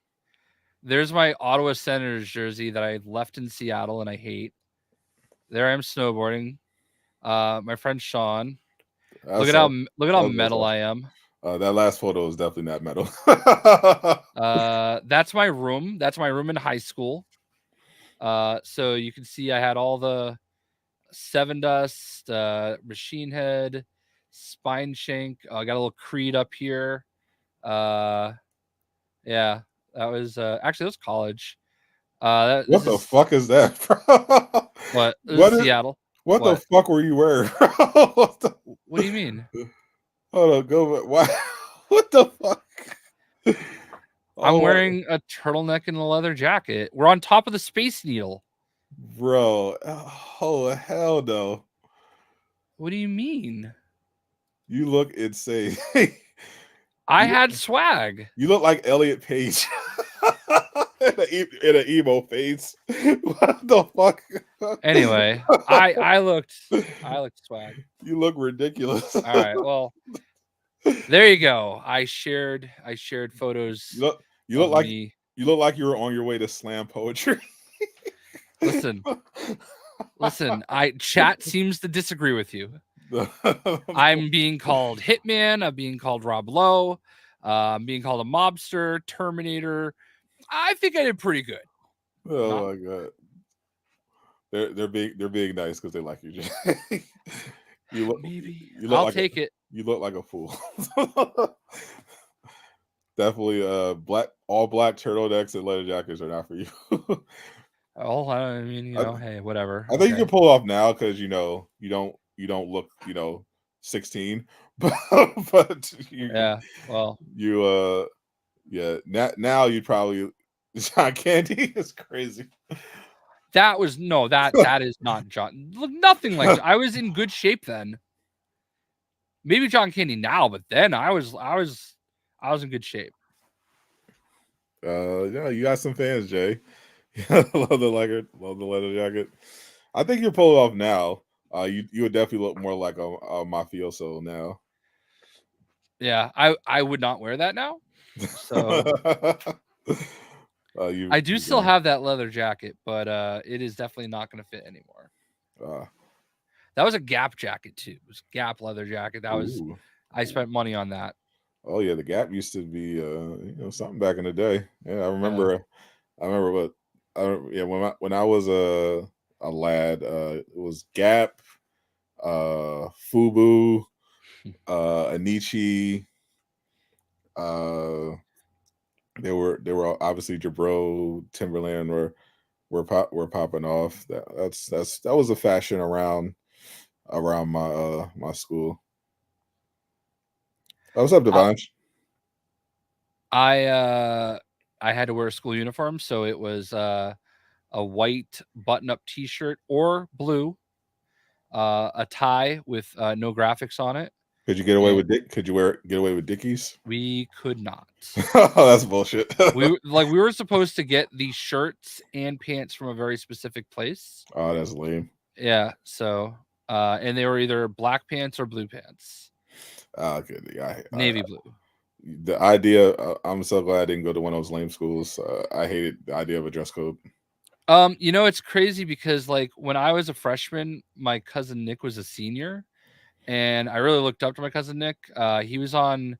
There's my Ottawa Senators jersey that I left in Seattle and I hate. There I am snowboarding. My friend Sean. Look at how metal I am. That last photo is definitely not metal. That's my room. That's my room in high school. So you can see I had all the Seven Dust, Machine Head, Spine Shank. I got a little Creed up here. Yeah, that was actually that was college. What the fuck is that, bro? What? What is Seattle? What the fuck were you wearing? What do you mean? Hold on, go. Why? What the fuck? I'm wearing a turtleneck and a leather jacket. We're on top of the Space Needle. Bro, oh hell no. What do you mean? You look insane. I had swag. You look like Elliot Page in an emo face. What the fuck? Anyway, I looked swag. You look ridiculous. All right, well, there you go. I shared photos. You look like you were on your way to slam poetry. Listen. Chat seems to disagree with you. I'm being called Hitman. I'm being called Rob Lowe. I'm being called a mobster, Terminator. I think I did pretty good. Oh my god, they're being nice because they like you. You look. Maybe you look I'll like take it. You look like a fool. Definitely, all black turtlenecks and leather jackets are not for you. Oh, I mean, hey, whatever. I think you can pull it off now because you don't look 16, but now you probably John Candy is crazy. That is not John. Look, nothing like that. I was in good shape then. Maybe John Candy now, but then I was in good shape. Yeah, you got some fans, Jay. Love the leather jacket. I think you pull it off now. You would definitely look more like a mafioso now. Yeah, I would not wear that now. So I do still have that leather jacket, but it is definitely not going to fit anymore. That was a Gap jacket too. It was a Gap leather jacket. I spent money on that. Oh yeah, the Gap used to be something back in the day. Yeah, I remember. When I was a lad, it was Gap, Fubu, Anichi. They were obviously Jabro, Timberland were popping off. That was a fashion around my school. What's up, Devansh? I had to wear a school uniform, so it was a white button-up T-shirt or blue, a tie with no graphics on it. Could you get away with Could you get away with Dickies? We could not. Oh, that's bullshit. we were supposed to get the shirts and pants from a very specific place. Oh, that's lame. Yeah. So, and they were either black pants or blue pants. Okay. Navy blue. The idea. I'm so glad I didn't go to one of those lame schools. I hated the idea of a dress code. It's crazy because when I was a freshman, my cousin Nick was a senior. And I really looked up to my cousin Nick. He was on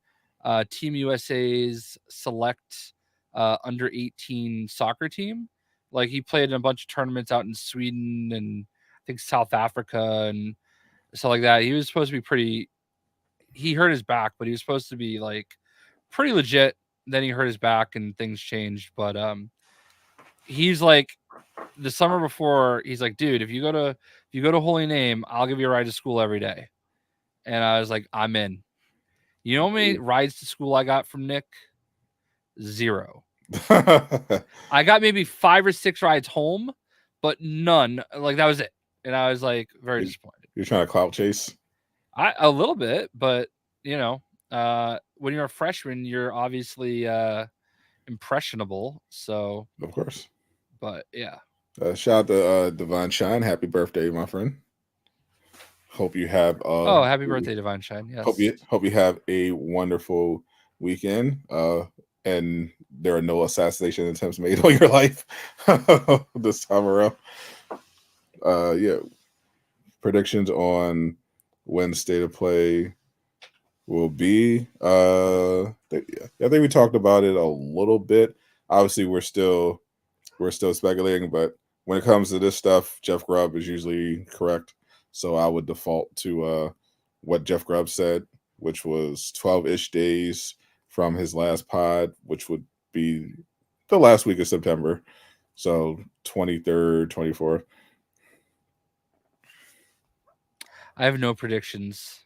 Team USA's select under 18 soccer team. He played in a bunch of tournaments out in Sweden and I think South Africa and stuff like that. He was supposed to be he hurt his back, but he was supposed to be pretty legit. Then he hurt his back and things changed. But he's the summer before, he's like, dude, if you go to Holy Name, I'll give you a ride to school every day. And I was like, I'm in. You know how many rides to school I got from Nick? 0. I got maybe 5 or 6 rides home, but none. That was it. And I was very disappointed. You're trying to clout chase? A little bit, but when you're a freshman, you're obviously impressionable. So of course. But yeah. Shout out to Divine Shine. Happy birthday, my friend. Hope you have happy birthday, Divine Shine. Yes. Hope you have a wonderful weekend. And there are no assassination attempts made on your life this time around. Yeah. predictions on when State of Play will be. I think we talked about it a little bit. Obviously, we're still speculating, but when it comes to this stuff, Jeff Grubb is usually correct. So I would default to what Jeff Grubb said, which was 12-ish days from his last pod, which would be the last week of September. So 23rd, 24th. I have no predictions.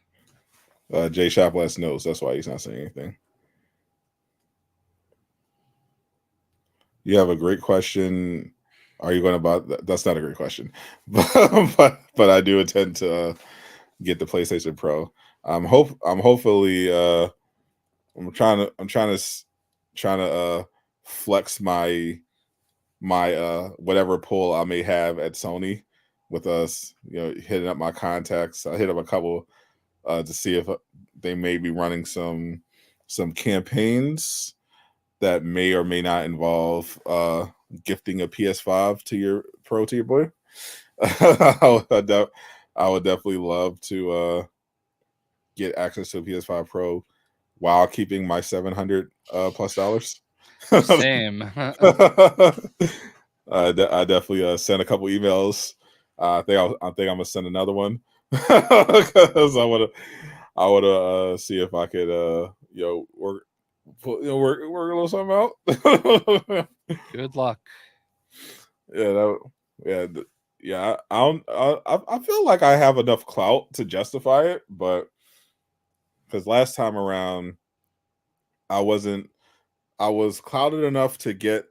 JayShockblast knows. That's why he's not saying anything. You have a great question. Are you going to buy? That's not a great question, but I do intend to get the PlayStation Pro. I'm trying to flex my whatever pull I may have at Sony with us. Hitting up my contacts. I hit up a couple to see if they may be running some campaigns that may or may not involve gifting a PS5 to your boy. I would definitely love to get access to a PS5 Pro while keeping my $700 plus dollars. Same. I definitely sent a couple emails. I think I'm gonna send another one because I want to see if I could work a little something out. Good luck. I feel like I have enough clout to justify it, but because last time around I was clouded enough to get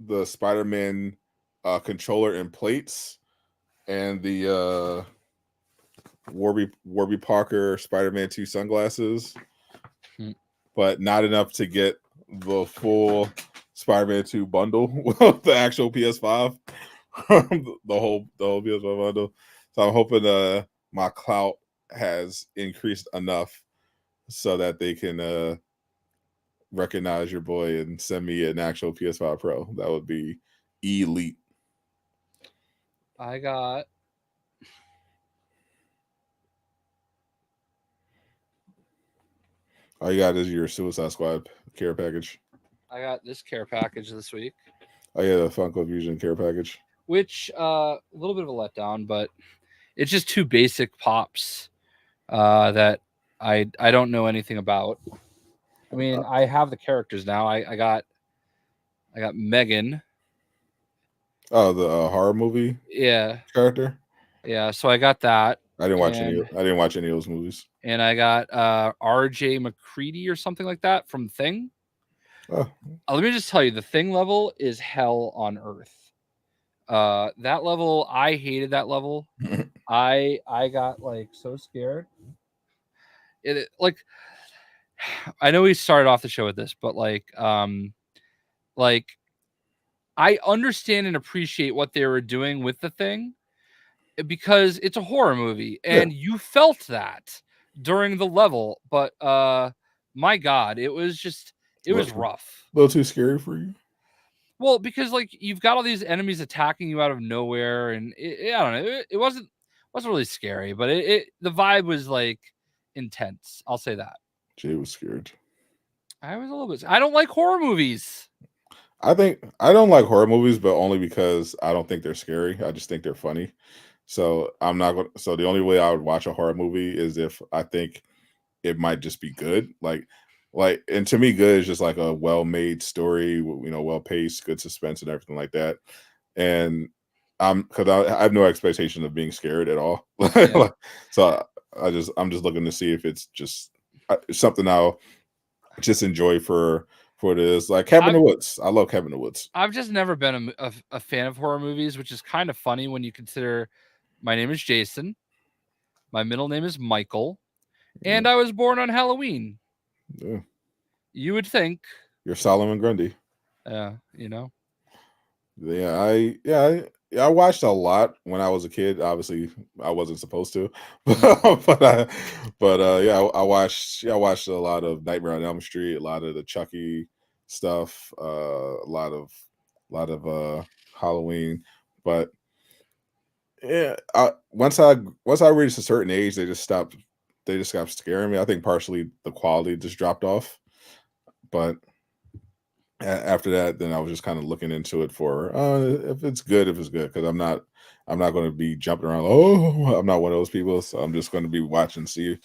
the Spider-Man controller and plates and the Warby Parker Spider-Man 2 sunglasses, but not enough to get the full Spider-Man 2 bundle with the actual PS5, the whole PS5 bundle. So I'm hoping my clout has increased enough so that they can recognize your boy and send me an actual PS5 Pro. That would be elite. I got all you got is your Suicide Squad care package. I got this care package this week. Oh yeah, the Funko Fusion care package. Which a little bit of a letdown, but it's just two basic pops that I don't know anything about. I mean, I have the characters now. I got Megan. Oh, the horror movie. Yeah. Character. Yeah. So I got that. I didn't watch any of those movies. And I got R.J. McCready or something like that from Thing. Oh. Let me just tell you, the Thing level is hell on earth. That level, I hated that level. I got like so scared. It like, I know we started off the show with this, but like I understand and appreciate what they were doing with the Thing because it's a horror movie and you felt that during the level, but my God, it was rough. A little too scary for you. Well, because like you've got all these enemies attacking you out of nowhere, and I don't know, it wasn't really scary, but the vibe was like intense. I'll say that. Jay was scared. I was a little bit. I don't like horror movies. I don't like horror movies, but only because I don't think they're scary. I just think they're funny. So I'm not going. So the only way I would watch a horror movie is if I think it might just be good. Like, and to me, good is just like a well-made story, well-paced, good suspense, and everything like that. And because I have no expectation of being scared at all. Yeah. So I'm just looking to see if it's just something I'll just enjoy for it is. Like Cabin in the Woods. I love Cabin in the Woods. I've just never been a fan of horror movies, which is kind of funny when you consider my name is Jason, my middle name is Michael, and I was born on Halloween. Yeah. You would think you're Solomon Grundy. Yeah, Yeah, I watched a lot when I was a kid. Obviously, I wasn't supposed to, but I watched a lot of Nightmare on Elm Street, a lot of the Chucky stuff, a lot of Halloween. But Yeah, once I reached a certain age, they just stopped scaring me. I think partially the quality just dropped off, but after that, then I was just kind of looking into it for if it's good, because I'm not going to be jumping around. Oh, I'm not one of those people, so I'm just going to be watching, see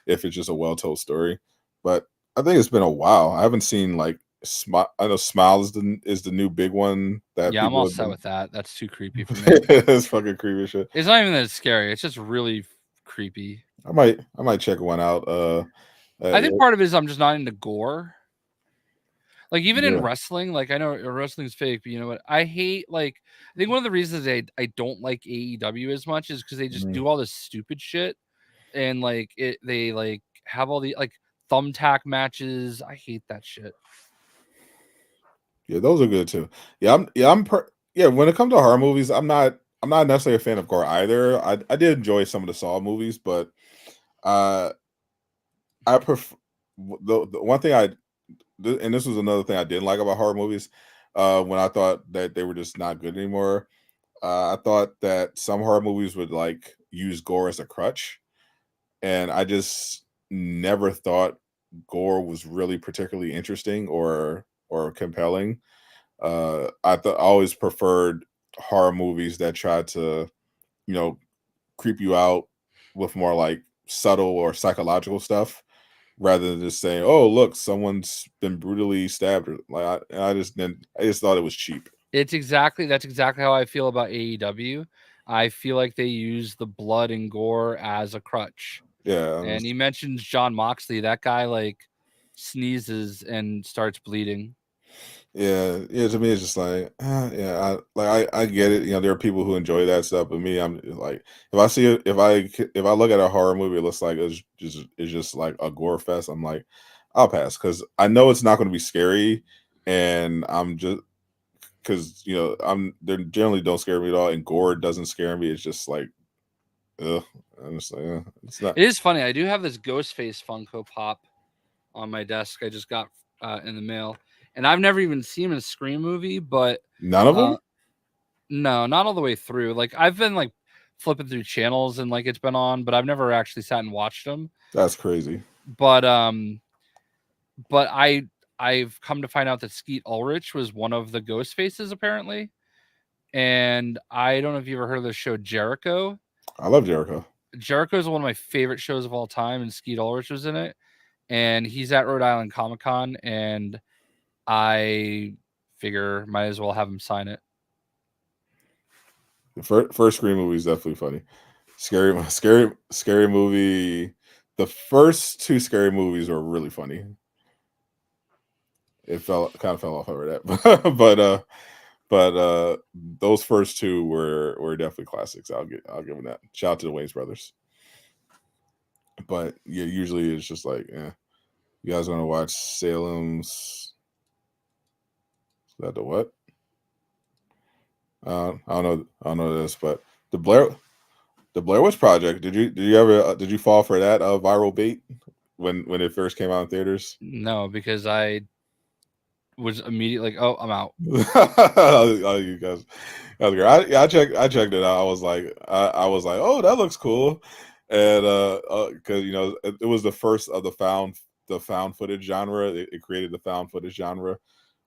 if it's just a well told story. But I think it's been a while. I haven't seen like Smile. I know Smile is the new big one that Yeah, I'm people all have set been. with that. That's too creepy for me. It's fucking creepy as shit. It's not even that scary. It's just really creepy. I might check one out. I think part of it is I'm just not into gore. Like even in Yeah. wrestling, like I know wrestling's fake, but you know what? I hate I think one of the reasons I don't like AEW as much is because they just do all this stupid shit and they like have all the like thumbtack matches. I hate that shit. Yeah, those are good too. When it comes to horror movies, I'm not necessarily a fan of gore either. I did enjoy some of the Saw movies, but I prefer the one thing and this was another thing I didn't like about horror movies, when I thought that they were just not good anymore. I thought that some horror movies would like use gore as a crutch, and I just never thought gore was really particularly interesting or compelling. I always preferred horror movies that tried to, creep you out with more like subtle or psychological stuff rather than just saying, "Oh, look, someone's been brutally stabbed." I just thought it was cheap. That's exactly how I feel about AEW. I feel like they use the blood and gore as a crutch. Yeah, and he mentions John Moxley. That guy like sneezes and starts bleeding. Yeah. To me, it's just like, I get it. There are people who enjoy that stuff, but me, I'm like, if I look at a horror movie, it looks like it's just like a gore fest. I'm like, I'll pass because I know it's not going to be scary, and I'm just because they generally don't scare me at all, and gore doesn't scare me. It's just like, ugh. I'm just like, it's not. It is funny. I do have this Ghostface Funko Pop on my desk. I just got in the mail. And I've never even seen a Scream movie, but None of them? No, not all the way through. Like I've been like flipping through channels and like it's been on, but I've never actually sat and watched them. That's crazy. But I've come to find out that Skeet Ulrich was one of the ghost faces apparently. And I don't know if you ever heard of the show Jericho. I love Jericho. Jericho is one of my favorite shows of all time, and Skeet Ulrich was in it. And he's at Rhode Island Comic Con, and I figure might as well have him sign it. The first Scream movie is definitely funny. Scary movie. The first two scary movies were really funny. It kind of fell off over that, but those first two were definitely classics. I'll give them that. Shout out to the Wayans brothers. But yeah, usually it's just like, you guys want to watch Salem's? Is that the what? I don't know this, but the Blair Witch Project. Did you fall for that viral bait when it first came out in theaters? No, because I was immediately like, "Oh, I'm out." Oh, you guys, I checked it out. I was like, "Oh, that looks cool," and because it was the first of the found footage genre. It created the found footage genre,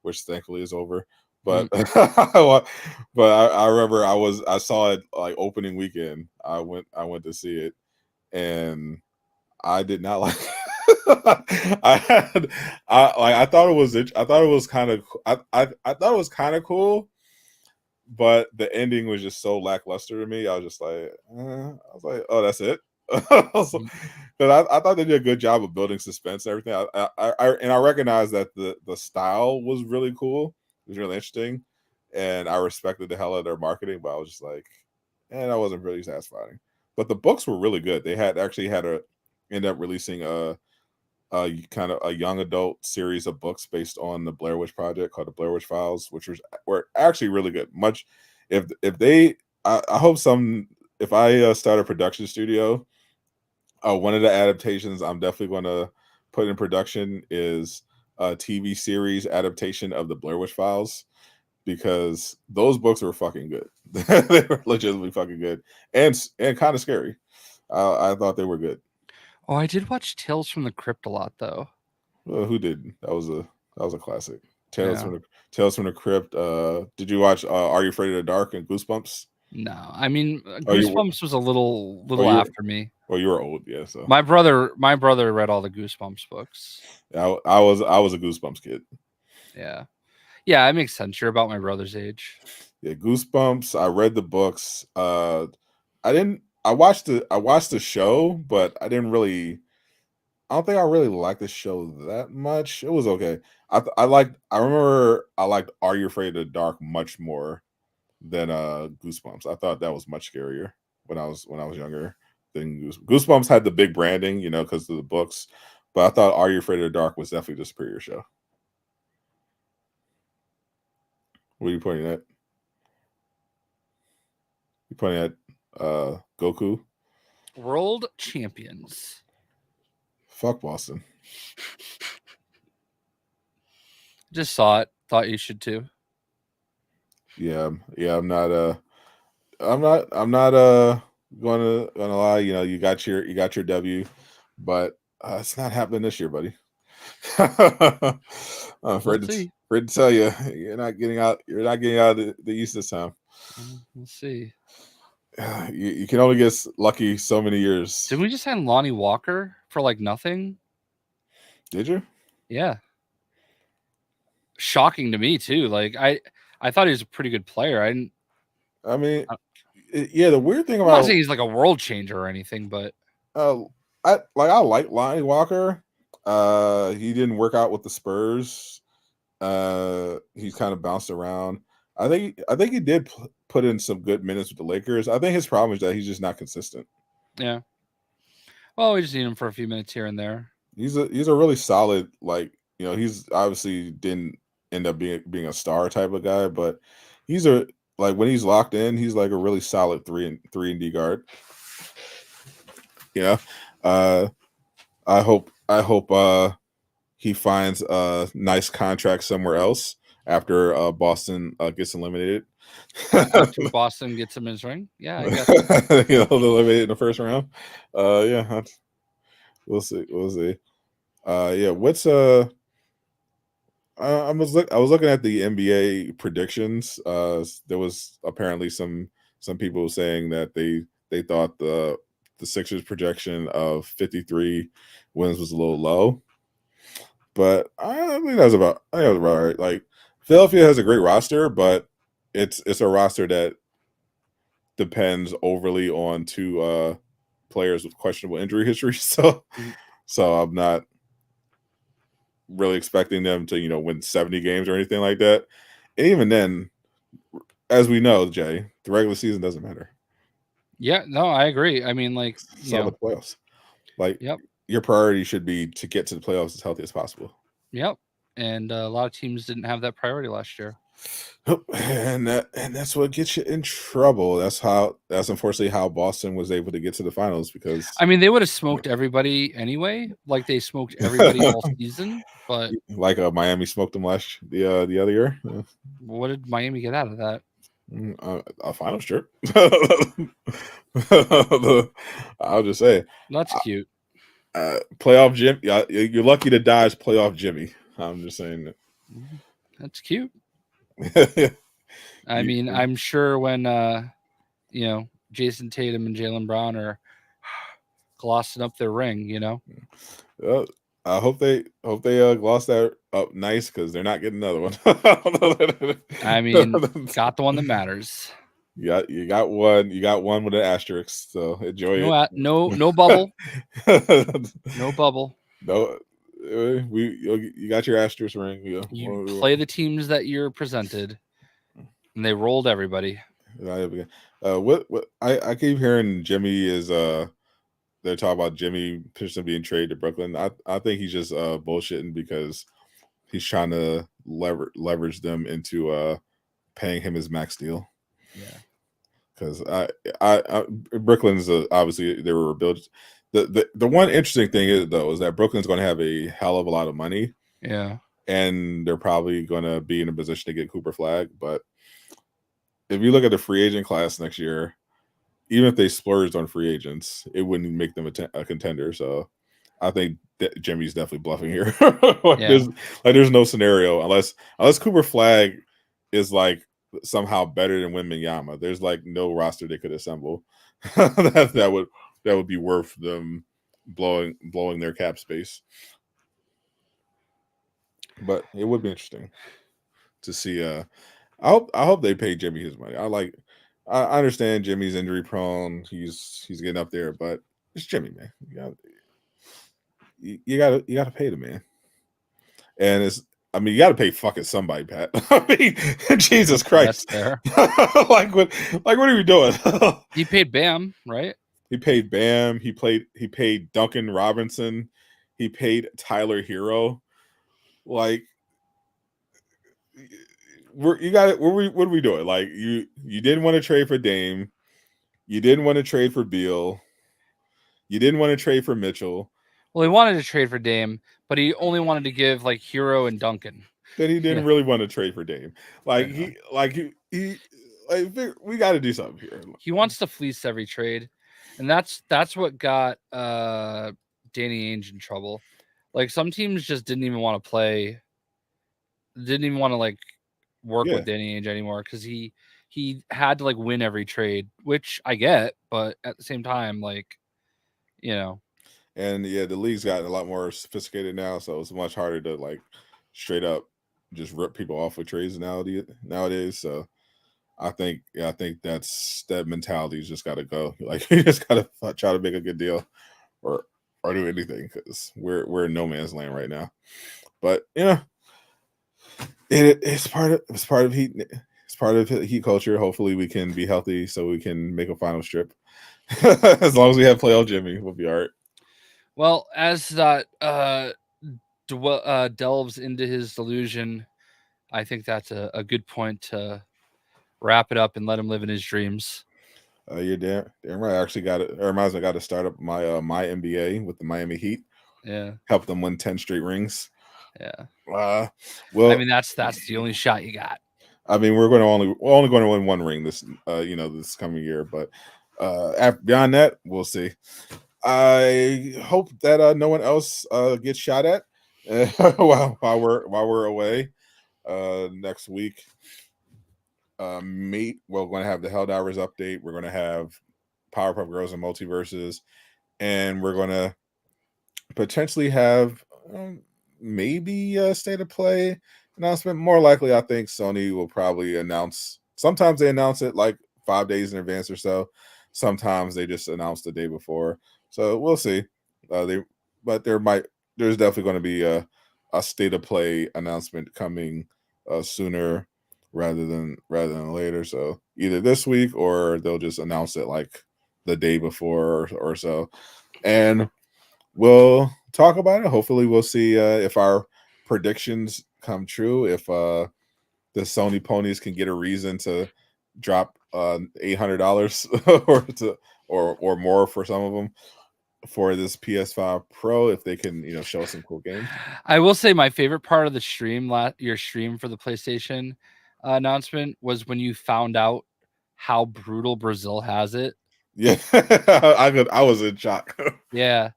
which thankfully is over. But but I remember I saw it like opening weekend. I went to see it, and I did not like. I thought it was kind of cool, but the ending was just so lackluster to me. I was like, oh, that's it. Because I thought they did a good job of building suspense and everything. I recognize that the style was really cool. It was really interesting, and I respected the hell out of their marketing. But I was just like, that wasn't really satisfying. But the books were really good. They end up releasing a kind of a young adult series of books based on the Blair Witch Project called the Blair Witch Files, which were actually really good. I hope if I start a production studio, one of the adaptations I'm definitely going to put in production is a TV series adaptation of the Blair Witch Files, because those books were fucking good. They were legitimately fucking good and kind of scary. I thought they were good. Oh, I did watch Tales from the Crypt a lot though. Well, who didn't? That was a classic. Tales from the Crypt. Did you watch Are You Afraid of the Dark and Goosebumps? No, I mean Goosebumps was a little after me. Well, you were old, yeah. So my brother read all the Goosebumps books. I was a Goosebumps kid. Yeah, it makes sense. You're about my brother's age. Yeah, Goosebumps. I read the books. I watched the show, but I don't think I really liked the show that much. It was okay. I remember I liked Are You Afraid of the Dark much more than Goosebumps. I thought that was much scarier when I was younger than Goosebumps had the big branding, because of the books. But I thought Are You Afraid of the Dark was definitely the superior show. What are you pointing at? You pointing at Goku? World champions. Fuck Boston. Just saw it. Thought you should too. Yeah. I'm not gonna lie. You got your W, but it's not happening this year, buddy. Afraid to tell you, you're not getting out of the East this time. We'll see. You can only get lucky so many years. Did we just sign Lonnie Walker for like nothing? Did you? Yeah. Shocking to me too. Like I thought he was a pretty good player. The weird thing I'm about not saying he's like a world changer or anything, but I like Lonnie Walker. He didn't work out with the Spurs. He's kind of bounced around. I think he did put in some good minutes with the Lakers. I think his problem is that he's just not consistent. Yeah. Well, we just need him for a few minutes here and there. He's a really solid, he's obviously didn't end up being a star type of guy, but he's when he's locked in, he's like a really solid 3 and D guard. I hope he finds a nice contract somewhere else after Boston gets eliminated. After Boston gets him his ring, yeah, I guess. Eliminated in the first round. Yeah, we'll see. Yeah, what's I was looking at the NBA predictions. There was apparently some people saying that they thought the Sixers projection of 53 wins was a little low, but I think that was about right. Like Philadelphia has a great roster, but it's a roster that depends overly on 2 players with questionable injury history. So I'm not really expecting them to win 70 games or anything like that. And even then, as we know, Jay, the regular season doesn't matter. Yeah, no, I agree. I mean, like, the playoffs. Yep. Your priority should be to get to the playoffs as healthy as possible. Yep. And a lot of teams didn't have that priority last year. And that's what gets you in trouble. That's unfortunately how Boston was able to get to the finals, because I mean, they would have smoked everybody anyway, like they smoked everybody all season. But like Miami smoked them the other year. What did Miami get out of that? A final trip. I'll just say that's cute. Playoff Jim. Yeah, you're lucky to dodge playoff Jimmy. I'm just saying that. That's cute. I mean, I'm sure when Jason Tatum and Jaylen Brown are glossing up their ring, I hope they gloss that up nice, because they're not getting another one. I mean, got the one that matters. You got one with an asterisk, so enjoy it. No bubble. No bubble. No, you got your asterisk ring. You play the teams that you're presented, and they rolled everybody. What I keep hearing Jimmy is they're talking about Jimmy Peterson being traded to Brooklyn. I think he's just bullshitting, because he's trying to leverage them into paying him his max deal. Yeah, because I Brooklyn's obviously they were rebuilt. The one interesting thing is that Brooklyn's going to have a hell of a lot of money. Yeah, and they're probably going to be in a position to get Cooper Flag. But if you look at the free agent class next year, even if they splurged on free agents, it wouldn't make them a contender. So I think that Jimmy's definitely bluffing here. There's no scenario unless Cooper Flag is like somehow better than Wembanyama. There's like no roster they could assemble that would be worth them blowing their cap space. But it would be interesting to see. I hope they pay Jimmy his money. I understand Jimmy's injury prone. He's getting up there, but it's Jimmy, man. You gotta pay the man. And you gotta pay fucking somebody, Pat. I mean, Jesus Christ. That's fair. what are we doing? He paid Bam, right? He paid Bam. He paid Duncan Robinson. He paid Tyler Hero. Like, what are we doing? Like, you didn't want to trade for Dame. You didn't want to trade for Beal. You didn't want to trade for Mitchell. Well, he wanted to trade for Dame, but he only wanted to give like Hero and Duncan. Then he didn't really want to trade for Dame. We got to do something here. He wants to fleece every trade, and that's what got Danny Ainge in trouble. Like, some teams just didn't even want to play, didn't even want to like work with Danny Ainge anymore because he had to like win every trade, which I get, but at the same time, like, you know. And the league's gotten a lot more sophisticated now, so it's much harder to like straight up just rip people off with trades nowadays. So I think that mentality's just got to go. Like, you just got to try to make a good deal or do anything, because we're in no man's land right now. But it's part of Heat. It's part of Heat culture. Hopefully, we can be healthy so we can make a final strip. As long as we have playoff Jimmy, we'll be all right. Well, as that delves into his delusion, I think that's a good point to wrap it up and let him live in his dreams. You're damn right. I actually got to start up my my NBA with the Miami Heat. Yeah, help them win 10 straight rings. Yeah. Well, I mean, that's the only shot you got. I mean, we're only going to win one ring this this coming year, but beyond that, we'll see. I hope that no one else gets shot at while we're away next week. We're going to have the Helldivers update. We're going to have Powerpuff Girls and Multiverses, and we're going to potentially have maybe a state of play announcement. More likely, I think Sony will probably announce. Sometimes they announce it like 5 days in advance or so. Sometimes they just announce the day before. So we'll see. There's definitely going to be a state of play announcement coming sooner rather than later. So either this week or they'll just announce it like the day before or so, and we'll talk about it. Hopefully, we'll see if our predictions come true. If the Sony ponies can get a reason to drop $800 or more for some of them for this PS5 Pro, if they can show us some cool games. I will say my favorite part of the stream, your stream for the PlayStation announcement, was when you found out how brutal Brazil has it. Yeah, I was in shock. Yeah.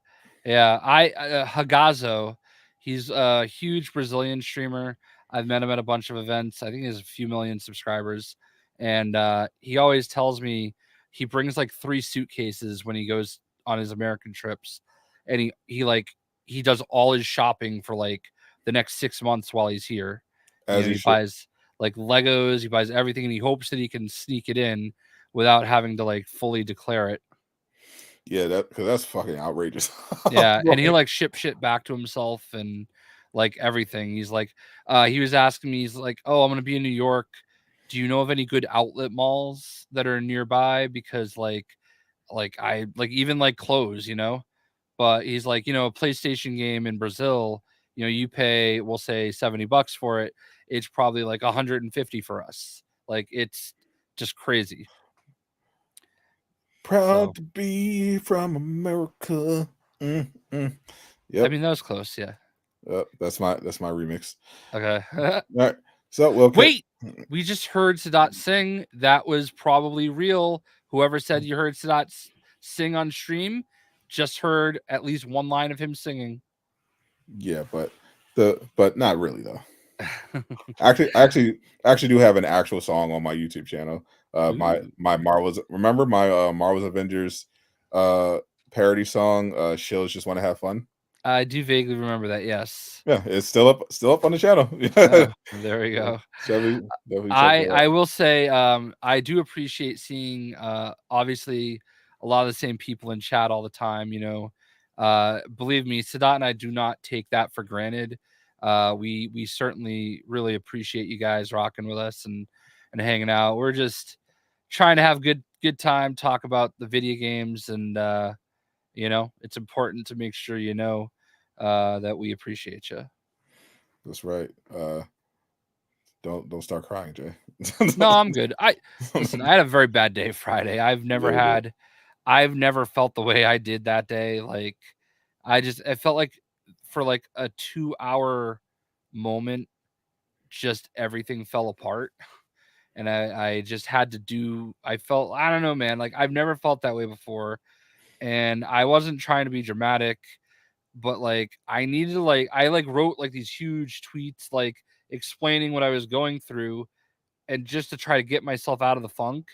Hagazo, he's a huge Brazilian streamer. I've met him at a bunch of events. I think he has a few million subscribers, and he always tells me he brings like 3 suitcases when he goes on his American trips, and he does all his shopping for like the next 6 months while he's here. He buys like Legos, he buys everything, and he hopes that he can sneak it in without having to like fully declare it. Yeah, because that's fucking outrageous. Yeah, and he like ship shit back to himself and like everything. He's like, he was asking me, he's like, "Oh, I'm gonna be in New York. Do you know of any good outlet malls that are nearby? Because like I like even like clothes, But he's like, a PlayStation game in Brazil, you pay, we'll say $70 for it. It's probably like 150 for us. Like, it's just crazy. Proud to be from America. Mm-hmm. Yep. I mean, that was close, yeah. That's my remix. Okay. All right. So wait, we just heard Sadot sing. That was probably real. Whoever said you heard Sadot sing on stream just heard at least one line of him singing. Yeah, but not really though. I actually do have an actual song on my YouTube channel. My Marvel's Marvel's Avengers parody song, Shills Just Want to Have Fun. I do vaguely remember that. Yes. Yeah, it's still up on the channel. There we go. I will say I do appreciate seeing obviously a lot of the same people in chat all the time. Believe me, Sadot and I do not take that for granted. We certainly really appreciate you guys rocking with us and hanging out. We're just trying to have good time, talk about the video games, and it's important to make sure that we appreciate you. That's right. Don't start crying, Jay. No, I'm good. I had a very bad day Friday. I've never felt the way I did that day. Like I felt like for like a 2-hour moment, just everything fell apart. And I just had to I don't know, man. Like I've never felt that way before. And I wasn't trying to be dramatic, but like I needed to I wrote like these huge tweets like explaining what I was going through and just to try to get myself out of the funk,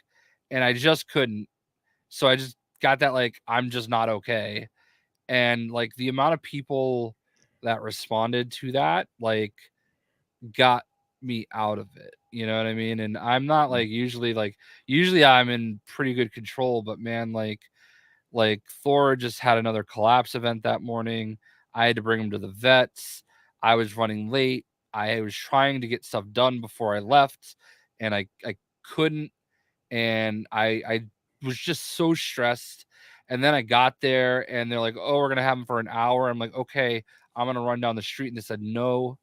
and I just couldn't. So I just got that like I'm just not okay. And like the amount of people that responded to that like got me out of it. You know what I mean? And I'm not usually I'm in pretty good control, but man, like Thor just had another collapse event that morning. I had to bring him to the vets. I was running late. I was trying to get stuff done before I left, and I couldn't. And I was just so stressed. And then I got there, and they're like, "Oh, we're gonna have him for an hour." I'm like, "Okay, I'm gonna run down the street." And they said, "No,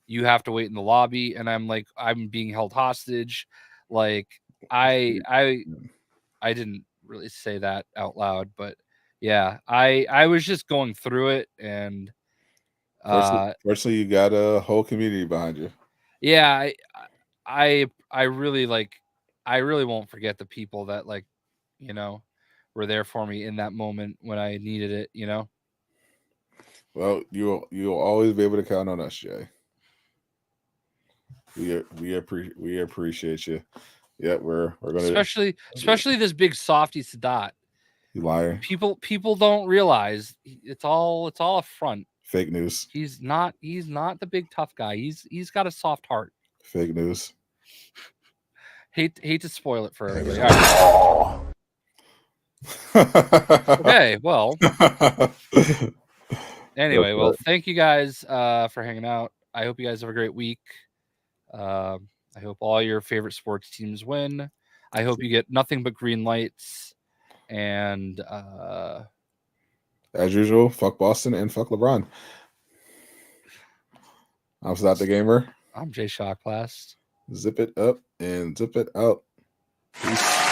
you have to wait in the lobby." And I'm like, "I'm being held hostage." Like I didn't really say that out loud, but yeah, I was just going through it, and fortunately you got a whole community behind you. Yeah, I really I really won't forget the people that were there for me in that moment when I needed it. Well, you'll always be able to count on us, Jay. We appreciate you. Yeah, we're gonna especially this big softy Sadot. You liar. People don't realize it's all a front. Fake news. He's not the big tough guy. He's got a soft heart. Fake news. Hate to spoil it for everybody. Right. Okay, well. Anyway, well, thank you guys for hanging out. I hope you guys have a great week. I hope all your favorite sports teams win. I hope you get nothing but green lights. And as usual, fuck Boston and fuck LeBron. I'm Sadot the Gamer. I'm JayShockblast. Zip it up and zip it out. Peace.